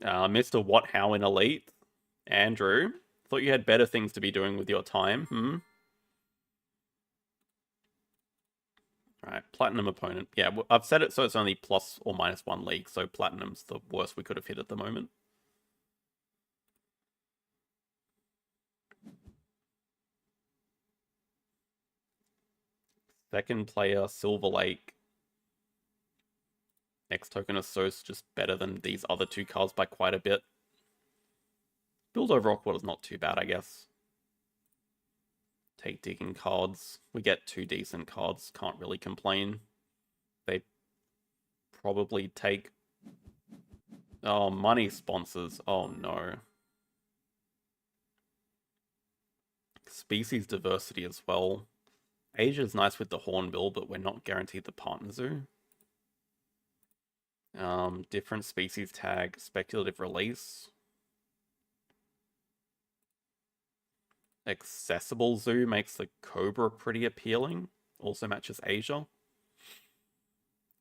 Mr. What How in Elite. Andrew, thought you had better things to be doing with your time, Right, Platinum opponent. Yeah, I've set it so it's only plus or minus 1 league, so Platinum's the worst we could have hit at the moment. Second player, Silver Lake. X token is so just better than these other two cards by quite a bit. Build over Rockwater is not too bad, I guess. Take digging cards. We get 2 decent cards. Can't really complain. They probably take... Oh, money sponsors. Oh, no. Species diversity as well. Asia's nice with the Hornbill, but we're not guaranteed the Partner Zoo. Different species tag. Speculative release. Accessible Zoo makes the Cobra pretty appealing. Also matches Asia.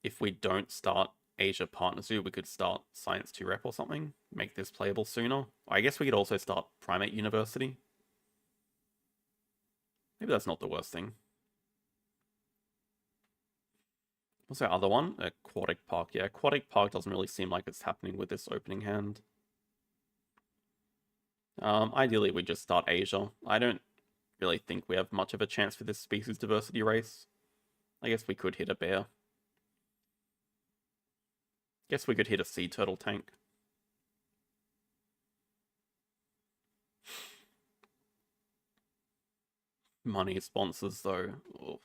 If we don't start Asia Partner Zoo, we could start Science 2 Rep or something. Make this playable sooner. I guess we could also start Primate University. Maybe that's not the worst thing. What's our other one? Aquatic Park. Yeah, Aquatic Park doesn't really seem like it's happening with this opening hand. Ideally, we just start Asia. I don't really think we have much of a chance for this species diversity race. I guess we could hit a bear. Guess we could hit a sea turtle tank. Money sponsors, though. Oof.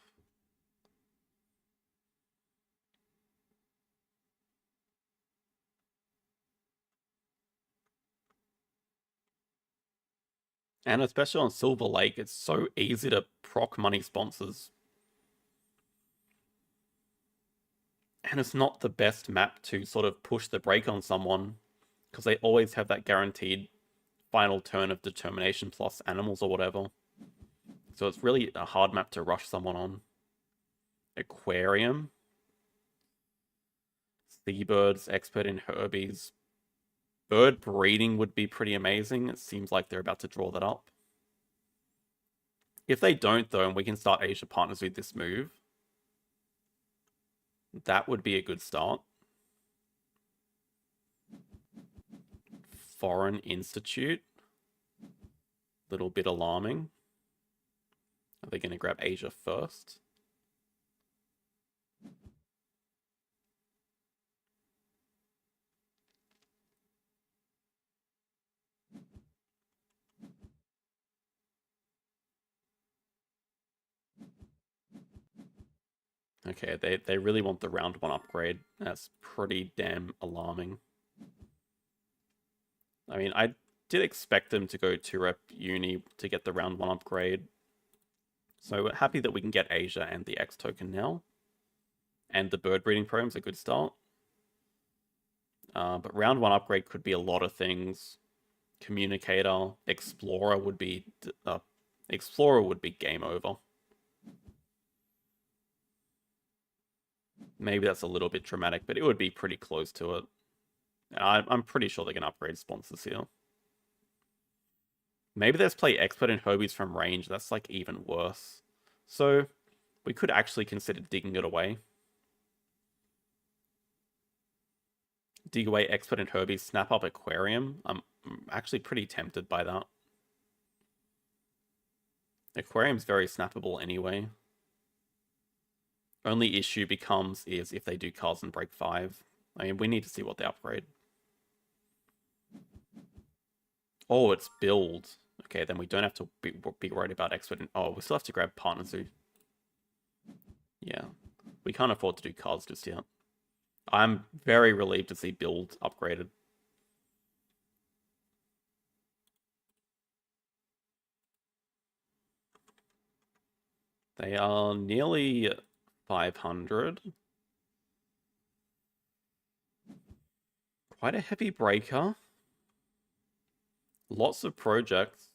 And especially on Silver Lake, it's so easy to proc money sponsors. And it's not the best map to sort of push the brake on someone, because they always have that guaranteed final turn of determination plus animals or whatever. So it's really a hard map to rush someone on. Aquarium. Seabirds, expert in herbies. Bird breeding would be pretty amazing. It seems like they're about to draw that up. If they don't, though, and we can start Asia Partners with this move, that would be a good start. Foreign Institute. Little bit alarming. Are they going to grab Asia first? Okay, they really want the round 1 upgrade. That's pretty damn alarming. I mean, I did expect them to go 2-rep uni to get the round 1 upgrade. So we're happy that we can get Asia and the X token now. And the bird breeding program's a good start. But round 1 upgrade could be a lot of things. Communicator, Explorer would be game over. Maybe that's a little bit dramatic, but it would be pretty close to it. I'm pretty sure they can upgrade sponsors here. Maybe let's play Expert in Herbies from range. That's like even worse. So we could actually consider digging it away. Dig away Expert in Herbies, snap up Aquarium. I'm actually pretty tempted by that. Aquarium's very snappable anyway. Only issue becomes is if they do cards and break 5. I mean, we need to see what they upgrade. Oh, it's build. Okay, then we don't have to be worried about Expert. Oh, we still have to grab Partner Zoo. Yeah, we can't afford to do cards just yet. I'm very relieved to see build upgraded. They are nearly 500. Quite a heavy breaker. Lots of projects.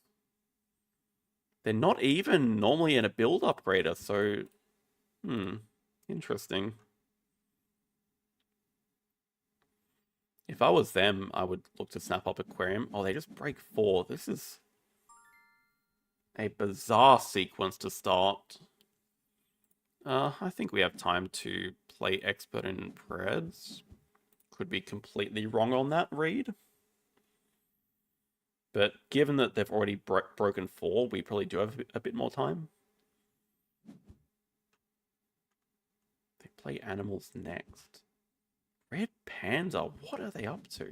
They're not even normally in a build upgrader, so... interesting. If I was them, I would look to snap up Aquarium. Oh, they just break 4. This is a bizarre sequence to start. I think we have time to play expert in Preds. Could be completely wrong on that read. But given that they've already broken 4, we probably do have a bit more time. They play animals next. Red Panda, what are they up to?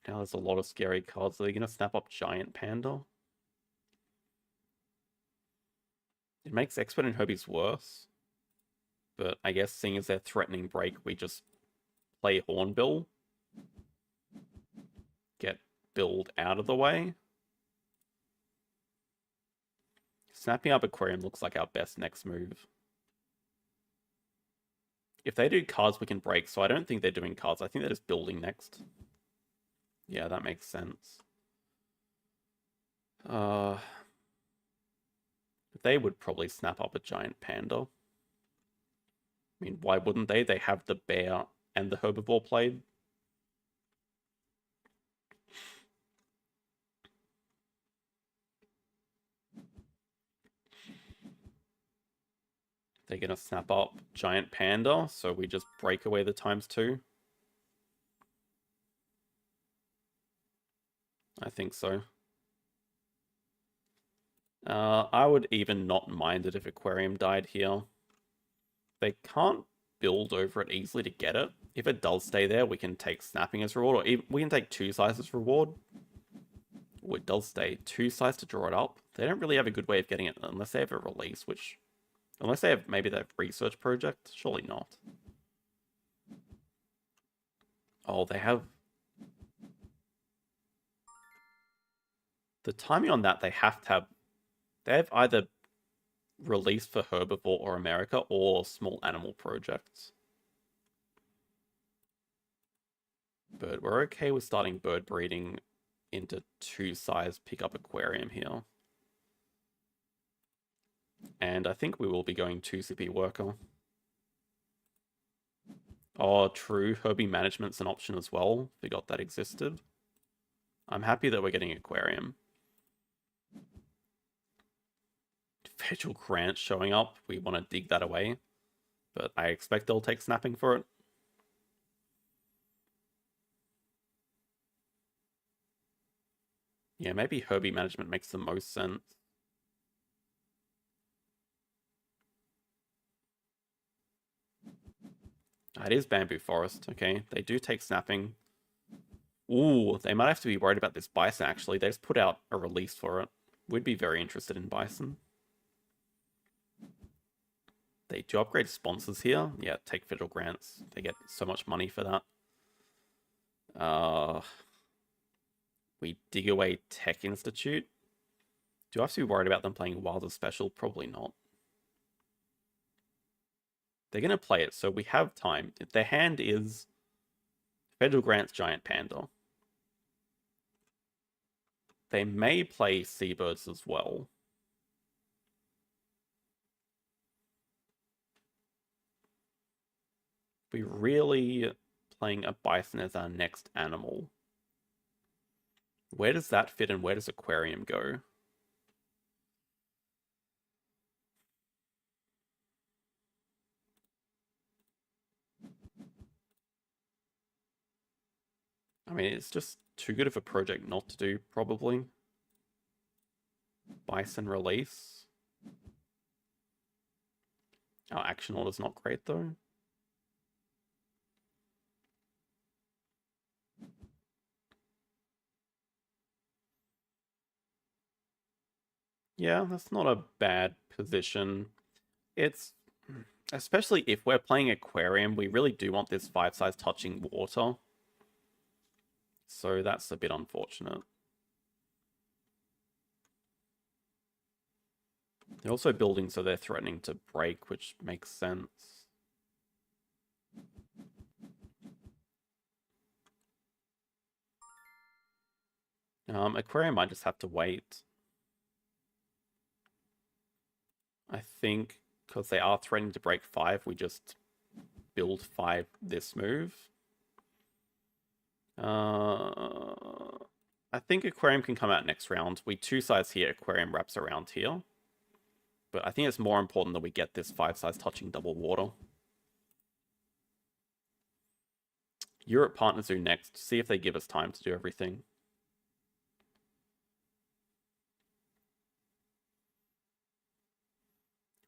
Now there's a lot of scary cards. Are they going to snap up Giant Panda? It makes Expert and Herbies worse. But I guess seeing as they're threatening break, we just play Hornbill. Get build out of the way. Snapping up Aquarium looks like our best next move. If they do cards, we can break, so I don't think they're doing cards. I think they're just building next. Yeah, that makes sense. They would probably snap up a Giant Panda. I mean, why wouldn't they? They have the bear and the herbivore played. They're going to snap up Giant Panda, so we just break away the ×2. I think so. I would even not mind it if Aquarium died here. They can't build over it easily to get it. If it does stay there, we can take snapping as reward, or even, we can take 2 sizes reward. Oh, it does stay 2 sizes to draw it up. They don't really have a good way of getting it unless they have a release, which... Unless they have, maybe they have research project. Surely not. Oh, they have... The timing on that, they have to have... They have either release for herbivore or America or small animal projects. But we're okay with starting bird breeding into 2 size pickup aquarium here. And I think we will be going 2 CP worker. Oh, true. Herbie management's an option as well. Forgot that existed. I'm happy that we're getting aquarium. Federal grant showing up. We want to dig that away. But I expect they'll take snapping for it. Yeah, maybe Herbie management makes the most sense. It is Bamboo Forest, okay. They do take snapping. Ooh, they might have to be worried about this Bison, actually. They just put out a release for it. We'd be very interested in Bison. They do upgrade sponsors here. Yeah, take federal grants. They get so much money for that. We dig away Tech Institute. Do I have to be worried about them playing Wilder Special? Probably not. They're going to play it, so we have time. Their hand is Federal Grants Giant Panda. They may play Seabirds as well. We're really playing a Bison as our next animal. Where does that fit and where does Aquarium go? I mean, it's just too good of a project not to do, probably. Bison release. Our action order's not great, though. Yeah, that's not a bad position. It's... Especially if we're playing Aquarium, we really do want this 5 size touching water. So that's a bit unfortunate. They're also building, so they're threatening to break, which makes sense. Aquarium might just have to wait. I think because they are threatening to break 5, we just build 5 this move. I think Aquarium can come out next round. We 2-size here, Aquarium wraps around here. But I think it's more important that we get this 5-size touching double water. Europe Partner Zoo next. See if they give us time to do everything.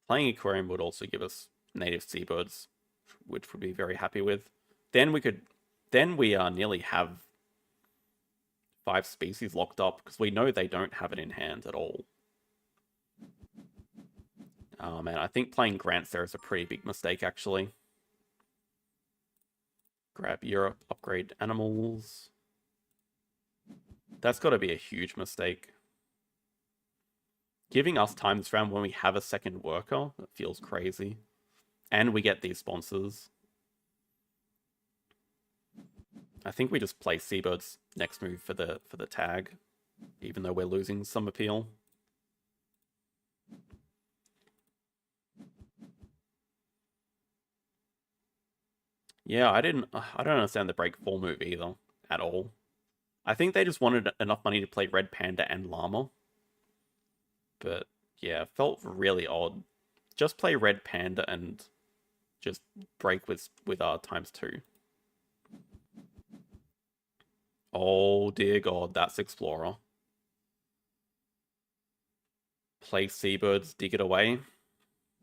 Playing Aquarium would also give us native seabirds, which would be very happy with. Then we nearly have 5 species locked up because we know they don't have it in hand at all. Oh man, I think playing Grants there is a pretty big mistake actually. Grab Europe, upgrade animals. That's got to be a huge mistake. Giving us time this round when we have a second worker, that feels crazy. And we get these sponsors. I think we just play Seabirds next move for the tag, even though we're losing some appeal. Yeah, I don't understand the break 4 move either, at all. I think they just wanted enough money to play Red Panda and Llama. But yeah, felt really odd. Just play Red Panda and just break with ×2. Oh dear god, that's Explorer. Play Seabirds, dig it away.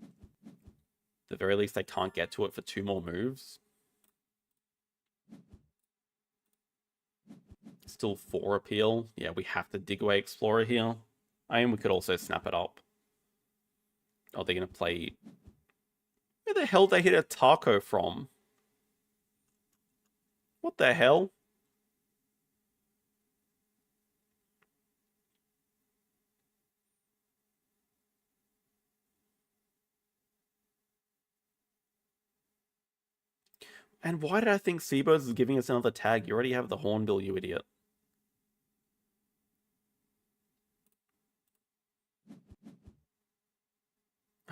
At the very least, they can't get to it for 2 more moves. Still 4 appeal. Yeah, we have to dig away Explorer here. I mean, we could also snap it up. Oh, they're going to play... Where the hell they hit a taco from? What the hell? And why did I think Seabirds is giving us another tag? You already have the Hornbill, you idiot.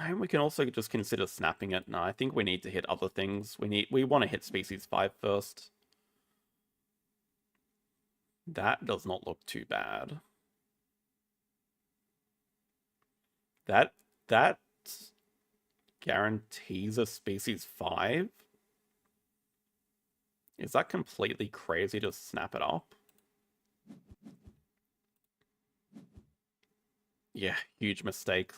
And we can also just consider snapping it. No, I think we need to hit other things. We want to hit species 5 first. That does not look too bad. That guarantees a species 5? Is that completely crazy to snap it up? Yeah, huge mistake.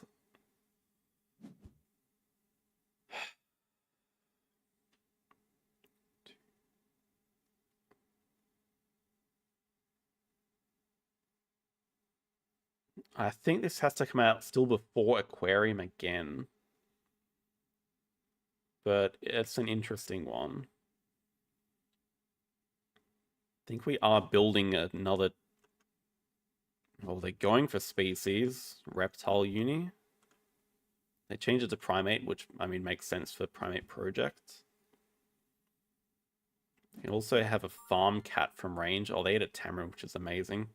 I think this has to come out still before Aquarium again. But it's an interesting one. I think we are building another... Well, they're going for species. Reptile Uni. They changed it to Primate, which, I mean, makes sense for Primate Project. You can also have a Farm Cat from range. Oh, they had a Tamarin, which is amazing.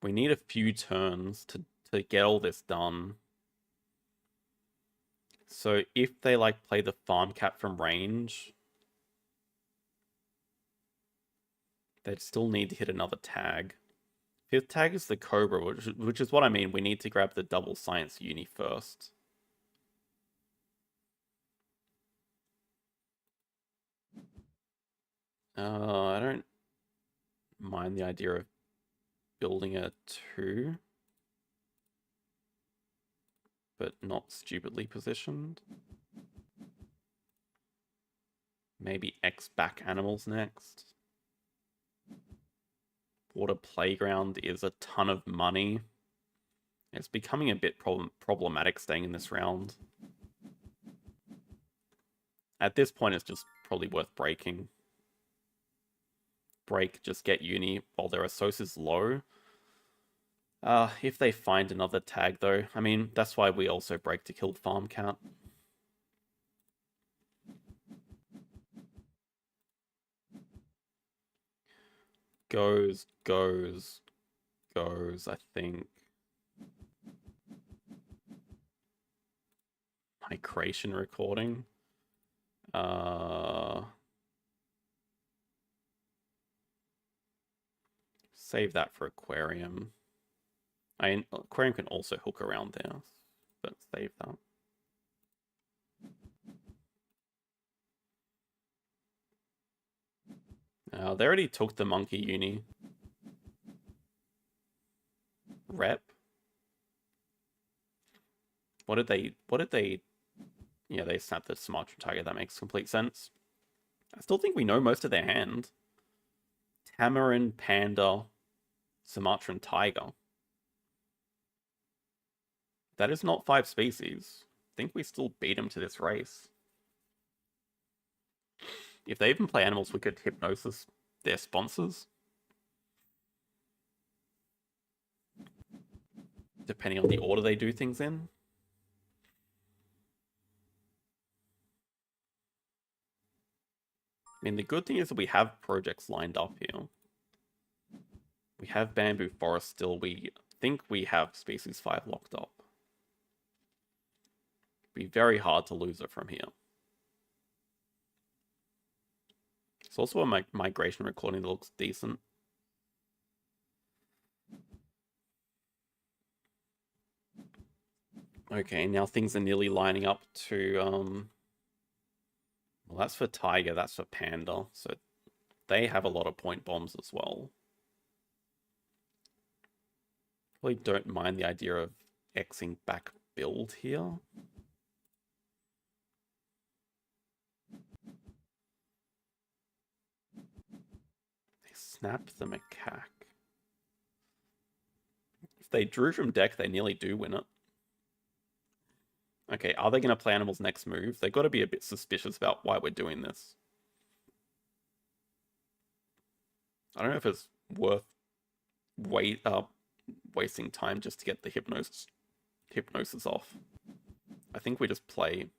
We need a few turns to get all this done. So if they like play the Farm Cat from range, they'd still need to hit another tag. 5th tag is the Cobra, which is what I mean. We need to grab the double Science Uni first. I don't mind the idea of building a 2, but not stupidly positioned. Maybe X back animals next. Water Playground is a ton of money. It's becoming a bit problematic staying in this round. At this point, it's just probably worth breaking. Break, just get Uni while their Asos is low. If they find another tag, though, I mean, that's why we also break to kill Farm Cat. Goes, I think. migration recording. Save that for aquarium. Aquarium can also hook around there, but save that. They already took the monkey uni. Rep. What did they? Yeah, they snapped the Sumatran tiger. That makes complete sense. I still think we know most of their hand. Tamarin, panda, Sumatran tiger. That is not 5 species. I think we still beat them to this race. If they even play animals, we could hypnosis their sponsors. Depending on the order they do things in. I mean, the good thing is that we have projects lined up here. We have Bamboo Forest still. We think we have Species 5 locked up. It'd be very hard to lose it from here. It's also a migration recording that looks decent. Okay, now things are nearly lining up to... Well, that's for tiger, that's for panda. So they have a lot of point bombs as well. Really don't mind the idea of Xing back build here. They snapped the macaque. If they drew from deck, they nearly do win it. Okay, are they going to play animals next move? They've got to be a bit suspicious about why we're doing this. I don't know if it's worth wasting time just to get the hypnosis off. I think we just play...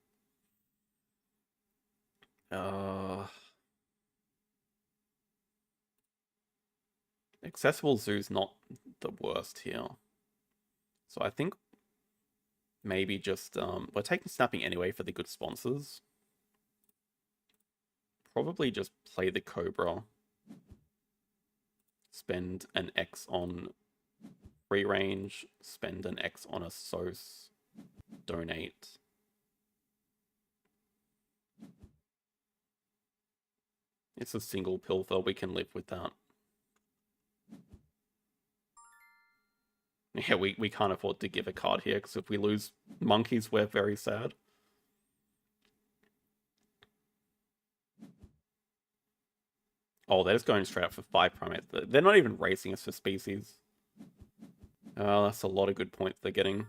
Accessible Zoo's not the worst here. So I think maybe just... we're taking snapping anyway for the good sponsors. Probably just play the Cobra. Spend an X on free range. Spend an X on a SOS. Donate. It's a single pilfer. We can live with that. Yeah, we can't afford to give a card here, because if we lose monkeys, we're very sad. Oh, they're just going straight up for 5 primates. They're not even racing us for species. That's a lot of good points they're getting.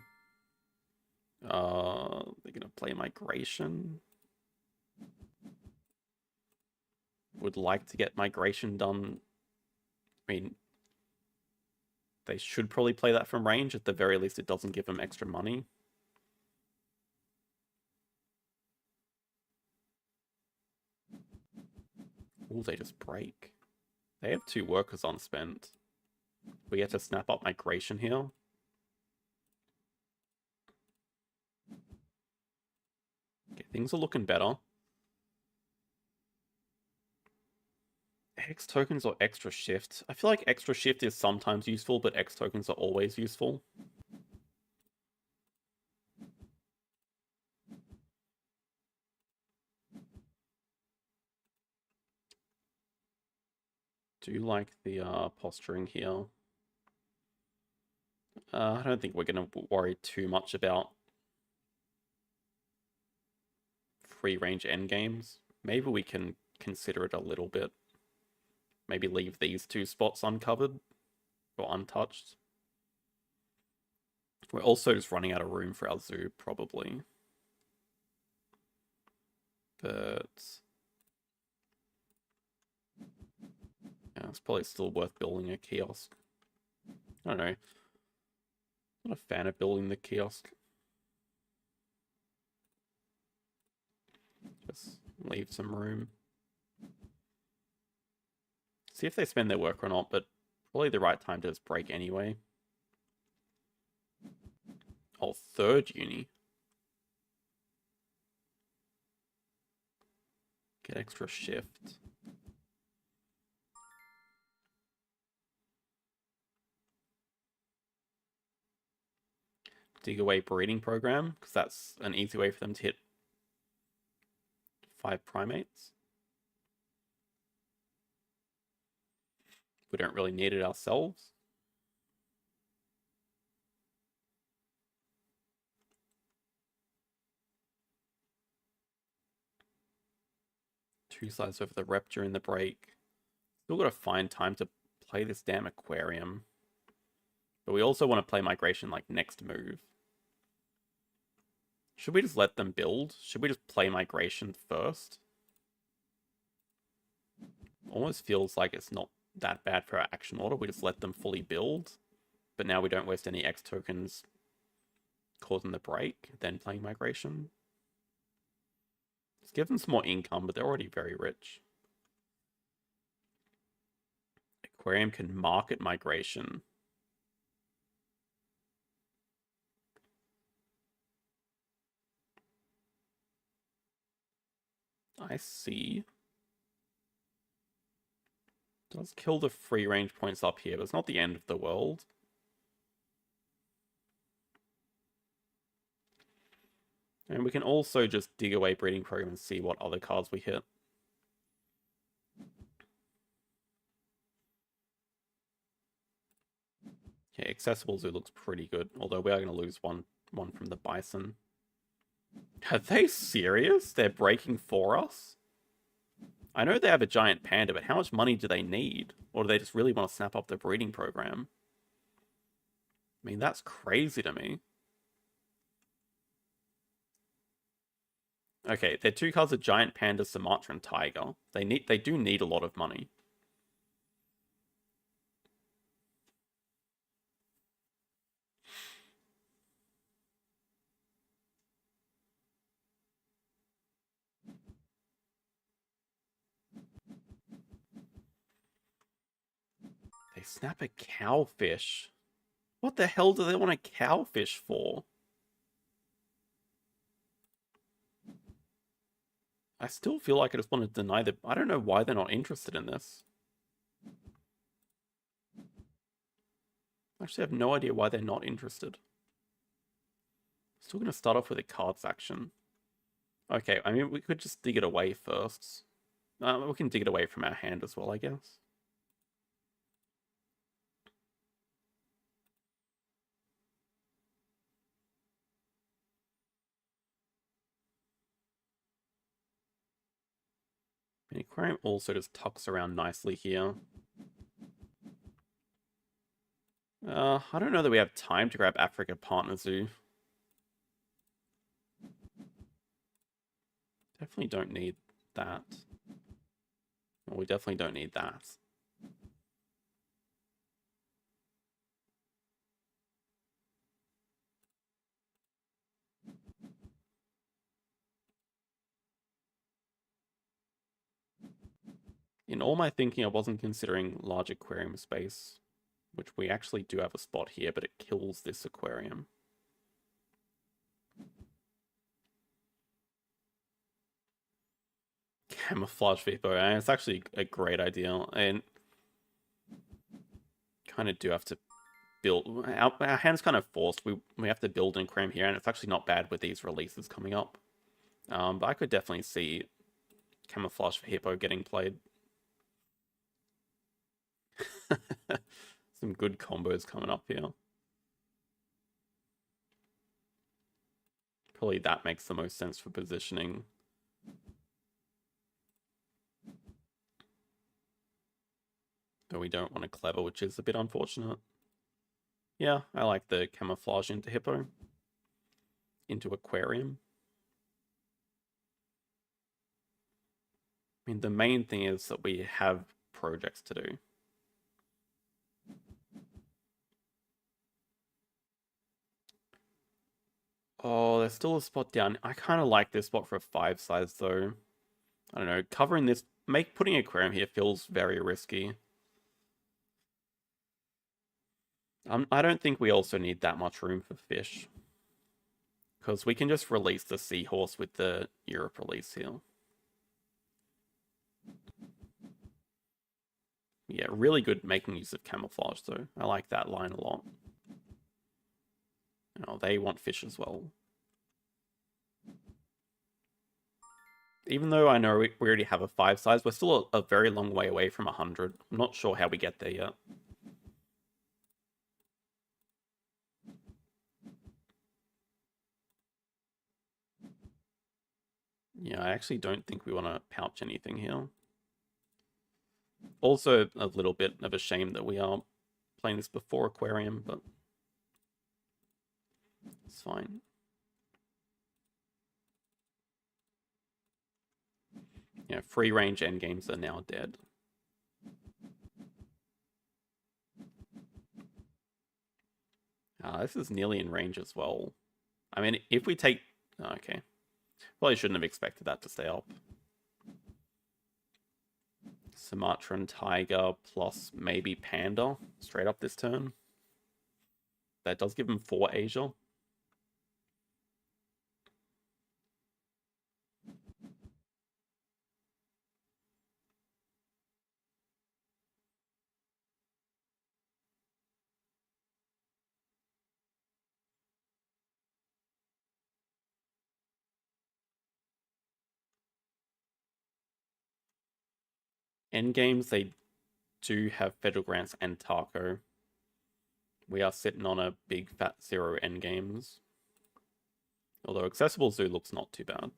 They're going to play migration. Would like to get migration done. I mean, they should probably play that from range. At the very least, it doesn't give them extra money. Oh, they just break. They have 2 workers unspent. We get to snap up migration here. Okay, things are looking better. X tokens or extra shift? I feel like extra shift is sometimes useful, but X tokens are always useful. Do like the posturing here. I don't think we're going to worry too much about free range endgames. Maybe we can consider it a little bit. Maybe leave these 2 spots uncovered or untouched. We're also just running out of room for our zoo, probably. But yeah, it's probably still worth building a kiosk. I don't know. I'm not a fan of building the kiosk. Just leave some room. See if they spend their work or not, but probably the right time to just break anyway. Oh, 3rd uni. Get extra shift. Dig away breeding program, because that's an easy way for them to hit 5 primates. We don't really need it ourselves. Two slides over the rep during the break. Still got to find time to play this damn aquarium. But we also want to play migration like next move. Should we just let them build? Should we just play migration first? Almost feels like it's not that bad for our action order. We just let them fully build. But now we don't waste any X tokens causing the break, then playing migration. Let's give them some more income, but they're already very rich. Aquarium can market migration. I see. Does kill the free range points up here, but it's not the end of the world. And we can also just dig away breeding program and see what other cards we hit. Okay, Accessible Zoo looks pretty good, although we are going to lose one from the Bison. Are they serious? They're breaking for us? I know they have a giant panda, but how much money do they need? Or do they just really want to snap up the breeding program? I mean, that's crazy to me. Okay, their two cards are Giant Panda, Sumatra, and Tiger. They do need a lot of money. They snap a cowfish. What the hell do they want a cowfish for? I still feel like I just want to deny them. I don't know why they're not interested in this. I actually have no idea why they're not interested. Still going to start off with a cards action. Okay, I mean, we could just dig it away first. We can dig it away from our hand as well, I guess. The aquarium also just tucks around nicely here. I don't know that we have time to grab Africa Partner Zoo. Definitely don't need that. Well, we definitely don't need that. In all my thinking, I wasn't considering large aquarium space, which we actually do have a spot here, but it kills this aquarium. Camouflage Vipo, and it's actually a great idea, and kind of do have to build. Our hand's kind of forced. We have to build an aquarium here, and it's actually not bad with these releases coming up. But I could definitely see Camouflage for Hippo getting played. Some good combos coming up here. Probably that makes the most sense for positioning. But we don't want a Clever, which is a bit unfortunate. Yeah, I like the Camouflage into Hippo. Into Aquarium. I mean, the main thing is that we have projects to do. Oh, there's still a spot down. I kind of like this spot for a 5 size, though. I don't know. Covering this, putting Aquarium here feels very risky. I don't think we also need that much room for fish. Because we can just release the Seahorse with the Europe release here. Yeah, really good making use of camouflage, though. I like that line a lot. Oh, they want fish as well. Even though I know we already have a 5 size, we're still a very long way away from 100. I'm not sure how we get there yet. Yeah, I actually don't think we want to pouch anything here. Also, a little bit of a shame that we are playing this before Aquarium, but it's fine. Yeah, free range endgames are now dead. This is nearly in range as well. I mean, if we take... okay. Probably shouldn't have expected that to stay up. Sumatran Tiger plus maybe Panda straight up this turn. That does give him 4 Asia. Endgames, they do have Federal Grants and Taco. We are sitting on a big fat 0 endgames. Although Accessible Zoo looks not too bad.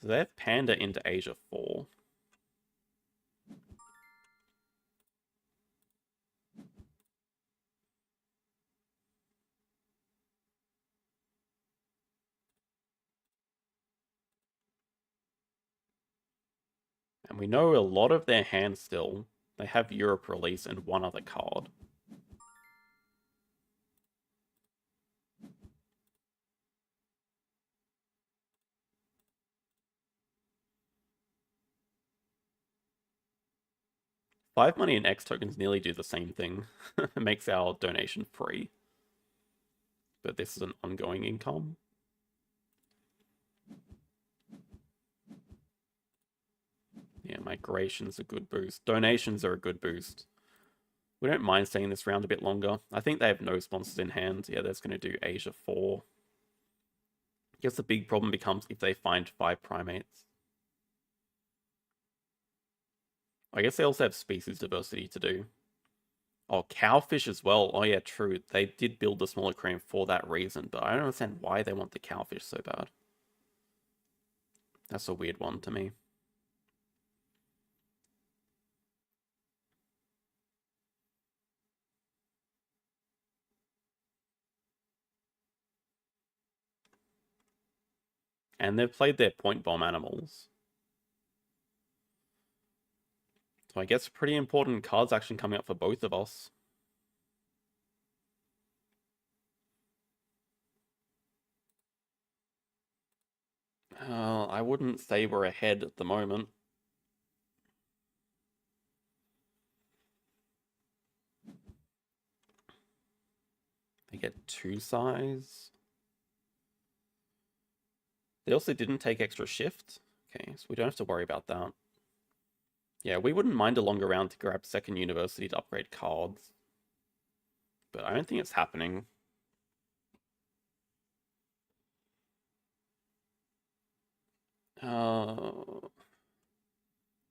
So they have Panda into Asia 4. And we know a lot of their hands still. They have Europe release and one other card. Five money and X tokens nearly do the same thing. It makes our donation free. But this is an ongoing income. Yeah, migration's a good boost. Donations are a good boost. We don't mind staying this round a bit longer. I think they have no sponsors in hand. Yeah, that's going to do Asia 4. I guess the big problem becomes if they find 5 primates. I guess they also have species diversity to do. Oh, cowfish as well. Oh yeah, true. They did build the small aquarium for that reason, but I don't understand why they want the cowfish so bad. That's a weird one to me. And they've played their point bomb animals. So I guess pretty important cards action coming up for both of us. I wouldn't say we're ahead at the moment. They get 2 size. They also didn't take extra shift. Okay, so we don't have to worry about that. Yeah, we wouldn't mind a longer round to grab second university to upgrade cards. But I don't think it's happening.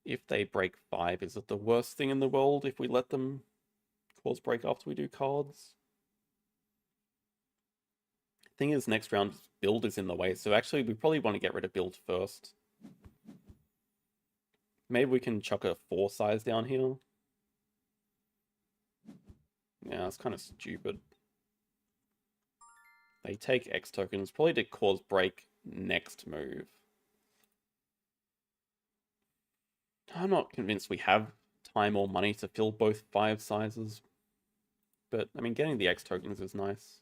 If they break 5, is it the worst thing in the world if we let them cause break after we do cards? Thing is, next round build is in the way, so actually we probably want to get rid of build first. Maybe we can chuck a 4 size down here. Yeah, it's kind of stupid. They take X tokens, probably to cause break next move. I'm not convinced we have time or money to fill both 5 sizes. But, I mean, getting the X tokens is nice.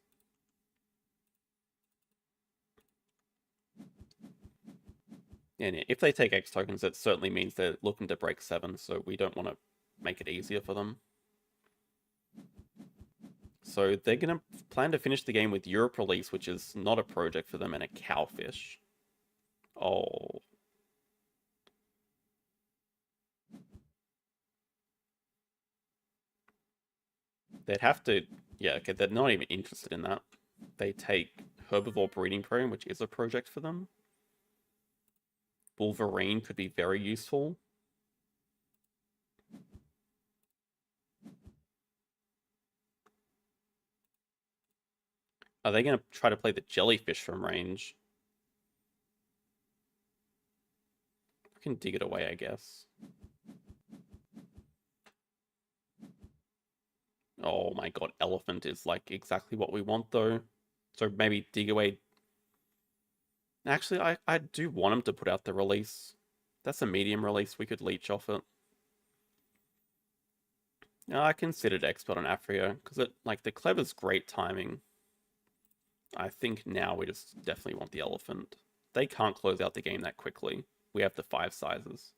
And if they take X tokens, that certainly means they're looking to break 7, so we don't want to make it easier for them. So they're going to plan to finish the game with Europe release, which is not a project for them, and a cowfish. Oh. They'd have to... Yeah, okay, they're not even interested in that. They take Herbivore Breeding Program, which is a project for them. Wolverine could be very useful. Are they going to try to play the Jellyfish from range? We can dig it away, I guess. Oh my god, Elephant is like exactly what we want though. So maybe dig away. Actually, I do want him to put out the release. That's a medium release, we could leech off it. No, I considered Expert on Africa, because it like the Clever's great timing. I think now we just definitely want the Elephant. They can't close out the game that quickly. We have the 5 sizes.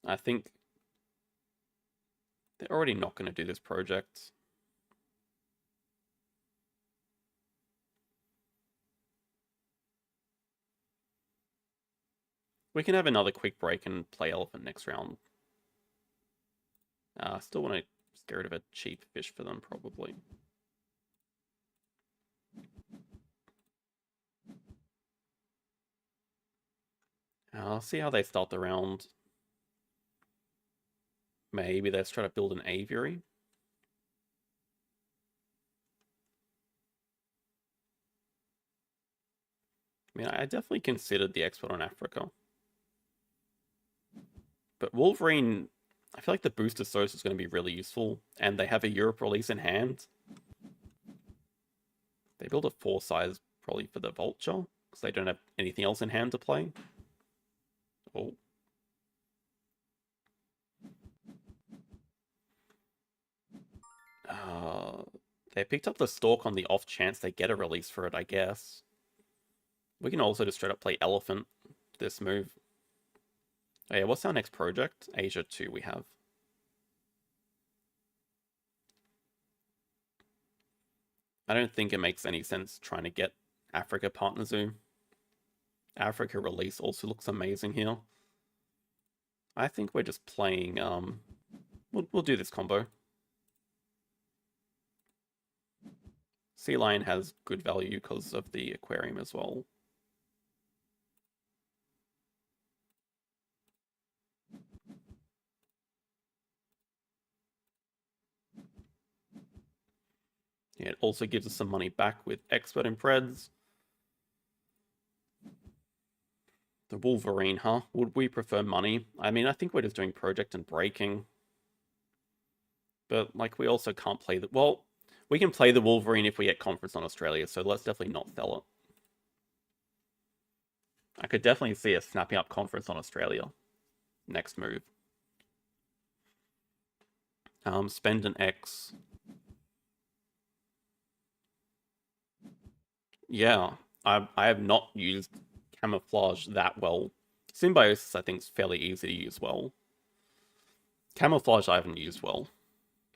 I think they're already not going to do this project. We can have another quick break and play Elephant next round. Still want to get rid of a cheap fish for them, probably. I'll see how they start the round. Maybe let's try to build an aviary. I mean, I definitely considered the export on Africa. But Wolverine, I feel like the booster source is going to be really useful, and they have a Europe release in hand. They build a 4 size probably for the Vulture, because they don't have anything else in hand to play. Oh. They picked up the Stalk on the off chance they get a release for it, I guess. We can also just straight up play Elephant this move. Oh yeah, what's our next project? Asia 2 we have. I don't think it makes any sense trying to get Africa Partner Zoo. Africa release also looks amazing here. I think we're just playing, we'll do this combo. Sea Lion has good value because of the aquarium as well. Yeah, it also gives us some money back with Expert in Preds. The Wolverine, huh? Would we prefer money? I mean, I think we're just doing project and breaking. But, like, we also can't play the... Well, we can play the Wolverine if we get Conference on Australia, so let's definitely not sell it. I could definitely see us snapping up Conference on Australia. Next move. Spend an X. Yeah, I have not used Camouflage that well. Symbiosis, I think, is fairly easy to use well. Camouflage I haven't used well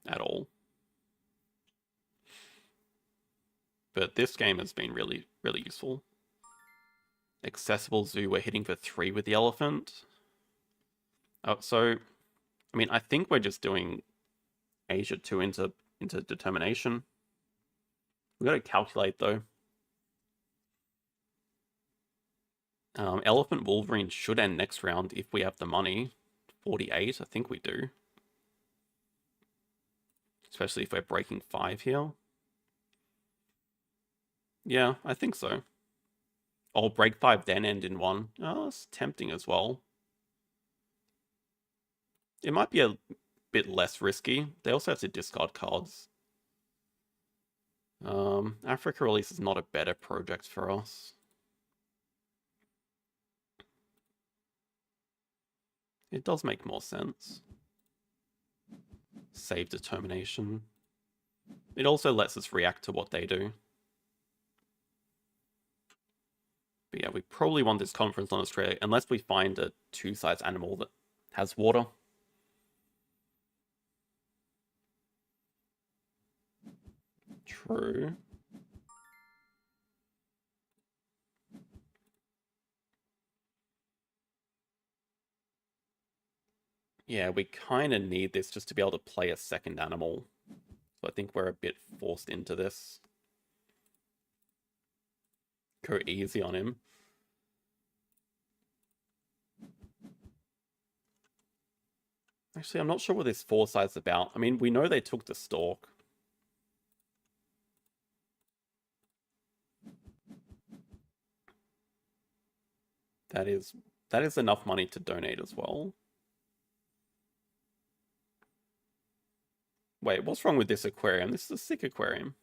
at all. But this game has been really, really useful. Accessible Zoo, we're hitting for 3 with the Elephant. So, I mean, I think we're just doing Asia 2 into Determination. We've got to calculate, though. Elephant Wolverine should end next round if we have the money. 48, I think we do. Especially if we're breaking 5 here. Yeah, I think so. Oh, break 5 then end in 1. Oh, it's tempting as well. It might be a bit less risky. They also have to discard cards. Africa release is not a better project for us. It does make more sense. Save Determination. It also lets us react to what they do. But yeah, we probably want this Conference on Australia, unless we find a 2-size animal that has water. True. Yeah, we kind of need this just to be able to play a second animal. So I think we're a bit forced into this. Go easy on him. Actually, I'm not sure what this foresight's about. I mean, we know they took the Stork. That is enough money to donate as well. Wait, what's wrong with this aquarium? This is a sick aquarium.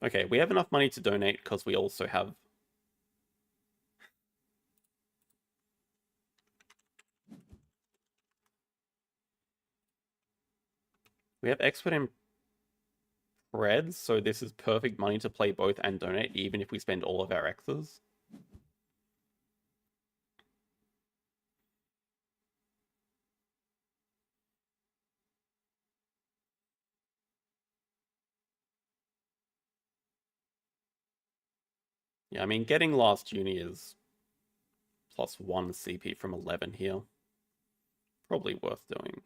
Okay, we have enough money to donate because we also have... We have expert in Preds, so this is perfect money to play both and donate, even if we spend all of our X's. Yeah, I mean, getting last uni is +1 CP from 11 here. Probably worth doing.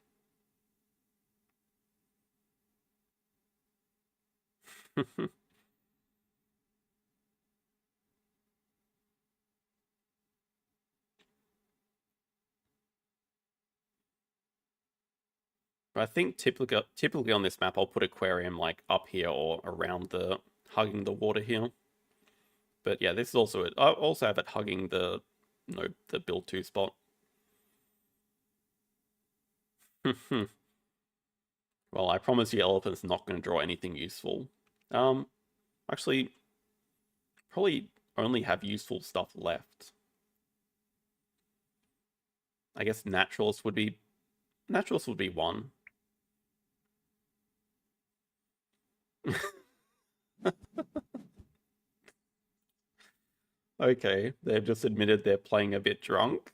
But I think typically on this map, I'll put aquarium like up here or around the hugging the water here. But yeah, this is also it. I also have it hugging the the build 2 spot. Well, I promise you, elephant's not going to draw anything useful. Actually, probably only have useful stuff left. I guess naturalist would be one. Okay, they've just admitted they're playing a bit drunk.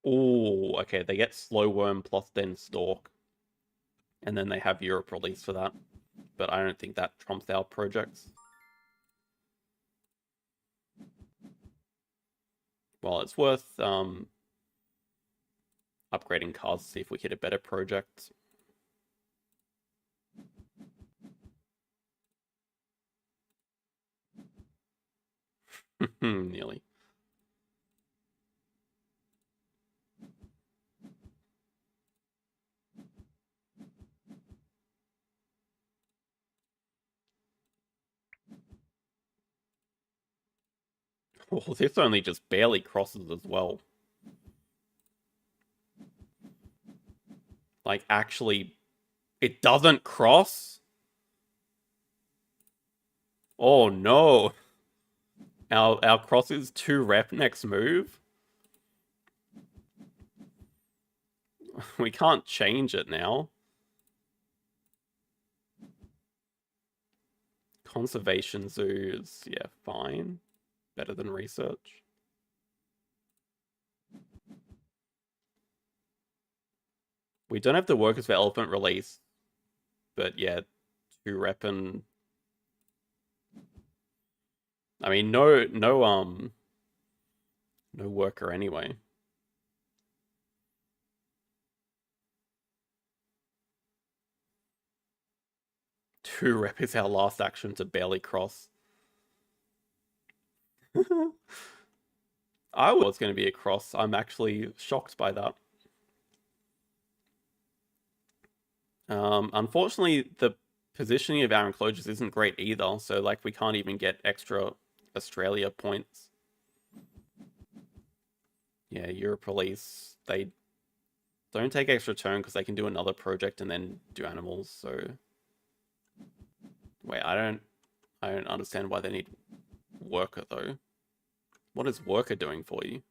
Oh, okay, they get slow worm plus then stalk. And then they have Europe release for that. But I don't think that trumps our projects. Well, it's worth upgrading cards to see if we hit a better project. Nearly. Oh, this only just barely crosses as well. Like, actually, it doesn't cross? Oh, no. Our cross is 2 rep next move? We can't change it now. Conservation zoos, yeah, fine. Better than research. We don't have the workers for elephant release, but yeah, 2 rep and... I mean, no worker anyway. Two rep is our last action to barely cross. I was going to be a cross. I'm actually shocked by that. Unfortunately, the positioning of our enclosures isn't great either, so like we can't even get extra Australia points. Yeah, Europe release, they don't take extra turn because they can do another project and then do animals, so... Wait, I don't understand why they need worker though. What is worker doing for you?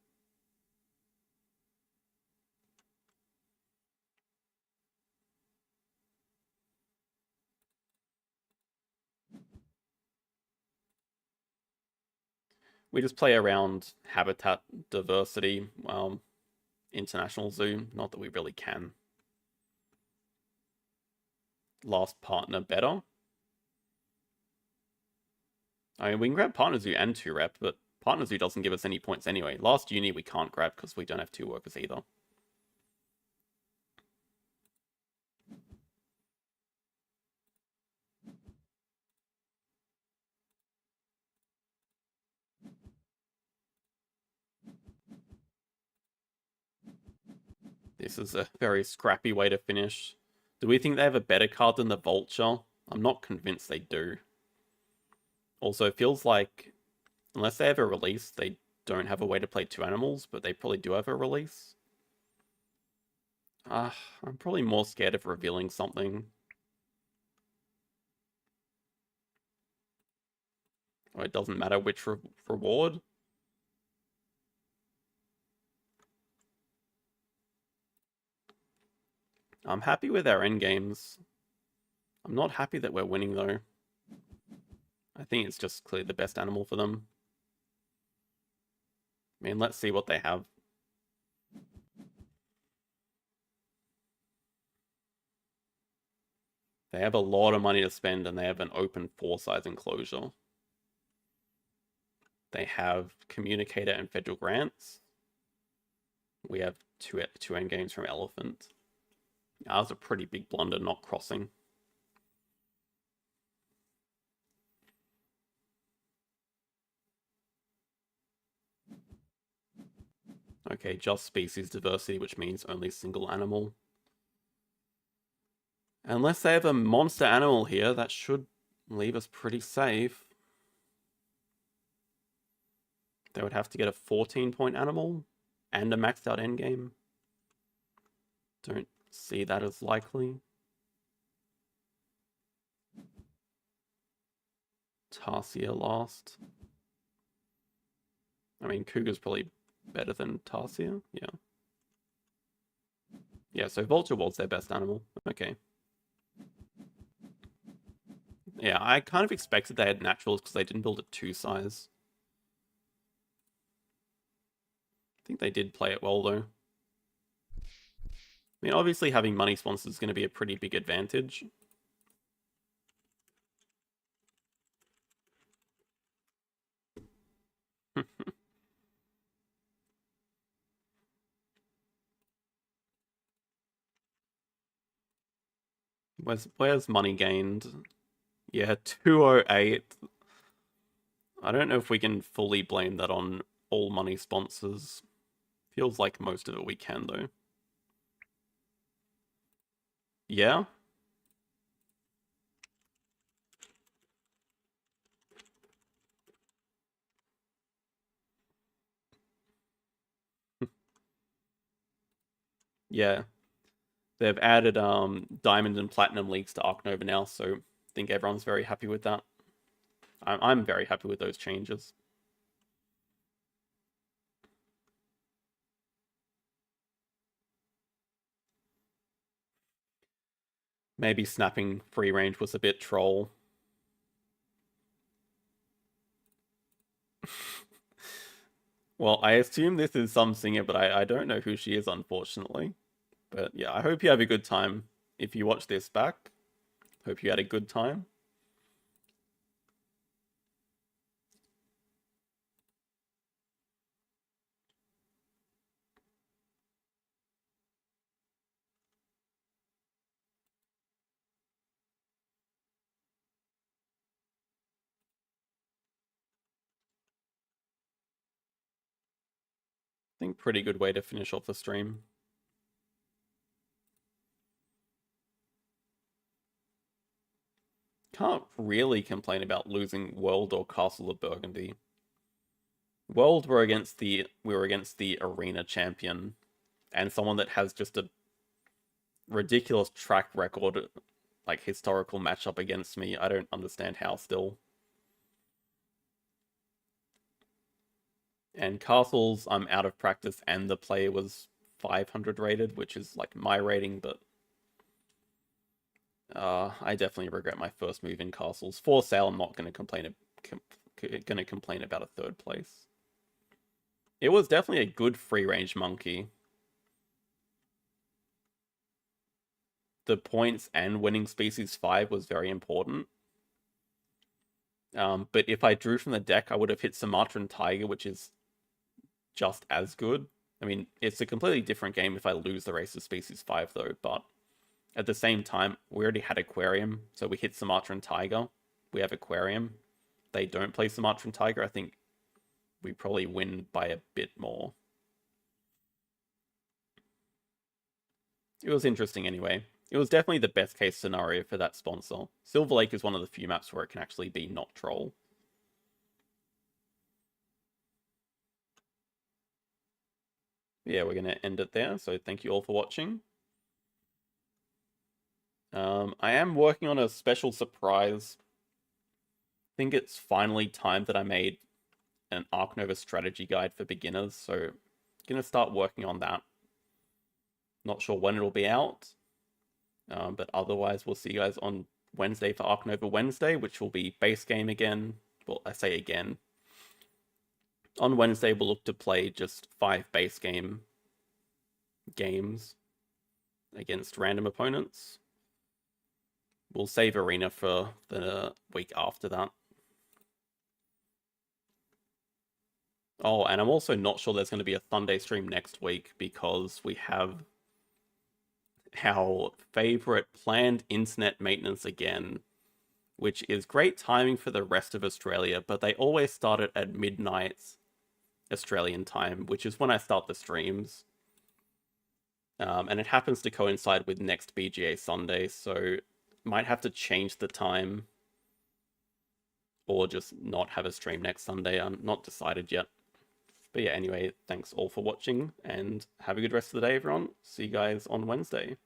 We just play around habitat diversity. international zoo. Not that we really can. Last partner better. I mean, we can grab partner zoo and 2-rep, but partner zoo doesn't give us any points anyway. Last uni we can't grab because we don't have 2 workers either. This is a very scrappy way to finish. Do we think they have a better card than the Vulture? I'm not convinced they do. Also, it feels like, unless they have a release, they don't have a way to play 2 animals, but they probably do have a release. I'm probably more scared of revealing something. Or it doesn't matter which reward. I'm happy with our endgames. I'm not happy that we're winning, though. I think it's just clearly the best animal for them. I mean, let's see what they have. They have a lot of money to spend, and they have an open 4-size enclosure. They have Communicator and Federal Grants. We have two endgames from Elephant. That was a pretty big blunder not crossing. Okay, just species diversity, which means only single animal. Unless they have a monster animal here, that should leave us pretty safe. They would have to get a 14-point animal and a maxed out endgame. Don't see that as likely. Tarsier last. I mean, Cougar's probably better than Tarsier. Yeah. Yeah, so Vulture was their best animal. Okay. Yeah, I kind of expected they had naturals because they didn't build a 2-size. I think they did play it well, though. I mean, obviously having money sponsors is going to be a pretty big advantage. Where's money gained? Yeah, 208. I don't know if we can fully blame that on all money sponsors. Feels like most of it we can, though. Yeah? Yeah. They've added Diamond and Platinum leagues to Ark Nova now, so I think everyone's very happy with that. I'm very happy with those changes. Maybe snapping free range was a bit troll. Well, I assume this is some singer, but I don't know who she is, unfortunately. But yeah, I hope you have a good time. If you watch this back, hope you had a good time. I think pretty good way to finish off the stream. Can't really complain about losing World or Castle of Burgundy. World we were against the arena champion and someone that has just a ridiculous track record, like historical matchup against me. I don't understand how still. And Castles, I'm out of practice and the player was 500 rated, which is like my rating, but I definitely regret my first move in Castles. For sale, I'm not going to complain about a 3rd place. It was definitely a good free range monkey. the points and winning species 5 was very important. But if I drew from the deck, I would have hit Sumatran Tiger, which is just as good. I mean, it's a completely different game if I lose the race of species 5, though, but at the same time, we already had Aquarium, so we hit Sumatran Tiger. We have Aquarium. They don't play Sumatran Tiger. I think we probably win by a bit more. It was interesting anyway. It was definitely the best case scenario for that sponsor. Silver Lake is one of the few maps where it can actually be not troll. Yeah, we're going to end it there. So thank you all for watching. I am working on a special surprise. I think it's finally time that I made an Ark Nova strategy guide for beginners. So I'm going to start working on that. Not sure when it'll be out. But otherwise, we'll see you guys on Wednesday for Ark Nova Wednesday, which will be base game again. Well, I say again. On Wednesday, we'll look to play just 5 base games against random opponents. We'll save Arena for the week after that. Oh, and I'm also not sure there's going to be a Sunday stream next week because we have our favorite planned internet maintenance again, which is great timing for the rest of Australia, but they always start it at midnight Australian time, which is when I start the streams. And it happens to coincide with next BGA Sunday, so might have to change the time or just not have a stream next Sunday. I'm not decided yet. But yeah, anyway, thanks all for watching and have a good rest of the day, everyone. See you guys on Wednesday.